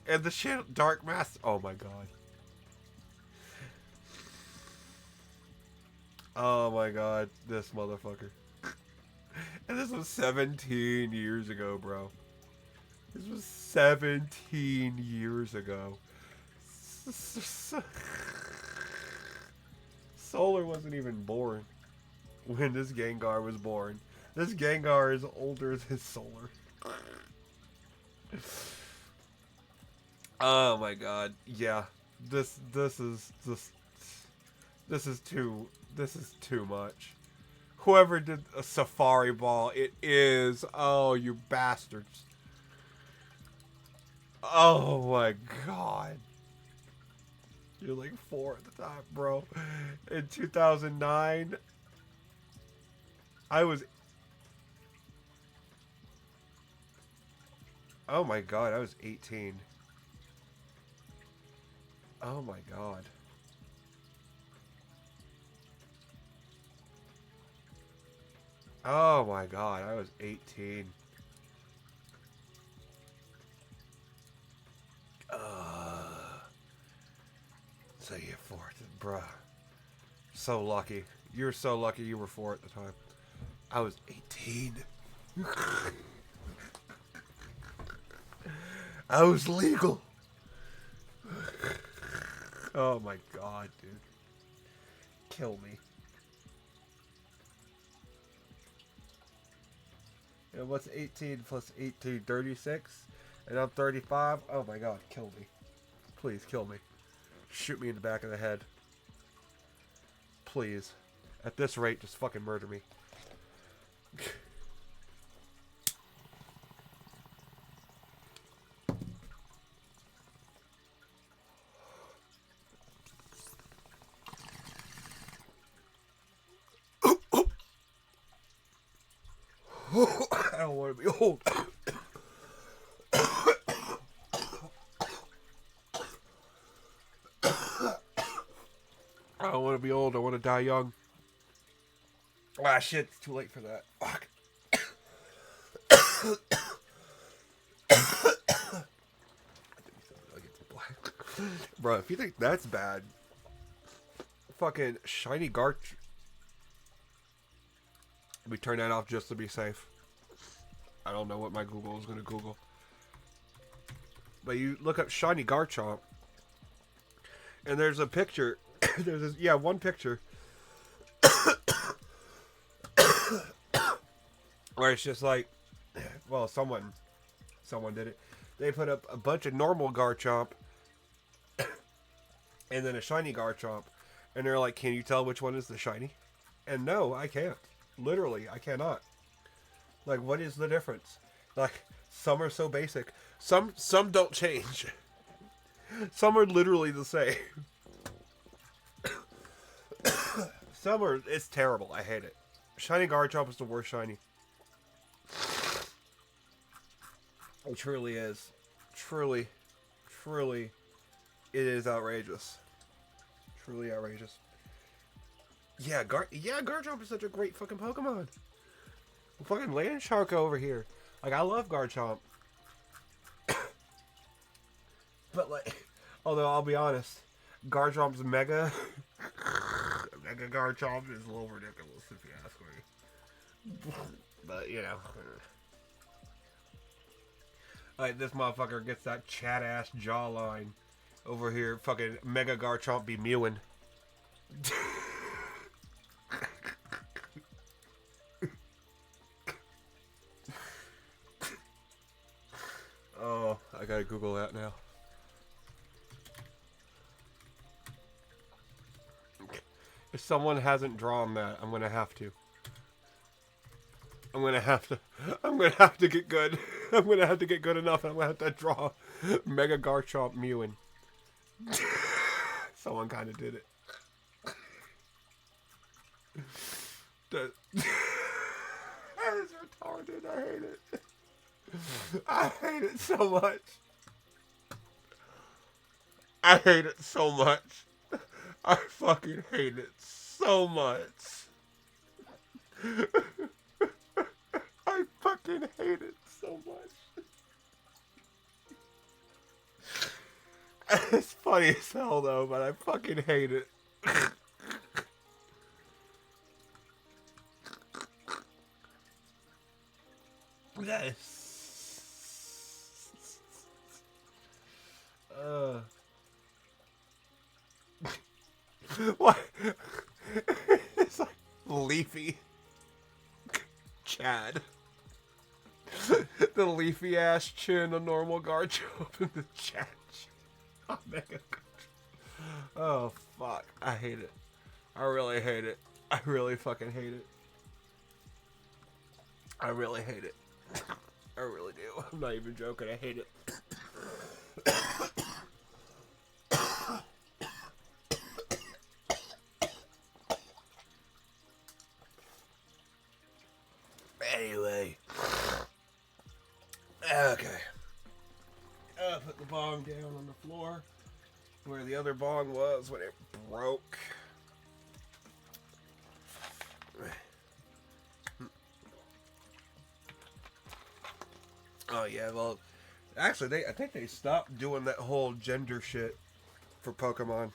And the shit, Dark Master. Oh my god. Oh my god, this motherfucker. And this was 17 years ago, bro. This was 17 years ago. Solar wasn't even born when this Gengar was born. This Gengar is older than Solar. Oh my god. Yeah. This is just This is too much. Whoever did a safari ball, it is. Oh, you bastards. Oh my god. You're like 4 at the time, bro. In 2009, I was... Oh my god, I was 18. Oh my god. Oh my god, I was 18. So you're 4, bruh. So lucky. You're so lucky you were 4 at the time. I was 18. I was legal. Oh my god, dude. Kill me. And what's 18 plus 18? 36? And I'm 35? Oh my god, kill me. Please, kill me. Shoot me in the back of the head. Please. At this rate, just fucking murder me. I don't want to be old. I don't want to be old. I want to die young. Ah, shit. It's too late for that. Fuck. Bro, if you think that's bad, fucking shiny Garch. Let me turn that off just to be safe. I don't know what my Google is going to Google. But you look up shiny Garchomp, and there's a picture. There's this, yeah, one picture where it's just like, well, someone did it. They put up a bunch of normal Garchomp and then a shiny Garchomp, and they're like, "Can you tell which one is the shiny?" And no, I can't. Literally, I cannot. Like, what is the difference? Like, some are so basic. Some don't change. Some are literally the same. Some are... It's terrible. I hate it. Shiny Garchomp is the worst shiny. It truly is. Truly. It is outrageous. Truly outrageous. Yeah, Garchomp is such a great fucking Pokemon. Fucking Land Shark over here. Like, I love Garchomp. But, like, although I'll be honest, Garchomp's Mega Garchomp is a little ridiculous, if you ask me. But, you know. Like, this motherfucker gets that chat-ass jawline over here. Fucking Mega Garchomp be mewing. Oh, I gotta Google that now. If someone hasn't drawn that, I'm gonna have to. I'm gonna have to get good. I'm gonna have to get good enough, and I'm gonna have to draw Mega Garchomp mewing. Someone kind of did it. That is retarded. I hate it. I hate it so much. I hate it so much. I fucking hate it so much. I fucking hate it so much. It's funny as hell though, but I fucking hate it. That is... What? It's like Leafy. Chad. The leafy ass chin, a normal Garchomp in the chat. Oh, Mega Garchomp. Oh, fuck. I hate it. I really hate it. I really fucking hate it. I really hate it. I really do. I'm not even joking. I hate it. Anyway. Okay. I put the bong down on the floor where the other bong was when it broke. Oh yeah, well, actually, I think they stopped doing that whole gender shit for Pokemon.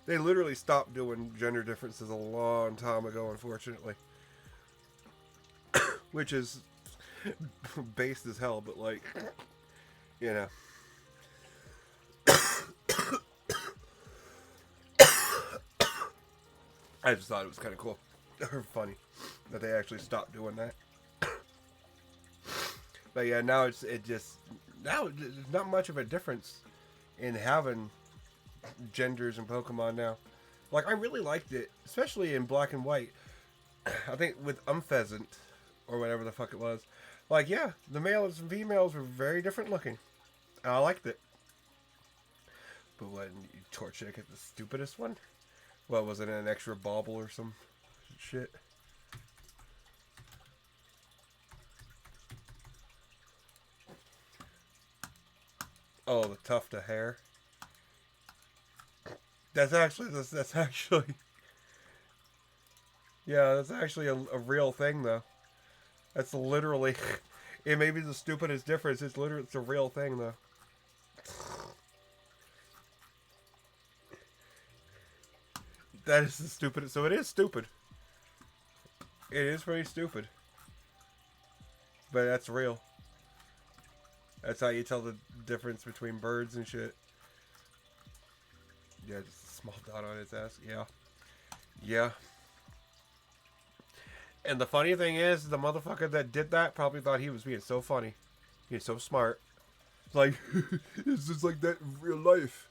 They literally stopped doing gender differences a long time ago, unfortunately. Which is based as hell, but like, you know. I just thought it was kind of cool or funny that they actually stopped doing that. But yeah, now there's not much of a difference in having genders in Pokemon now. Like, I really liked it, especially in Black and White. I think with Umpheasant, or whatever the fuck it was. Like, yeah, the males and females were very different looking. And I liked it. But when Torchic is the stupidest one? What, was it an extra bauble or some shit? Oh, the tuft of hair. That's actually yeah, that's actually a real thing though. That's literally, it may be the stupidest difference. It's a real thing though. That is the stupidest. So it is stupid. It is pretty stupid. But that's real. That's how you tell the difference between birds and shit. Yeah, just a small dot on its ass. Yeah. Yeah. And the funny thing is, the motherfucker that did that probably thought he was being so funny. He's so smart. Like, it's just like that in real life.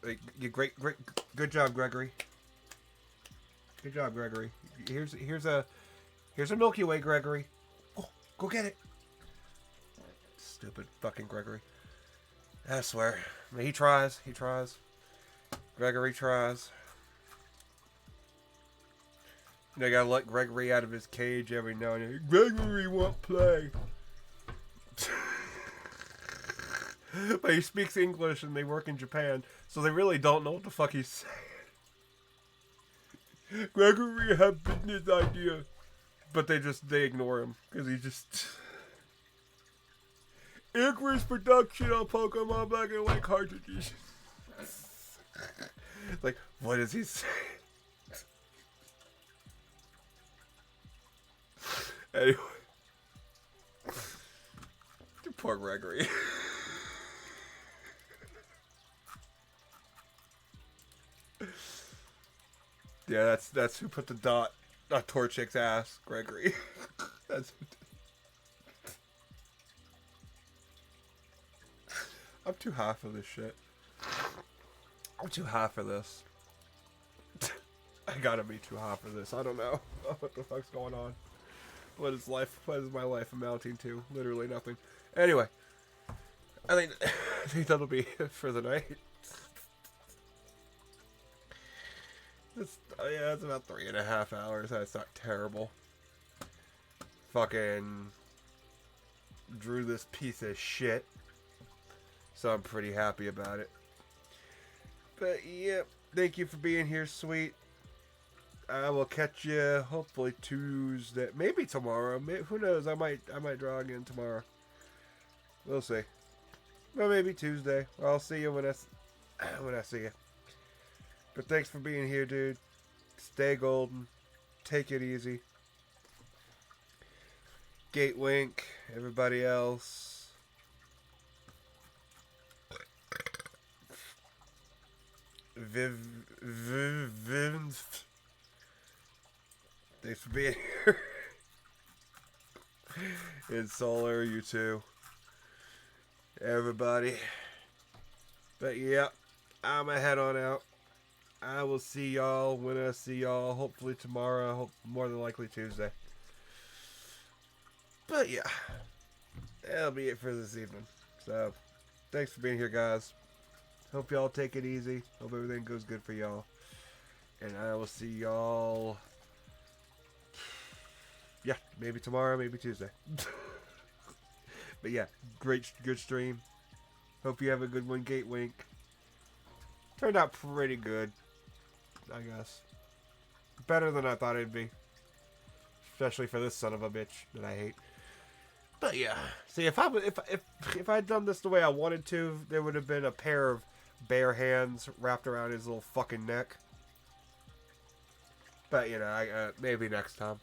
Like, good job, Gregory. Good job, Gregory. Here's a Milky Way, Gregory. Oh, go get it. Stupid fucking Gregory. I swear. I mean, he tries. Gregory tries. You know, you gotta let Gregory out of his cage every now and then. Gregory won't play. But he speaks English and they work in Japan, so they really don't know what the fuck he's saying. Gregory had business idea. But they ignore him. Because he just... Icarus production on Pokemon Black and White cartridges. Like, what is he saying? Anyway. Poor Gregory. Yeah, that's who put the dot on Torchic's ass, Gregory. That's who did. I'm too high for this shit. I'm too high for this. I gotta be too high for this. I don't know what the fuck's going on. What is my life amounting to? Literally nothing. Anyway, I think that'll be it for the night. It's about 3.5 hours. That's not terrible. Fucking drew this piece of shit. So I'm pretty happy about it. But yeah, thank you for being here, sweet. I will catch you hopefully Tuesday, maybe tomorrow. Who knows? I might draw again tomorrow. We'll see. Well, maybe Tuesday. I'll see you when I see you. But thanks for being here, dude. Stay golden. Take it easy. Gatewink. Everybody else. Viv. Thanks for being here. In Solar, you too. Everybody. But yeah, I'm a head on out. I will see y'all when I see y'all. Hopefully tomorrow. More than likely Tuesday. But yeah, that'll be it for this evening. So, thanks for being here, guys. Hope y'all take it easy. Hope everything goes good for y'all. And I will see y'all. Yeah, maybe tomorrow, maybe Tuesday. But yeah, good stream. Hope you have a good one, Gate Wink. Turned out pretty good, I guess. Better than I thought it'd be. Especially for this son of a bitch that I hate. But yeah, see, if I'd done this the way I wanted to, there would have been a pair of bare hands wrapped around his little fucking neck. But you know, maybe next time.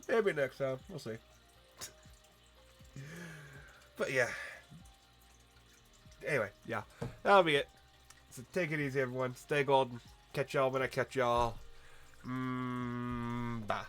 Maybe next time. We'll see. But yeah. Anyway, yeah, that'll be it. So take it easy, everyone. Stay golden. Catch y'all when I catch y'all. Bye.